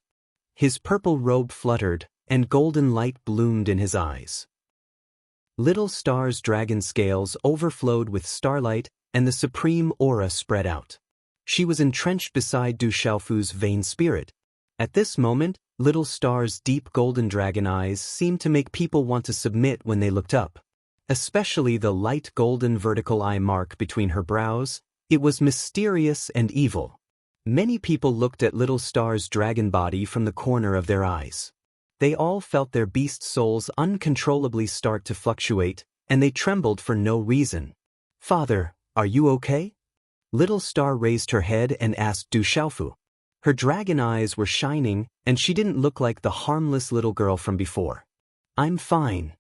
His purple robe fluttered, and golden light bloomed in his eyes. Little Star's dragon scales overflowed with starlight, and the supreme aura spread out. She was entrenched beside Du Xiaofu's vein spirit. At this moment, Little Star's deep golden dragon eyes seemed to make people want to submit when they looked up. Especially the light golden vertical eye mark between her brows. It was mysterious and evil. Many people looked at Little Star's dragon body from the corner of their eyes. They all felt their beast souls uncontrollably start to fluctuate, and they trembled for no reason. "Father, are you okay?" Little Star raised her head and asked Du Xiaofu. Her dragon eyes were shining, and she didn't look like the harmless little girl from before. "I'm fine."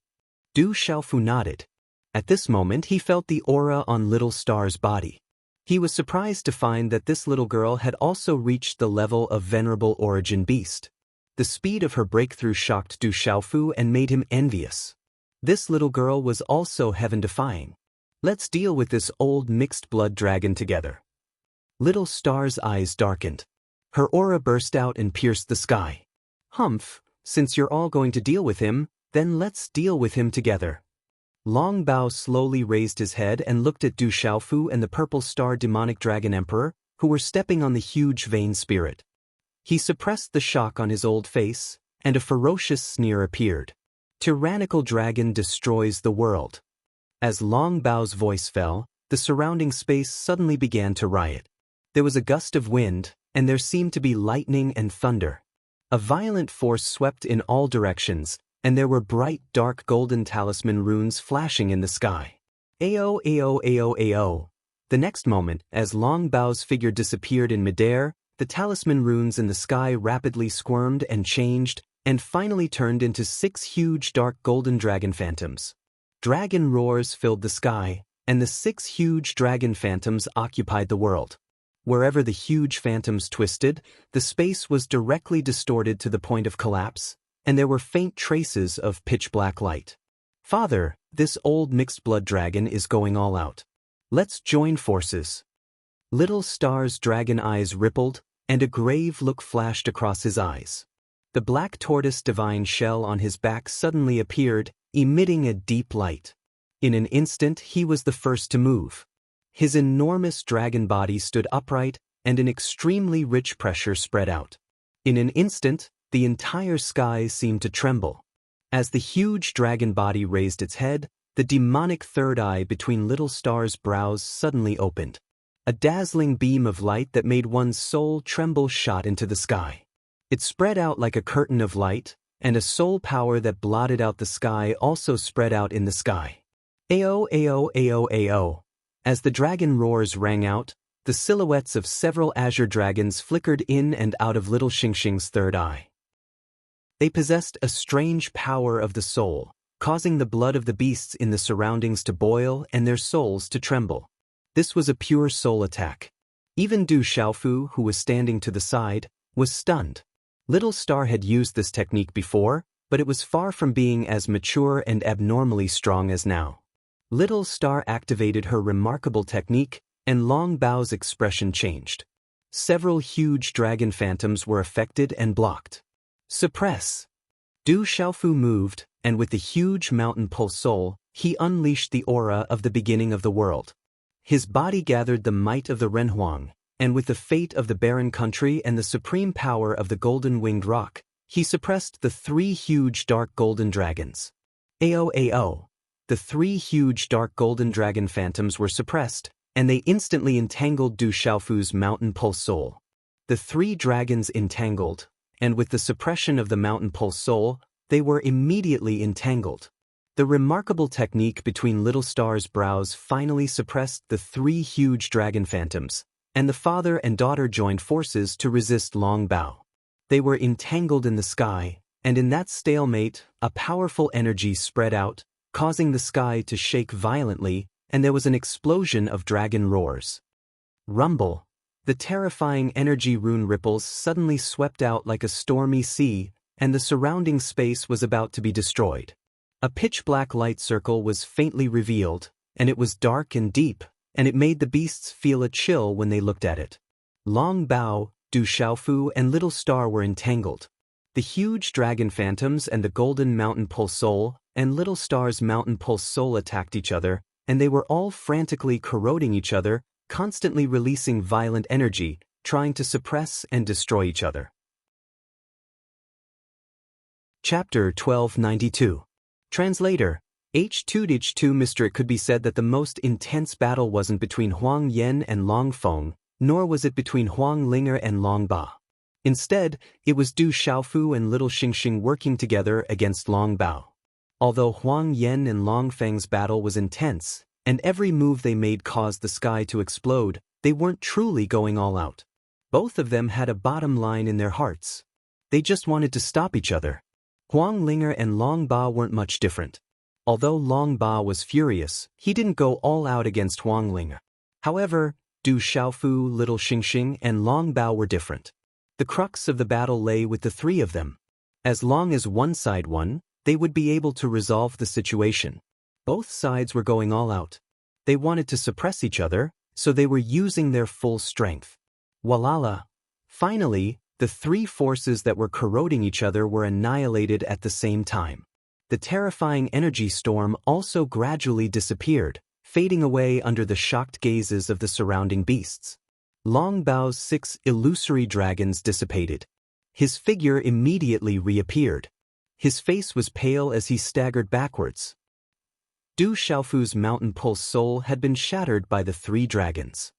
Du Xiaofu nodded. At this moment he felt the aura on Little Star's body. He was surprised to find that this little girl had also reached the level of venerable origin beast. The speed of her breakthrough shocked Du Xiaofu and made him envious. This little girl was also heaven-defying. "Let's deal with this old mixed-blood dragon together." Little Star's eyes darkened. Her aura burst out and pierced the sky. "Humph, since you're all going to deal with him, then let's deal with him together." Long Bao slowly raised his head and looked at Du Xiaofu and the Purple Star Demonic Dragon Emperor, who were stepping on the huge vain spirit. He suppressed the shock on his old face, and a ferocious sneer appeared. "Tyrannical dragon destroys the world." As Long Bao's voice fell, the surrounding space suddenly began to riot. There was a gust of wind, and there seemed to be lightning and thunder. A violent force swept in all directions, and there were bright dark golden talisman runes flashing in the sky. Ao ao ao ao. The next moment, as Long Bao's figure disappeared in midair, the talisman runes in the sky rapidly squirmed and changed, and finally turned into 6 huge dark golden dragon phantoms. Dragon roars filled the sky, and the 6 huge dragon phantoms occupied the world. Wherever the huge phantoms twisted, the space was directly distorted to the point of collapse, and there were faint traces of pitch-black light. "Father, this old mixed-blood dragon is going all out. Let's join forces." Little Star's dragon eyes rippled, and a grave look flashed across his eyes. The black tortoise divine shell on his back suddenly appeared, emitting a deep light. In an instant he was the first to move. His enormous dragon body stood upright, and an extremely rich pressure spread out. In an instant, the entire sky seemed to tremble. As the huge dragon body raised its head, the demonic third eye between Little Star's brows suddenly opened. A dazzling beam of light that made one's soul tremble shot into the sky. It spread out like a curtain of light, and a soul power that blotted out the sky also spread out in the sky. Ao ao ao ao. As the dragon roars rang out, the silhouettes of several azure dragons flickered in and out of Little Xingxing's third eye. They possessed a strange power of the soul, causing the blood of the beasts in the surroundings to boil and their souls to tremble. This was a pure soul attack. Even Du Xiaofu, who was standing to the side, was stunned. Little Star had used this technique before, but it was far from being as mature and abnormally strong as now. Little Star activated her remarkable technique, and Long Bao's expression changed. Several huge dragon phantoms were affected and blocked. "Suppress." Du Xiaofu moved, and with the huge mountain pulse soul, he unleashed the aura of the beginning of the world. His body gathered the might of the Renhuang, and with the fate of the barren country and the supreme power of the golden-winged rock, he suppressed the 3 huge dark golden dragons. Ao ao. The 3 huge dark golden dragon phantoms were suppressed, and they instantly entangled Du Xiaofu's mountain pulse soul. The 3 dragons entangled, and with the suppression of the mountain pulse soul, they were immediately entangled. The remarkable technique between Little Star's brows finally suppressed the 3 huge dragon phantoms, and the father and daughter joined forces to resist Long Bao. They were entangled in the sky, and in that stalemate, a powerful energy spread out, causing the sky to shake violently, and there was an explosion of dragon roars. Rumble. The terrifying energy rune ripples suddenly swept out like a stormy sea, and the surrounding space was about to be destroyed. A pitch-black light circle was faintly revealed, and it was dark and deep, and it made the beasts feel a chill when they looked at it. Long Bao, Du Xiaofu, and Little Star were entangled. The huge dragon phantoms and the golden mountain pulse soul and Little Star's mountain pulse soul attacked each other, and they were all frantically corroding each other, constantly releasing violent energy, trying to suppress and destroy each other. Chapter 1292. Translator. H2H2 Mr. It could be said that the most intense battle wasn't between Huang Yan and Long Feng, nor was it between Huang Linger and Long Ba. Instead, it was Du Xiaofu and Little Xingxing working together against Long Bao. Although Huang Yan and Long Feng's battle was intense, and every move they made caused the sky to explode, they weren't truly going all out. Both of them had a bottom line in their hearts. They just wanted to stop each other. Huang Linger and Long Ba weren't much different. Although Long Ba was furious, he didn't go all out against Huang Linger. However, Du Xiaofu, Little Xingxing, and Long Bao were different. The crux of the battle lay with the three of them. As long as one side won, they would be able to resolve the situation. Both sides were going all out. They wanted to suppress each other, so they were using their full strength. Walala. Finally, the three forces that were corroding each other were annihilated at the same time. The terrifying energy storm also gradually disappeared, fading away under the shocked gazes of the surrounding beasts. Long Bao's 6 illusory dragons dissipated. His figure immediately reappeared. His face was pale as he staggered backwards. Du Xiaofu's mountain pulse soul had been shattered by the 3 dragons.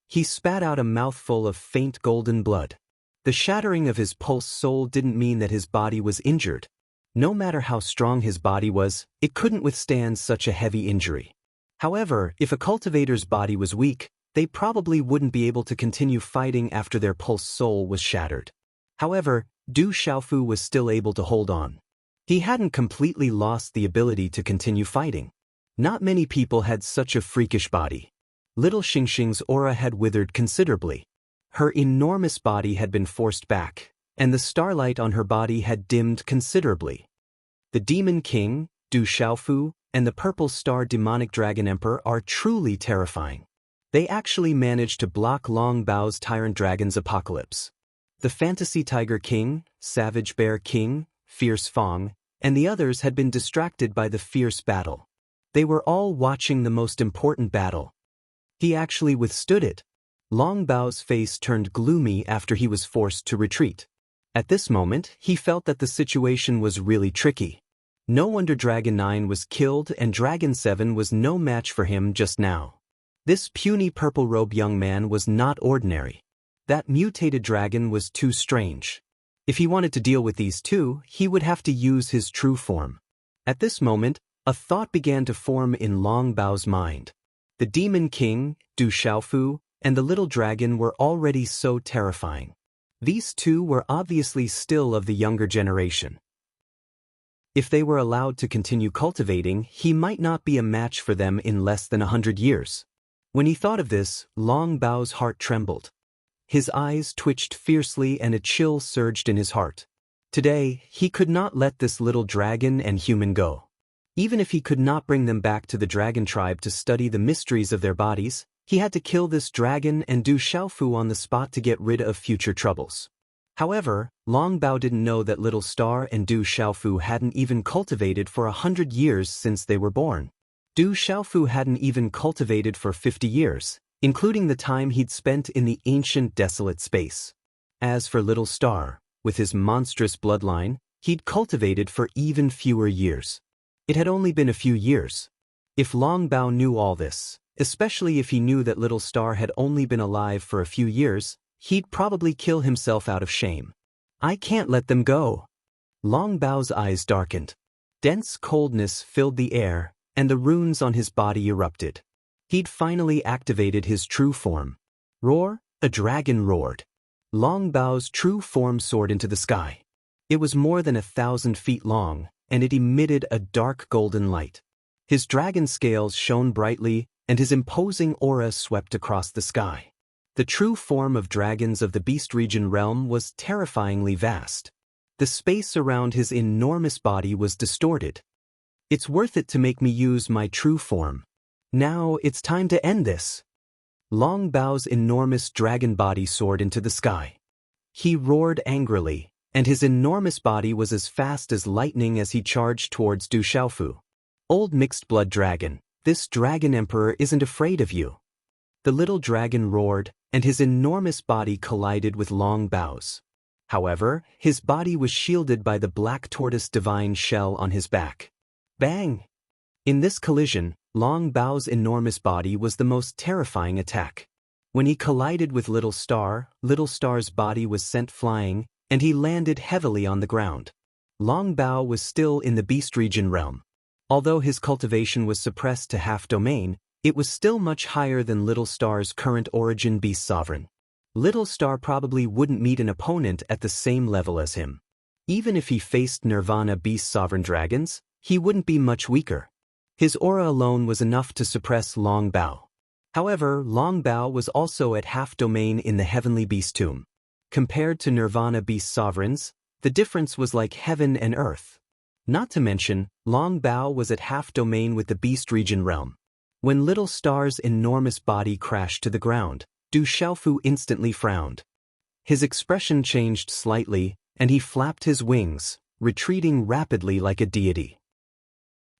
He spat out a mouthful of faint golden blood. The shattering of his pulse soul didn't mean that his body was injured. No matter how strong his body was, it couldn't withstand such a heavy injury. However, if a cultivator's body was weak, they probably wouldn't be able to continue fighting after their pulse soul was shattered. However, Du Xiaofu was still able to hold on. He hadn't completely lost the ability to continue fighting. Not many people had such a freakish body. Little Xingxing's aura had withered considerably. Her enormous body had been forced back, and the starlight on her body had dimmed considerably. The Demon King, Du Xiaofu, and the Purple Star Demonic Dragon Emperor are truly terrifying. They actually managed to block Long Bao's Tyrant Dragon's apocalypse. The Fantasy Tiger King, Savage Bear King, Fierce Fong, and the others had been distracted by the fierce battle. They were all watching the most important battle. He actually withstood it. Long Bao's face turned gloomy after he was forced to retreat. At this moment, he felt that the situation was really tricky. No wonder Dragon 9 was killed and Dragon 7 was no match for him just now. This puny purple-robed young man was not ordinary. That mutated dragon was too strange. If he wanted to deal with these two, he would have to use his true form. At this moment, a thought began to form in Long Bao's mind. The Demon King, Du Xiaofu, and the little dragon were already so terrifying. These two were obviously still of the younger generation. If they were allowed to continue cultivating, he might not be a match for them in less than 100 years. When he thought of this, Long Bao's heart trembled. His eyes twitched fiercely and a chill surged in his heart. Today, he could not let this little dragon and human go. Even if he could not bring them back to the dragon tribe to study the mysteries of their bodies, he had to kill this dragon and Du Xiaofu on the spot to get rid of future troubles. However, Long Bao didn't know that Little Star and Du Xiaofu hadn't even cultivated for 100 years since they were born. Du Xiaofu hadn't even cultivated for 50 years, including the time he'd spent in the ancient desolate space. As for Little Star, with his monstrous bloodline, he'd cultivated for even fewer years. It had only been a few years. If Long Bao knew all this, especially if he knew that Little Star had only been alive for a few years, he'd probably kill himself out of shame. I can't let them go. Long Bao's eyes darkened. Dense coldness filled the air, and the runes on his body erupted. He'd finally activated his true form. Roar, a dragon roared. Long Bao's true form soared into the sky. It was more than 1,000 feet long, and it emitted a dark golden light. His dragon scales shone brightly, and his imposing aura swept across the sky. The true form of dragons of the Beast Region realm was terrifyingly vast. The space around his enormous body was distorted. It's worth it to make me use my true form. Now it's time to end this. Long Bao's enormous dragon body soared into the sky. He roared angrily, and his enormous body was as fast as lightning as he charged towards Du Xiaofu. Old mixed-blood dragon, this dragon emperor isn't afraid of you. The little dragon roared, and his enormous body collided with Long Bao's. However, his body was shielded by the black tortoise divine shell on his back. Bang! In this collision, Long Bao's enormous body was the most terrifying attack. When he collided with Little Star's body was sent flying, and he landed heavily on the ground. Long Bao was still in the beast region realm. Although his cultivation was suppressed to half domain, it was still much higher than Little Star's current origin beast sovereign. Little Star probably wouldn't meet an opponent at the same level as him. Even if he faced Nirvana beast sovereign dragons, he wouldn't be much weaker. His aura alone was enough to suppress Long Bao. However, Long Bao was also at half domain in the heavenly beast tomb. Compared to Nirvana beast sovereigns, the difference was like heaven and earth. Not to mention, Long Bao was at half domain with the beast region realm. When Little Star's enormous body crashed to the ground, Du Xiaofu instantly frowned. His expression changed slightly, and he flapped his wings, retreating rapidly like a deity.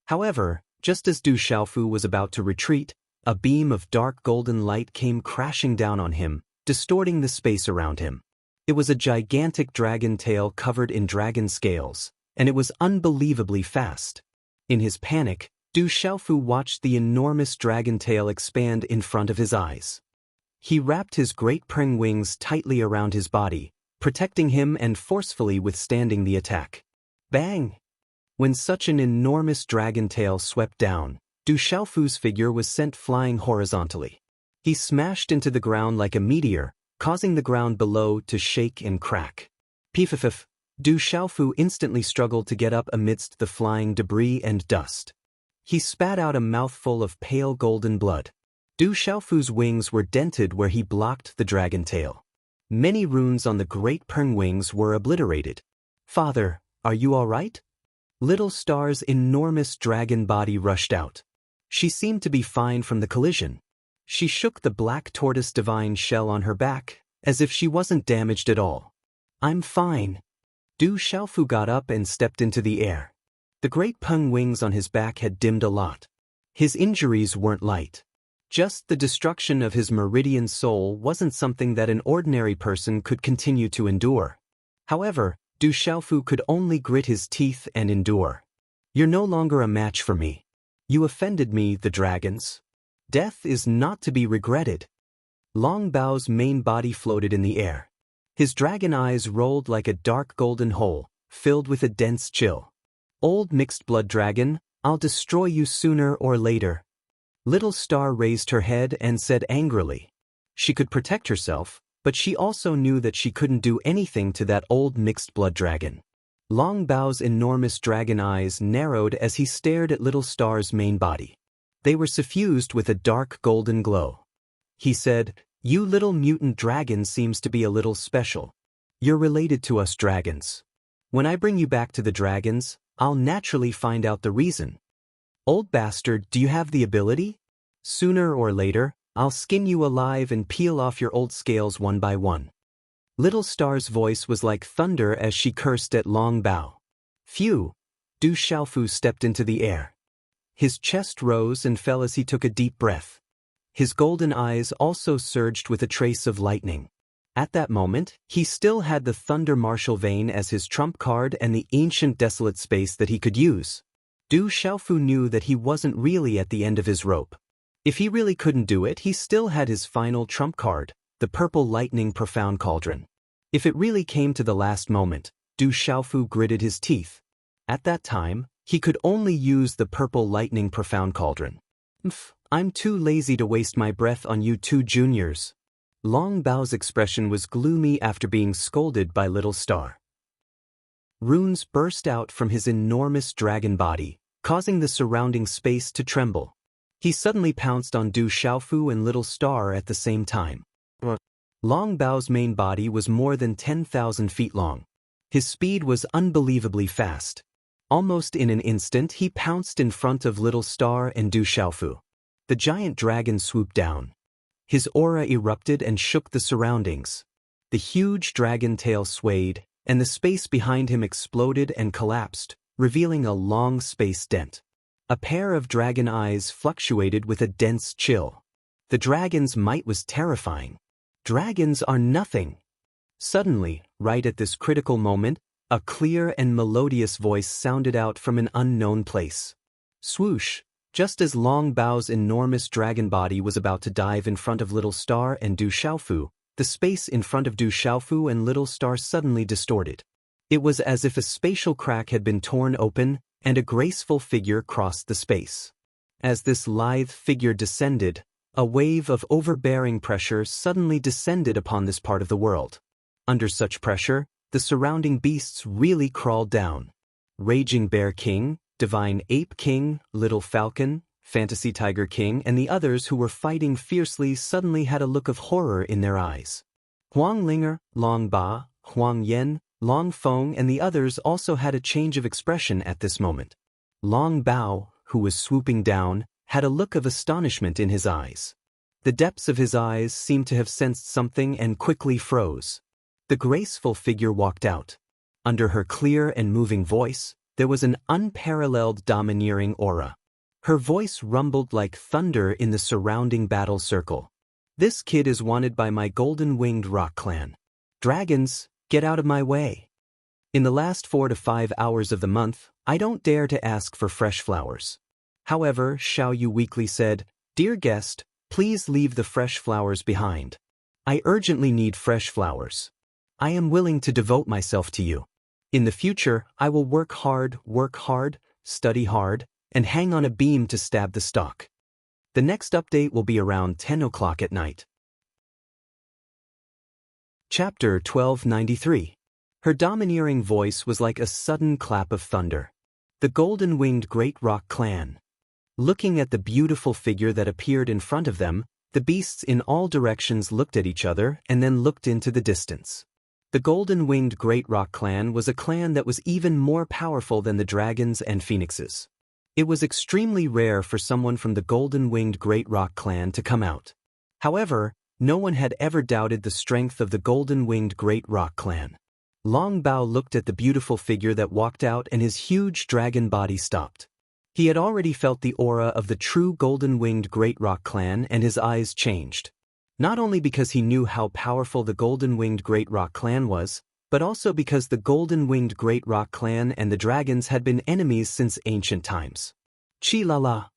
However, just as Du Xiaofu was about to retreat, a beam of dark golden light came crashing down on him, distorting the space around him. It was a gigantic dragon tail covered in dragon scales, and it was unbelievably fast. In his panic, Du Xiaofu watched the enormous dragon tail expand in front of his eyes. He wrapped his great pring wings tightly around his body, protecting him and forcefully withstanding the attack. Bang! When such an enormous dragon tail swept down, Du Xiaofu's figure was sent flying horizontally. He smashed into the ground like a meteor, causing the ground below to shake and crack. Piff! Du Xiaofu instantly struggled to get up amidst the flying debris and dust. He spat out a mouthful of pale golden blood. Du Xiaofu's wings were dented where he blocked the dragon tail. Many runes on the great pring wings were obliterated. Father, are you all right? Little Star's enormous dragon body rushed out. She seemed to be fine from the collision. She shook the black tortoise divine shell on her back, as if she wasn't damaged at all. I'm fine. Du Xiaofu got up and stepped into the air. The great pung wings on his back had dimmed a lot. His injuries weren't light. Just the destruction of his meridian soul wasn't something that an ordinary person could continue to endure. However, Du Xiaofu could only grit his teeth and endure. You're no longer a match for me. You offended me, the dragons. Death is not to be regretted. Long Bao's main body floated in the air. His dragon eyes rolled like a dark golden hole, filled with a dense chill. Old mixed blood dragon, I'll destroy you sooner or later. Little Star raised her head and said angrily. She could protect herself, but she also knew that she couldn't do anything to that old mixed blood dragon. Long Bao's enormous dragon eyes narrowed as he stared at Little Star's main body. They were suffused with a dark golden glow. He said, "You little mutant dragon seems to be a little special. You're related to us dragons. When I bring you back to the dragons, I'll naturally find out the reason. Old bastard, do you have the ability? Sooner or later, I'll skin you alive and peel off your old scales one by one." Little Star's voice was like thunder as she cursed at Long Bao. Phew! Du Xiaofu stepped into the air. His chest rose and fell as he took a deep breath. His golden eyes also surged with a trace of lightning. At that moment, he still had the Thunder Martial Vein as his trump card and the ancient desolate space that he could use. Du Xiaofu knew that he wasn't really at the end of his rope. If he really couldn't do it, he still had his final trump card, the Purple Lightning Profound Cauldron. If it really came to the last moment, Du Xiaofu gritted his teeth. At that time, he could only use the Purple Lightning Profound Cauldron. I'm too lazy to waste my breath on you two juniors. Long Bao's expression was gloomy after being scolded by Little Star. Runes burst out from his enormous dragon body, causing the surrounding space to tremble. He suddenly pounced on Du Xiaofu and Little Star at the same time. Long Bao's main body was more than 10,000 feet long. His speed was unbelievably fast. Almost in an instant, he pounced in front of Little Star and Du Xiaofu. The giant dragon swooped down. His aura erupted and shook the surroundings. The huge dragon tail swayed, and the space behind him exploded and collapsed, revealing a long space dent. A pair of dragon eyes fluctuated with a dense chill. The dragon's might was terrifying. Dragons are nothing. Suddenly, right at this critical moment, a clear and melodious voice sounded out from an unknown place. Swoosh! Just as Long Bao's enormous dragon body was about to dive in front of Little Star and Du Xiaofu, the space in front of Du Xiaofu and Little Star suddenly distorted. It was as if a spatial crack had been torn open, and a graceful figure crossed the space. As this lithe figure descended, a wave of overbearing pressure suddenly descended upon this part of the world. Under such pressure, the surrounding beasts really crawled down. Raging Bear King, Divine Ape King, Little Falcon, Fantasy Tiger King, and the others who were fighting fiercely suddenly had a look of horror in their eyes. Huang Linger, Long Ba, Huang Yan, Long Feng, and the others also had a change of expression at this moment. Long Bao, who was swooping down, had a look of astonishment in his eyes. The depths of his eyes seemed to have sensed something and quickly froze. The graceful figure walked out. Under her clear and moving voice, there was an unparalleled domineering aura. Her voice rumbled like thunder in the surrounding battle circle. This kid is wanted by my golden-winged rock clan. Dragons, get out of my way. In the last 4 to 5 hours of the month, I don't dare to ask for fresh flowers. However, Xiao Yu weakly said, "Dear guest, please leave the fresh flowers behind. I urgently need fresh flowers. I am willing to devote myself to you. In the future, I will work hard, study hard, and hang on a beam to stab the stalk." The next update will be around 10 o'clock at night. Chapter 1293. Her domineering voice was like a sudden clap of thunder. The golden-winged Great Rock Clan. Looking at the beautiful figure that appeared in front of them, the beasts in all directions looked at each other and then looked into the distance. The golden-winged Great Rock Clan was a clan that was even more powerful than the dragons and phoenixes. It was extremely rare for someone from the golden-winged Great Rock Clan to come out. However, no one had ever doubted the strength of the golden-winged Great Rock Clan. Long Bao looked at the beautiful figure that walked out and his huge dragon body stopped. He had already felt the aura of the true golden-winged Great Rock Clan and his eyes changed. Not only because he knew how powerful the golden-winged Great Rock Clan was, but also because the golden-winged Great Rock Clan and the dragons had been enemies since ancient times. Chi-la-la.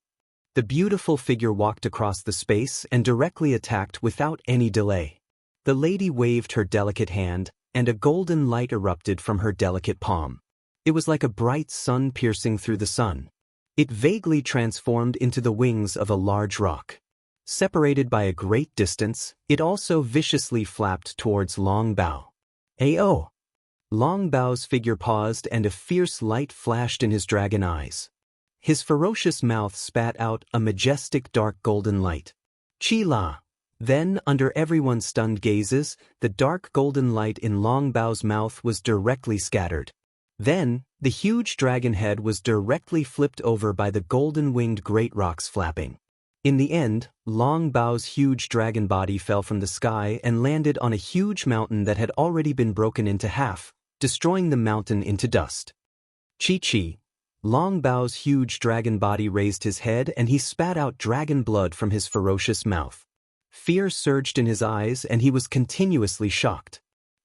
The beautiful figure walked across the space and directly attacked without any delay. The lady waved her delicate hand, and a golden light erupted from her delicate palm. It was like a bright sun piercing through the sun. It vaguely transformed into the wings of a large rock. Separated by a great distance, it also viciously flapped towards Long Bao. Ayo! Long Bao's figure paused and a fierce light flashed in his dragon eyes. His ferocious mouth spat out a majestic dark golden light. Chi-la! Then, under everyone's stunned gazes, the dark golden light in Long Bao's mouth was directly scattered. Then, the huge dragon head was directly flipped over by the golden-winged great rocks flapping. In the end, Long Bao's huge dragon body fell from the sky and landed on a huge mountain that had already been broken into half, destroying the mountain into dust. Chi-chi. Long Bao's huge dragon body raised his head and he spat out dragon blood from his ferocious mouth. Fear surged in his eyes and he was continuously shocked.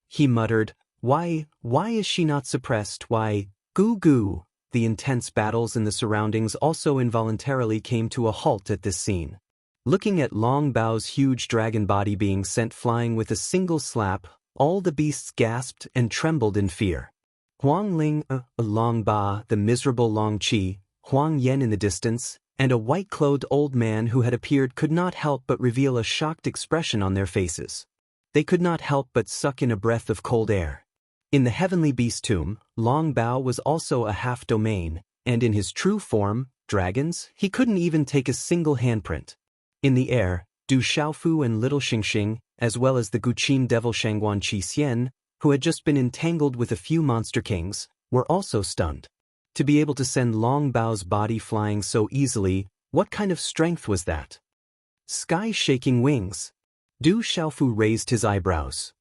He muttered, why is she not suppressed? Why, goo. The intense battles in the surroundings also involuntarily came to a halt at this scene. Looking at Long Bao's huge dragon body being sent flying with a single slap, all the beasts gasped and trembled in fear. Huang Ling, Long Ba, the miserable Long Qi, Huang Yan in the distance, and a white-clothed old man who had appeared could not help but reveal a shocked expression on their faces. They could not help but suck in a breath of cold air. In the heavenly beast tomb, Long Bao was also a half-domain, and in his true form, dragons, he couldn't even take a single handprint. In the air, Du Xiaofu and Little Xingxing, as well as the Guqin devil Shangguan Qi Xian, who had just been entangled with a few monster kings, were also stunned. To be able to send Long Bao's body flying so easily, what kind of strength was that? Sky-shaking wings. Du Xiaofu raised his eyebrows.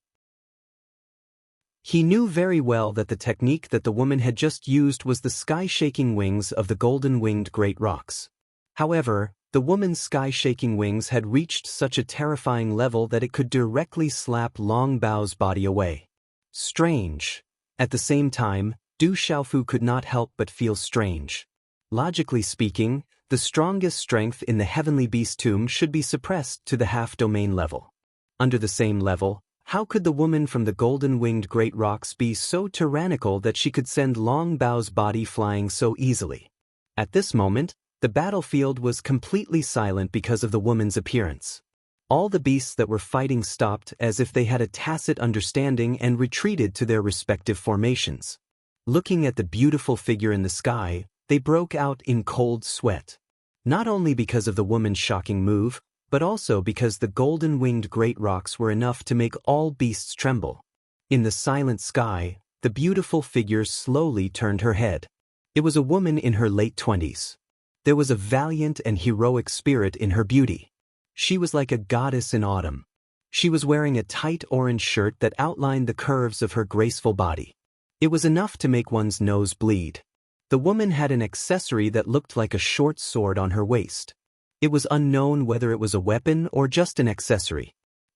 He knew very well that the technique that the woman had just used was the sky-shaking wings of the golden-winged great rocks. However, The woman's sky-shaking wings had reached such a terrifying level that it could directly slap Long Bao's body away. Strange. At the same time, Du Xiaofu could not help but feel strange. Logically speaking, the strongest strength in the heavenly beast tomb should be suppressed to the half-domain level. Under the same level, how could the woman from the golden-winged great rocks be so tyrannical that she could send Long Bao's body flying so easily? At this moment, the battlefield was completely silent because of the woman's appearance. All the beasts that were fighting stopped as if they had a tacit understanding and retreated to their respective formations. Looking at the beautiful figure in the sky, they broke out in cold sweat. Not only because of the woman's shocking move, but also because the golden-winged great rocks were enough to make all beasts tremble. In the silent sky, the beautiful figure slowly turned her head. It was a woman in her late 20s. There was a valiant and heroic spirit in her beauty. She was like a goddess in autumn. She was wearing a tight orange shirt that outlined the curves of her graceful body. It was enough to make one's nose bleed. The woman had an accessory that looked like a short sword on her waist. It was unknown whether it was a weapon or just an accessory.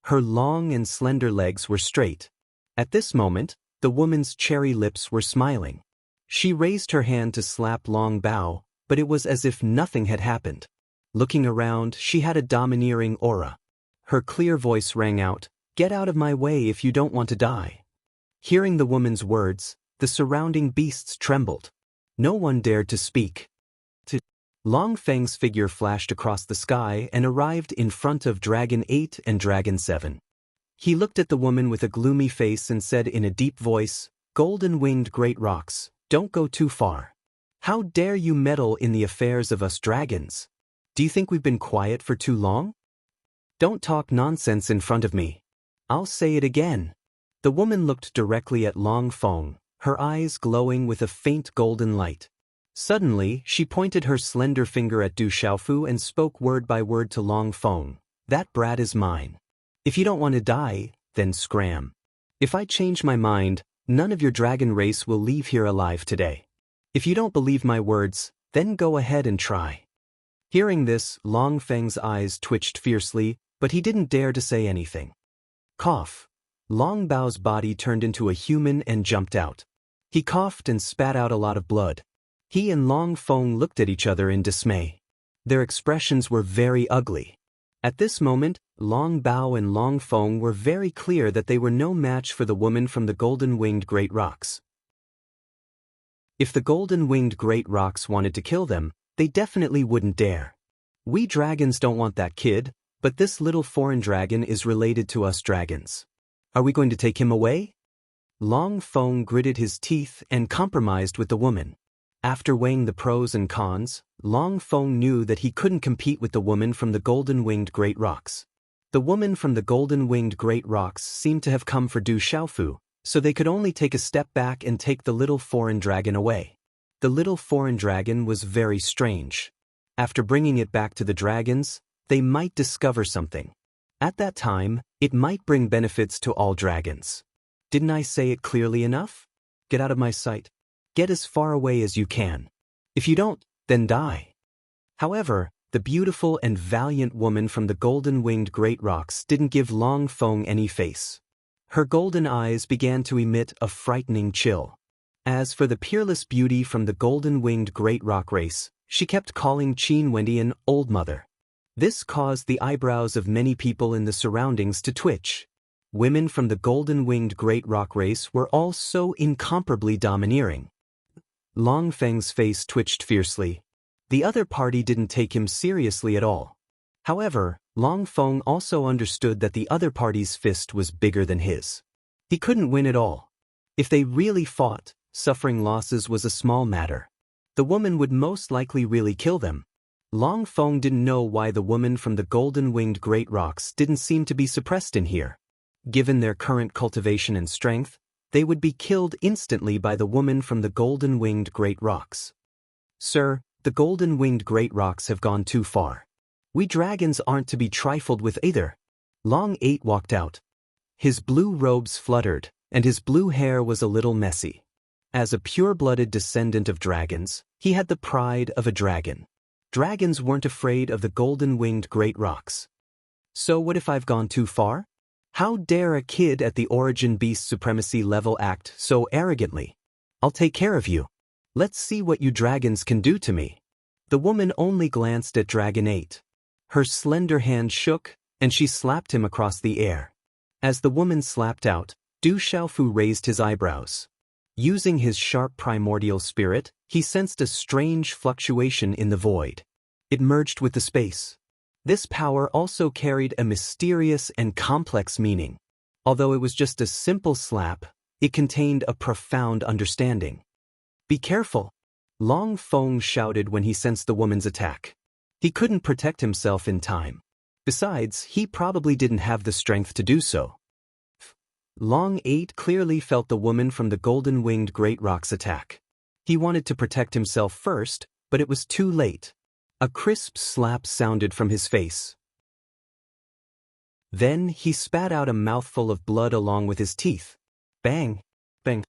Her long and slender legs were straight. At this moment, the woman's cherry lips were smiling. She raised her hand to slap Long Bao, but it was as if nothing had happened. Looking around, she had a domineering aura. Her clear voice rang out, "Get out of my way if you don't want to die." Hearing the woman's words, the surrounding beasts trembled. No one dared to speak. Long Feng's figure flashed across the sky and arrived in front of Dragon 8 and Dragon 7. He looked at the woman with a gloomy face and said in a deep voice, "Golden-winged great rocks, don't go too far. How dare you meddle in the affairs of us dragons? Do you think we've been quiet for too long? Don't talk nonsense in front of me. I'll say it again." The woman looked directly at Long Feng, her eyes glowing with a faint golden light. Suddenly, she pointed her slender finger at Du Xiaofu and spoke word by word to Long Feng. "That brat is mine. If you don't want to die, then scram. If I change my mind, none of your dragon race will leave here alive today. If you don't believe my words, then go ahead and try." Hearing this, Long Feng's eyes twitched fiercely, but he didn't dare to say anything. Cough. Long Bao's body turned into a human and jumped out. He coughed and spat out a lot of blood. He and Long Feng looked at each other in dismay. Their expressions were very ugly. At this moment, Long Bao and Long Feng were very clear that they were no match for the woman from the golden-winged great rocks. If the golden-winged great rocks wanted to kill them, they definitely wouldn't dare. We dragons don't want that kid, but this little foreign dragon is related to us dragons. Are we going to take him away? Long Feng gritted his teeth and compromised with the woman. After weighing the pros and cons, Long Feng knew that he couldn't compete with the woman from the golden-winged great rocks. The woman from the golden-winged great rocks seemed to have come for Du Xiaofu, so they could only take a step back and take the little foreign dragon away. The little foreign dragon was very strange. After bringing it back to the dragons, they might discover something. At that time, it might bring benefits to all dragons. Didn't I say it clearly enough? Get out of my sight. Get as far away as you can. If you don't, then die. However, the beautiful and valiant woman from the golden-winged great rocks didn't give Long Feng any face. Her golden eyes began to emit a frightening chill. As for the peerless beauty from the golden-winged great rock race, she kept calling Qin Wendy an old mother. This caused the eyebrows of many people in the surroundings to twitch. Women from the golden-winged great rock race were all so incomparably domineering. Long Feng's face twitched fiercely. The other party didn't take him seriously at all. However, Long Feng also understood that the other party's fist was bigger than his. He couldn't win at all. If they really fought, suffering losses was a small matter. The woman would most likely really kill them. Long Feng didn't know why the woman from the golden-winged great rocks didn't seem to be suppressed in here. Given their current cultivation and strength, they would be killed instantly by the woman from the golden-winged great rocks. "Sir, the golden-winged great rocks have gone too far. We dragons aren't to be trifled with either." Long 8 walked out. His blue robes fluttered, and his blue hair was a little messy. As a pure-blooded descendant of dragons, he had the pride of a dragon. Dragons weren't afraid of the golden-winged great rocks. So what if I've gone too far? How dare a kid at the Origin Beast Supremacy level act so arrogantly? I'll take care of you. Let's see what you dragons can do to me. The woman only glanced at Dragon 8. Her slender hand shook, and she slapped him across the air. As the woman slapped out, Du Xiaofu raised his eyebrows. Using his sharp primordial spirit, he sensed a strange fluctuation in the void. It merged with the space. This power also carried a mysterious and complex meaning. Although it was just a simple slap, it contained a profound understanding. Be careful, Long Feng shouted when he sensed the woman's attack. He couldn't protect himself in time. Besides, he probably didn't have the strength to do so. Long 8 clearly felt the woman from the golden-winged great rock's attack. He wanted to protect himself first, but it was too late. A crisp slap sounded from his face. Then he spat out a mouthful of blood along with his teeth. Bang! Bang!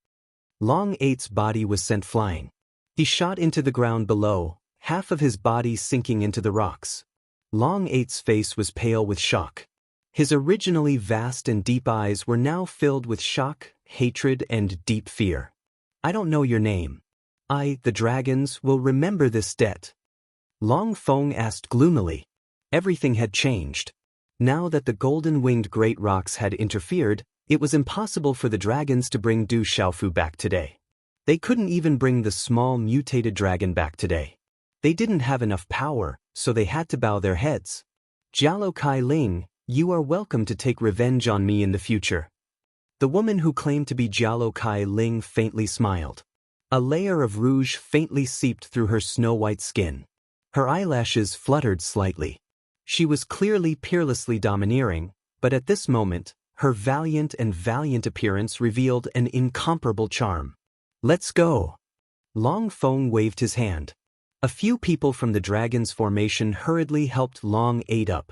Long 8's body was sent flying. He shot into the ground below, half of his body sinking into the rocks. Long 8's face was pale with shock. His originally vast and deep eyes were now filled with shock, hatred, and deep fear. I don't know your name. I, the dragons, will remember this debt. Long Feng asked gloomily. Everything had changed. Now that the golden-winged great rocks had interfered, it was impossible for the dragons to bring Du Xiaofu back today. They couldn't even bring the small mutated dragon back today. They didn't have enough power, so they had to bow their heads. Jialo Kai Ling, you are welcome to take revenge on me in the future. The woman who claimed to be Jialo Kai Ling faintly smiled. A layer of rouge faintly seeped through her snow-white skin. Her eyelashes fluttered slightly. She was clearly peerlessly domineering, but at this moment, her valiant appearance revealed an incomparable charm. Let's go. Long Feng waved his hand. A few people from the dragon's formation hurriedly helped Long 8 up.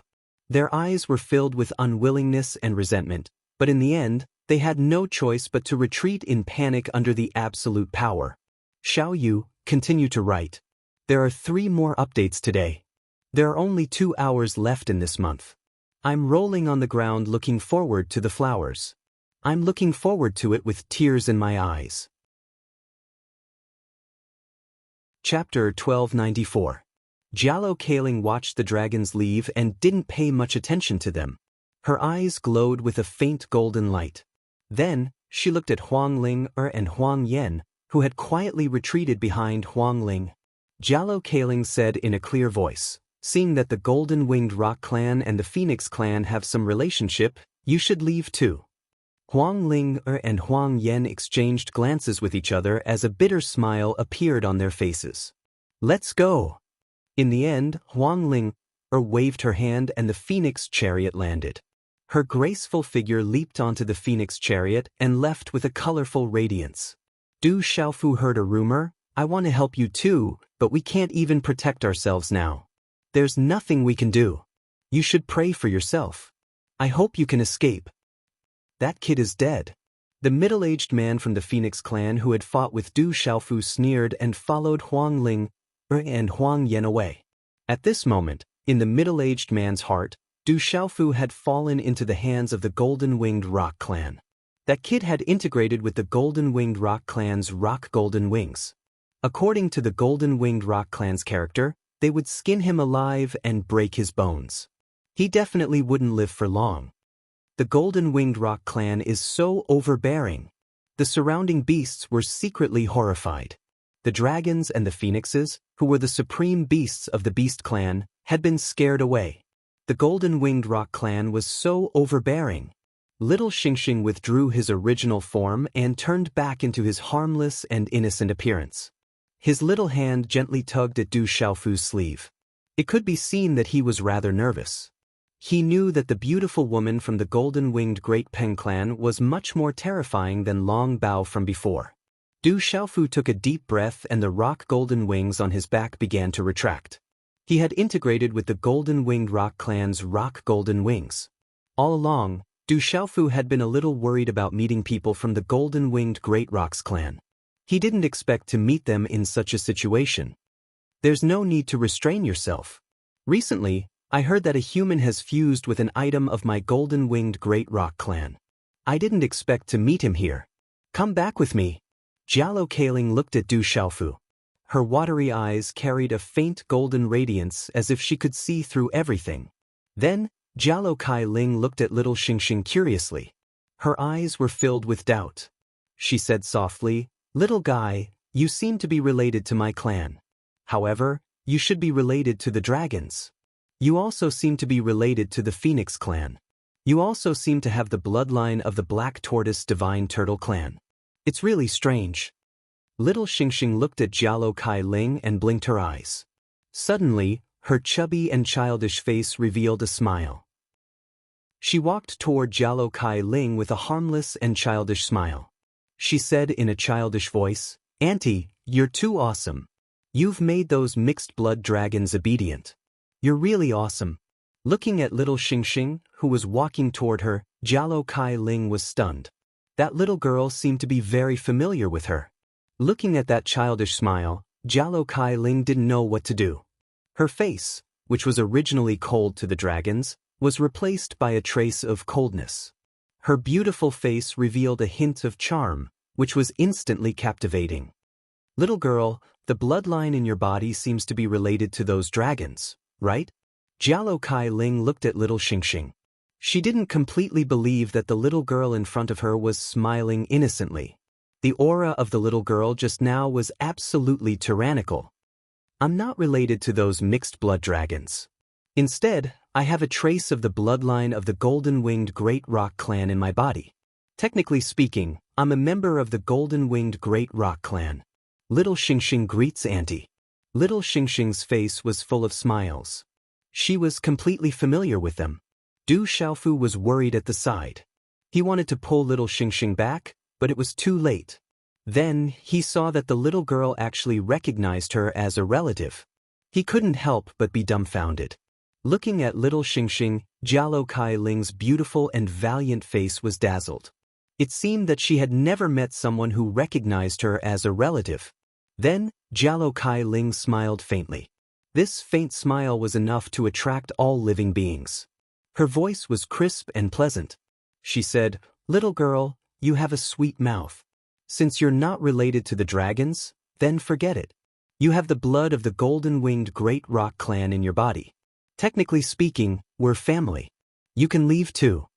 Their eyes were filled with unwillingness and resentment, but in the end, they had no choice but to retreat in panic under the absolute power. Xiao Yu, continue to write. There are 3 more updates today. There are only 2 hours left in this month. I'm rolling on the ground looking forward to the flowers. I'm looking forward to it with tears in my eyes. Chapter 1294. Jialo Kaling watched the dragons leave and didn't pay much attention to them. Her eyes glowed with a faint golden light. Then, she looked at Huang Ling and Huang Yan, who had quietly retreated behind Huang Ling. Jialo Kaling said in a clear voice, seeing that the Golden-Winged Rock Clan and the Phoenix Clan have some relationship, you should leave too. Huang Ling and Huang Yan exchanged glances with each other as a bitter smile appeared on their faces. Let's go. In the end, Huang Ling waved her hand and the Phoenix chariot landed. Her graceful figure leaped onto the Phoenix chariot and left with a colorful radiance. Du Xiaofu heard a rumor, I want to help you too, but we can't even protect ourselves now. There's nothing we can do. You should pray for yourself. I hope you can escape. That kid is dead. The middle-aged man from the Phoenix clan who had fought with Du Xiaofu sneered and followed Huang Ling and Huang Yan away. At this moment, in the middle-aged man's heart, Du Xiaofu had fallen into the hands of the Golden-Winged Rock Clan. That kid had integrated with the Golden-Winged Rock Clan's Rock Golden Wings. According to the Golden-Winged Rock Clan's character, they would skin him alive and break his bones. He definitely wouldn't live for long. The Golden-Winged Rock Clan is so overbearing. The surrounding beasts were secretly horrified. The dragons and the phoenixes, who were the supreme beasts of the Beast Clan, had been scared away. The Golden-Winged Rock Clan was so overbearing. Little Xingxing withdrew his original form and turned back into his harmless and innocent appearance. His little hand gently tugged at Du Xiaofu's sleeve. It could be seen that he was rather nervous. He knew that the beautiful woman from the Golden-Winged Great Peng Clan was much more terrifying than Long Bao from before. Du Xiaofu took a deep breath and the rock golden wings on his back began to retract. He had integrated with the Golden-Winged Rock Clan's Rock Golden Wings. All along, Du Xiaofu had been a little worried about meeting people from the Golden-Winged Great Rocks Clan. He didn't expect to meet them in such a situation. There's no need to restrain yourself. Recently, I heard that a human has fused with an item of my golden-winged Great Rock clan. I didn't expect to meet him here. Come back with me. Jialo Kaling looked at Du Xiaofu. Her watery eyes carried a faint golden radiance as if she could see through everything. Then, Jialo Kai Ling looked at little Xingxing curiously. Her eyes were filled with doubt. She said softly, "Little guy, you seem to be related to my clan. However, you should be related to the dragons. You also seem to be related to the Phoenix clan. You also seem to have the bloodline of the Black Tortoise Divine Turtle clan. It's really strange." Little Xingxing looked at Jialo Kai Ling and blinked her eyes. Suddenly, her chubby and childish face revealed a smile. She walked toward Jialo Kai Ling with a harmless and childish smile. She said in a childish voice, "Auntie, you're too awesome. You've made those mixed-blood dragons obedient. You're really awesome." Looking at little Xingxing, who was walking toward her, Jialo Kai Ling was stunned. That little girl seemed to be very familiar with her. Looking at that childish smile, Jialo Kai Ling didn't know what to do. Her face, which was originally cold to the dragons, was replaced by a trace of coldness. Her beautiful face revealed a hint of charm, which was instantly captivating. "Little girl, the bloodline in your body seems to be related to those dragons, right?" Jialo Kai Ling looked at little Xingxing. She didn't completely believe that the little girl in front of her was smiling innocently. The aura of the little girl just now was absolutely tyrannical. "I'm not related to those mixed-blood dragons. Instead, I have a trace of the bloodline of the golden-winged Great Rock clan in my body. Technically speaking, I'm a member of the golden-winged Great Rock clan." Little Xingxing greets Auntie. Little Xingxing's face was full of smiles. She was completely familiar with them. Du Xiaofu was worried at the side. He wanted to pull little Xingxing back, but it was too late. Then, he saw that the little girl actually recognized her as a relative. He couldn't help but be dumbfounded. Looking at little Xingxing, Jialo Kai Ling's beautiful and valiant face was dazzled. It seemed that she had never met someone who recognized her as a relative. Then, Jialo Kai Ling smiled faintly. This faint smile was enough to attract all living beings. Her voice was crisp and pleasant. She said, "Little girl, you have a sweet mouth. Since you're not related to the dragons, then forget it. You have the blood of the golden-winged Great Rock clan in your body. Technically speaking, we're family. You can leave too."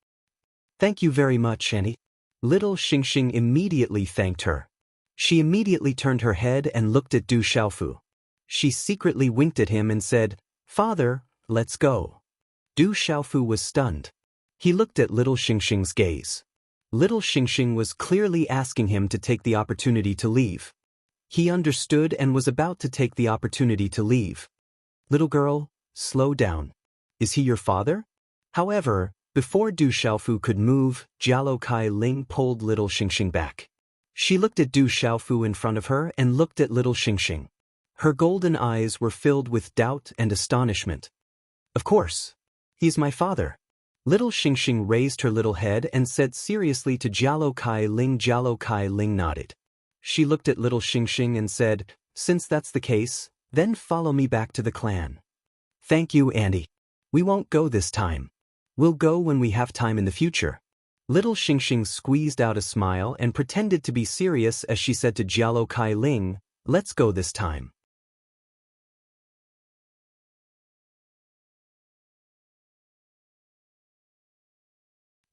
"Thank you very much, Annie." Little Xingxing immediately thanked her. She immediately turned her head and looked at Du Xiaofu. She secretly winked at him and said, "Father, let's go." Du Xiaofu was stunned. He looked at little Xingxing's gaze. Little Xingxing was clearly asking him to take the opportunity to leave. He understood and was about to take the opportunity to leave. "Little girl, slow down. Is he your father?" However, before Du Xiaofu could move, Jialo Kai Ling pulled little Xingxing back. She looked at Du Xiaofu in front of her and looked at little Xingxing. Her golden eyes were filled with doubt and astonishment. "Of course. He's my father." Little Xingxing raised her little head and said seriously to Jialo Kai Ling. Jialo Kai Ling nodded. She looked at little Xingxing and said, "Since that's the case, then follow me back to the clan." "Thank you, Auntie. We won't go this time. We'll go when we have time in the future." Little Xingxing squeezed out a smile and pretended to be serious as she said to Jialo Kai Ling, "Let's go this time."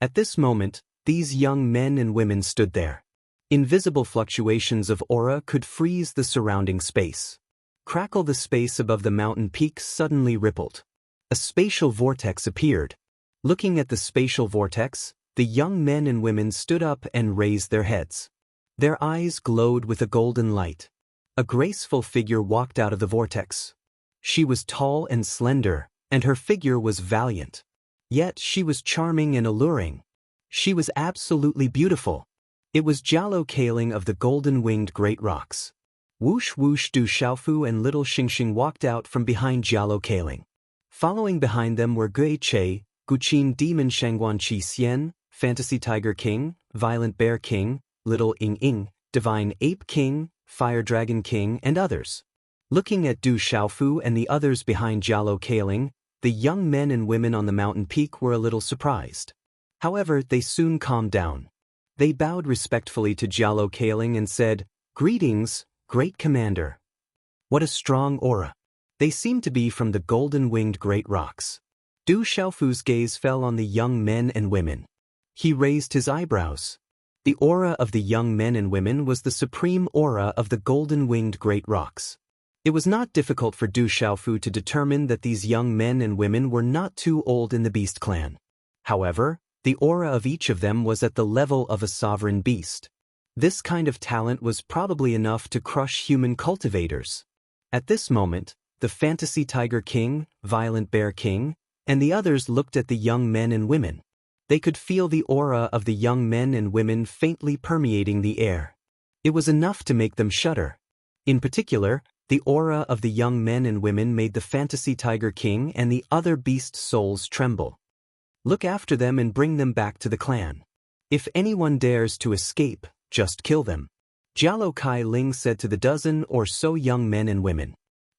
At this moment, these young men and women stood there. Invisible fluctuations of aura could freeze the surrounding space. Crackle the space above the mountain peaks suddenly rippled. A spatial vortex appeared. Looking at the spatial vortex, the young men and women stood up and raised their heads. Their eyes glowed with a golden light. A graceful figure walked out of the vortex. She was tall and slender, and her figure was valiant. Yet she was charming and alluring. She was absolutely beautiful. It was Jialo Kaling of the golden-winged Great Rocks. Whoosh whoosh. Du Xiaofu and little Xingxing walked out from behind Jialo Kaling. Following behind them were Gui Che, Guqin Demon Shangguan Qi Xian, Fantasy Tiger King, Violent Bear King, Little Ying Ying, Divine Ape King, Fire Dragon King, and others. Looking at Du Xiaofu and the others behind Jialo Kaling, the young men and women on the mountain peak were a little surprised. However, they soon calmed down. They bowed respectfully to Jialo Kaling and said, "Greetings, great commander." What a strong aura. They seemed to be from the golden-winged great rocks. Du Xiaofu's gaze fell on the young men and women. He raised his eyebrows. The aura of the young men and women was the supreme aura of the golden-winged great rocks. It was not difficult for Du Xiaofu to determine that these young men and women were not too old in the beast clan. However, the aura of each of them was at the level of a sovereign beast. This kind of talent was probably enough to crush human cultivators. At this moment, the Fantasy Tiger King, Violent Bear King, and the others looked at the young men and women. They could feel the aura of the young men and women faintly permeating the air. It was enough to make them shudder. In particular, the aura of the young men and women made the Fantasy Tiger King and the other beast souls tremble. Look after them and bring them back to the clan. If anyone dares to escape, just kill them. Jialo Kai Ling said to the dozen or so young men and women.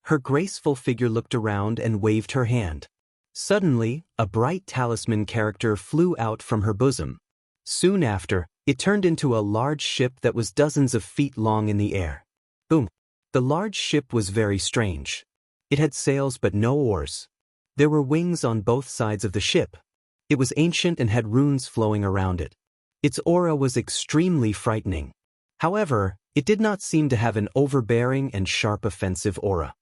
Her graceful figure looked around and waved her hand. Suddenly, a bright talisman character flew out from her bosom. Soon after, it turned into a large ship that was dozens of feet long in the air. Boom! The large ship was very strange. It had sails but no oars. There were wings on both sides of the ship. It was ancient and had runes flowing around it. Its aura was extremely frightening. However, it did not seem to have an overbearing and sharp offensive aura.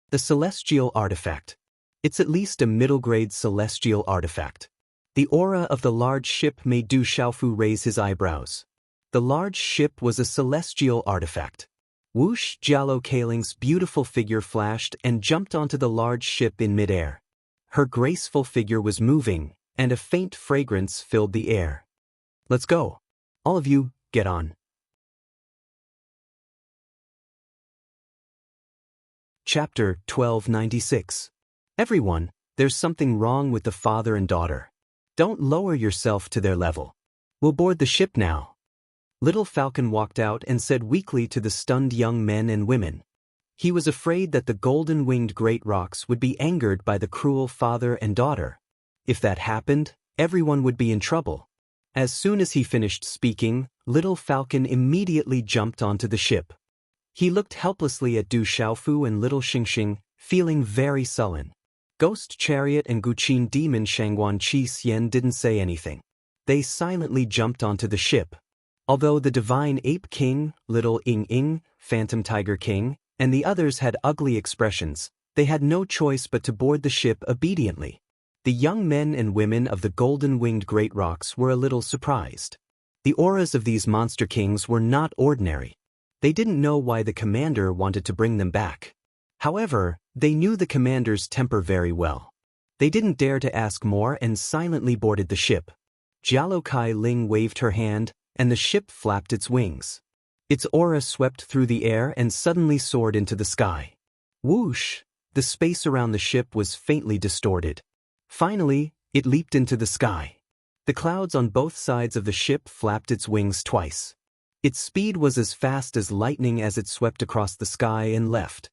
The celestial artifact. It's at least a middle-grade celestial artifact. The aura of the large ship made Du Xiaofu raise his eyebrows. The large ship was a celestial artifact. Whoosh! Jialo Kaling's beautiful figure flashed and jumped onto the large ship in midair. Her graceful figure was moving, and a faint fragrance filled the air. Let's go. All of you, get on. Chapter 1296. Everyone, there's something wrong with the father and daughter. Don't lower yourself to their level. We'll board the ship now. Little Falcon walked out and said weakly to the stunned young men and women. He was afraid that the golden-winged great rocks would be angered by the cruel father and daughter. If that happened, everyone would be in trouble. As soon as he finished speaking, Little Falcon immediately jumped onto the ship. He looked helplessly at Du Xiaofu and Little Xingxing, feeling very sullen. Ghost Chariot and Guqin Demon Shangguan Qi Xian didn't say anything. They silently jumped onto the ship. Although the Divine Ape King, Little Ing Ing, Phantom Tiger King, and the others had ugly expressions, they had no choice but to board the ship obediently. The young men and women of the golden-winged great rocks were a little surprised. The auras of these monster kings were not ordinary. They didn't know why the commander wanted to bring them back. However, they knew the commander's temper very well. They didn't dare to ask more and silently boarded the ship. Jialo Kai Ling waved her hand, and the ship flapped its wings. Its aura swept through the air and suddenly soared into the sky. Whoosh! The space around the ship was faintly distorted. Finally, it leaped into the sky. The clouds on both sides of the ship flapped its wings twice. Its speed was as fast as lightning as it swept across the sky and left.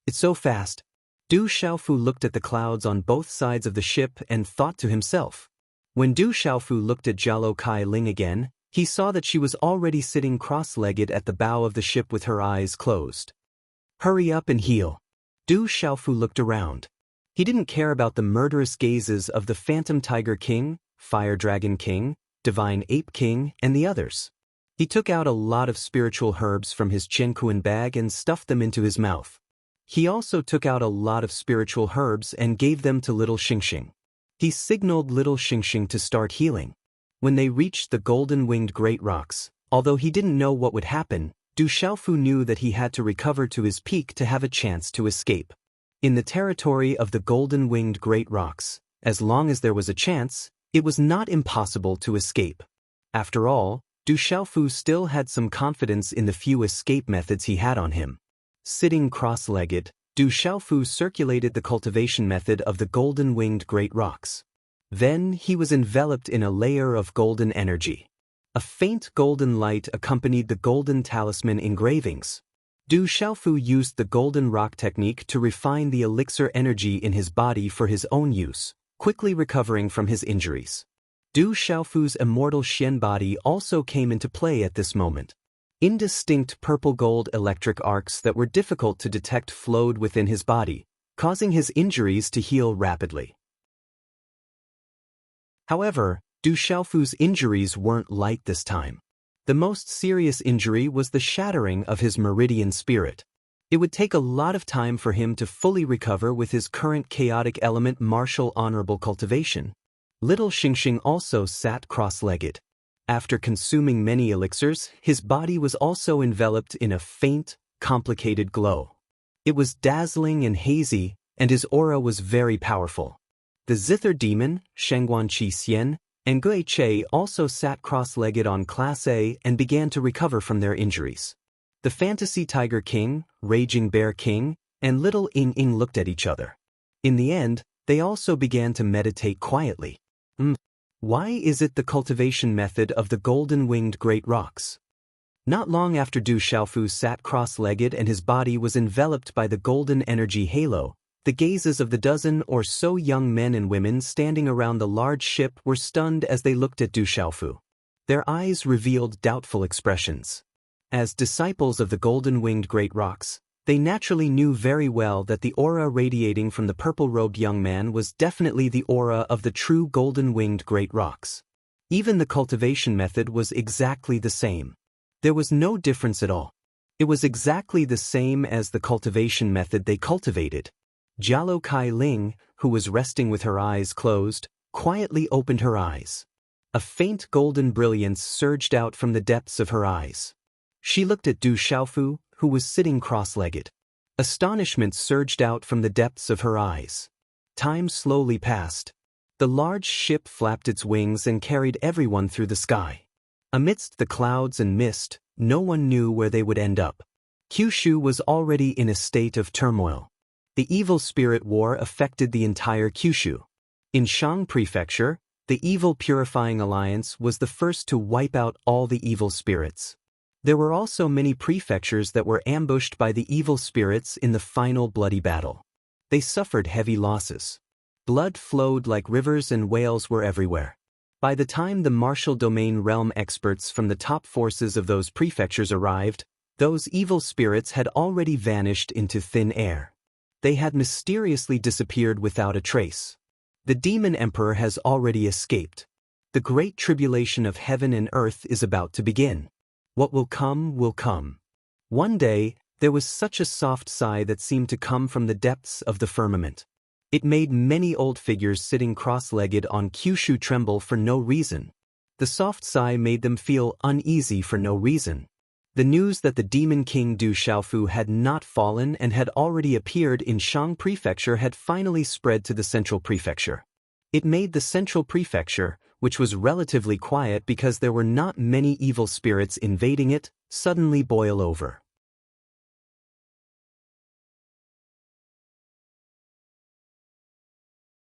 It's so fast. Du Xiaofu looked at the clouds on both sides of the ship and thought to himself. When Du Xiaofu looked at Jialo Kai Ling again, he saw that she was already sitting cross-legged at the bow of the ship with her eyes closed. Hurry up and heal. Du Xiaofu looked around. He didn't care about the murderous gazes of the Phantom Tiger King, Fire Dragon King, Divine Ape King, and the others. He took out a lot of spiritual herbs from his Qianquan bag and stuffed them into his mouth. He also took out a lot of spiritual herbs and gave them to Little Xingxing. He signaled Little Xingxing to start healing. When they reached the golden-winged great rocks, although he didn't know what would happen, Du Xiaofu knew that he had to recover to his peak to have a chance to escape. In the territory of the golden-winged great rocks, as long as there was a chance, it was not impossible to escape. After all, Du Xiaofu still had some confidence in the few escape methods he had on him. Sitting cross-legged, Du Xiaofu circulated the cultivation method of the golden-winged great rocks. Then he was enveloped in a layer of golden energy. A faint golden light accompanied the golden talisman engravings. Du Xiaofu used the golden rock technique to refine the elixir energy in his body for his own use, quickly recovering from his injuries. Du Xiaofu's immortal Xian body also came into play at this moment. Indistinct purple-gold electric arcs that were difficult to detect flowed within his body, causing his injuries to heal rapidly. However, Du Xiaofu's injuries weren't light this time. The most serious injury was the shattering of his meridian spirit. It would take a lot of time for him to fully recover with his current chaotic element martial honorable cultivation. Little Xingxing also sat cross-legged. After consuming many elixirs, his body was also enveloped in a faint, complicated glow. It was dazzling and hazy, and his aura was very powerful. The Zither demon, Shengguan Qi Xian, and Gui Che also sat cross-legged on Class A and began to recover from their injuries. The Fantasy Tiger King, Raging Bear King, and Little Ying Ying looked at each other. In the end, they also began to meditate quietly. Why is it the cultivation method of the golden-winged great rocks? Not long after Du Xiaofu sat cross-legged and his body was enveloped by the golden energy halo, the gazes of the dozen or so young men and women standing around the large ship were stunned as they looked at Du Xiaofu. Their eyes revealed doubtful expressions. As disciples of the golden-winged great rocks, they naturally knew very well that the aura radiating from the purple-robed young man was definitely the aura of the true golden-winged great rocks. Even the cultivation method was exactly the same. There was no difference at all. It was exactly the same as the cultivation method they cultivated. Jialo Kai Ling, who was resting with her eyes closed, quietly opened her eyes. A faint golden brilliance surged out from the depths of her eyes. She looked at Du Xiaofu, who was sitting cross-legged. Astonishment surged out from the depths of her eyes. Time slowly passed. The large ship flapped its wings and carried everyone through the sky. Amidst the clouds and mist, no one knew where they would end up. Kyushu was already in a state of turmoil. The evil spirit war affected the entire Kyushu. In Shang Prefecture, the Evil Purifying Alliance was the first to wipe out all the evil spirits. There were also many prefectures that were ambushed by the evil spirits in the final bloody battle. They suffered heavy losses. Blood flowed like rivers and whales were everywhere. By the time the martial domain realm experts from the top forces of those prefectures arrived, those evil spirits had already vanished into thin air. They had mysteriously disappeared without a trace. The demon emperor has already escaped. The great tribulation of heaven and earth is about to begin. What will come will come. One day, there was such a soft sigh that seemed to come from the depths of the firmament. It made many old figures sitting cross-legged on Kyushu tremble for no reason. The soft sigh made them feel uneasy for no reason. The news that the Demon King Du Xiaofu had not fallen and had already appeared in Shang Prefecture had finally spread to the Central Prefecture. It made the Central Prefecture, which was relatively quiet because there were not many evil spirits invading it, suddenly boil over.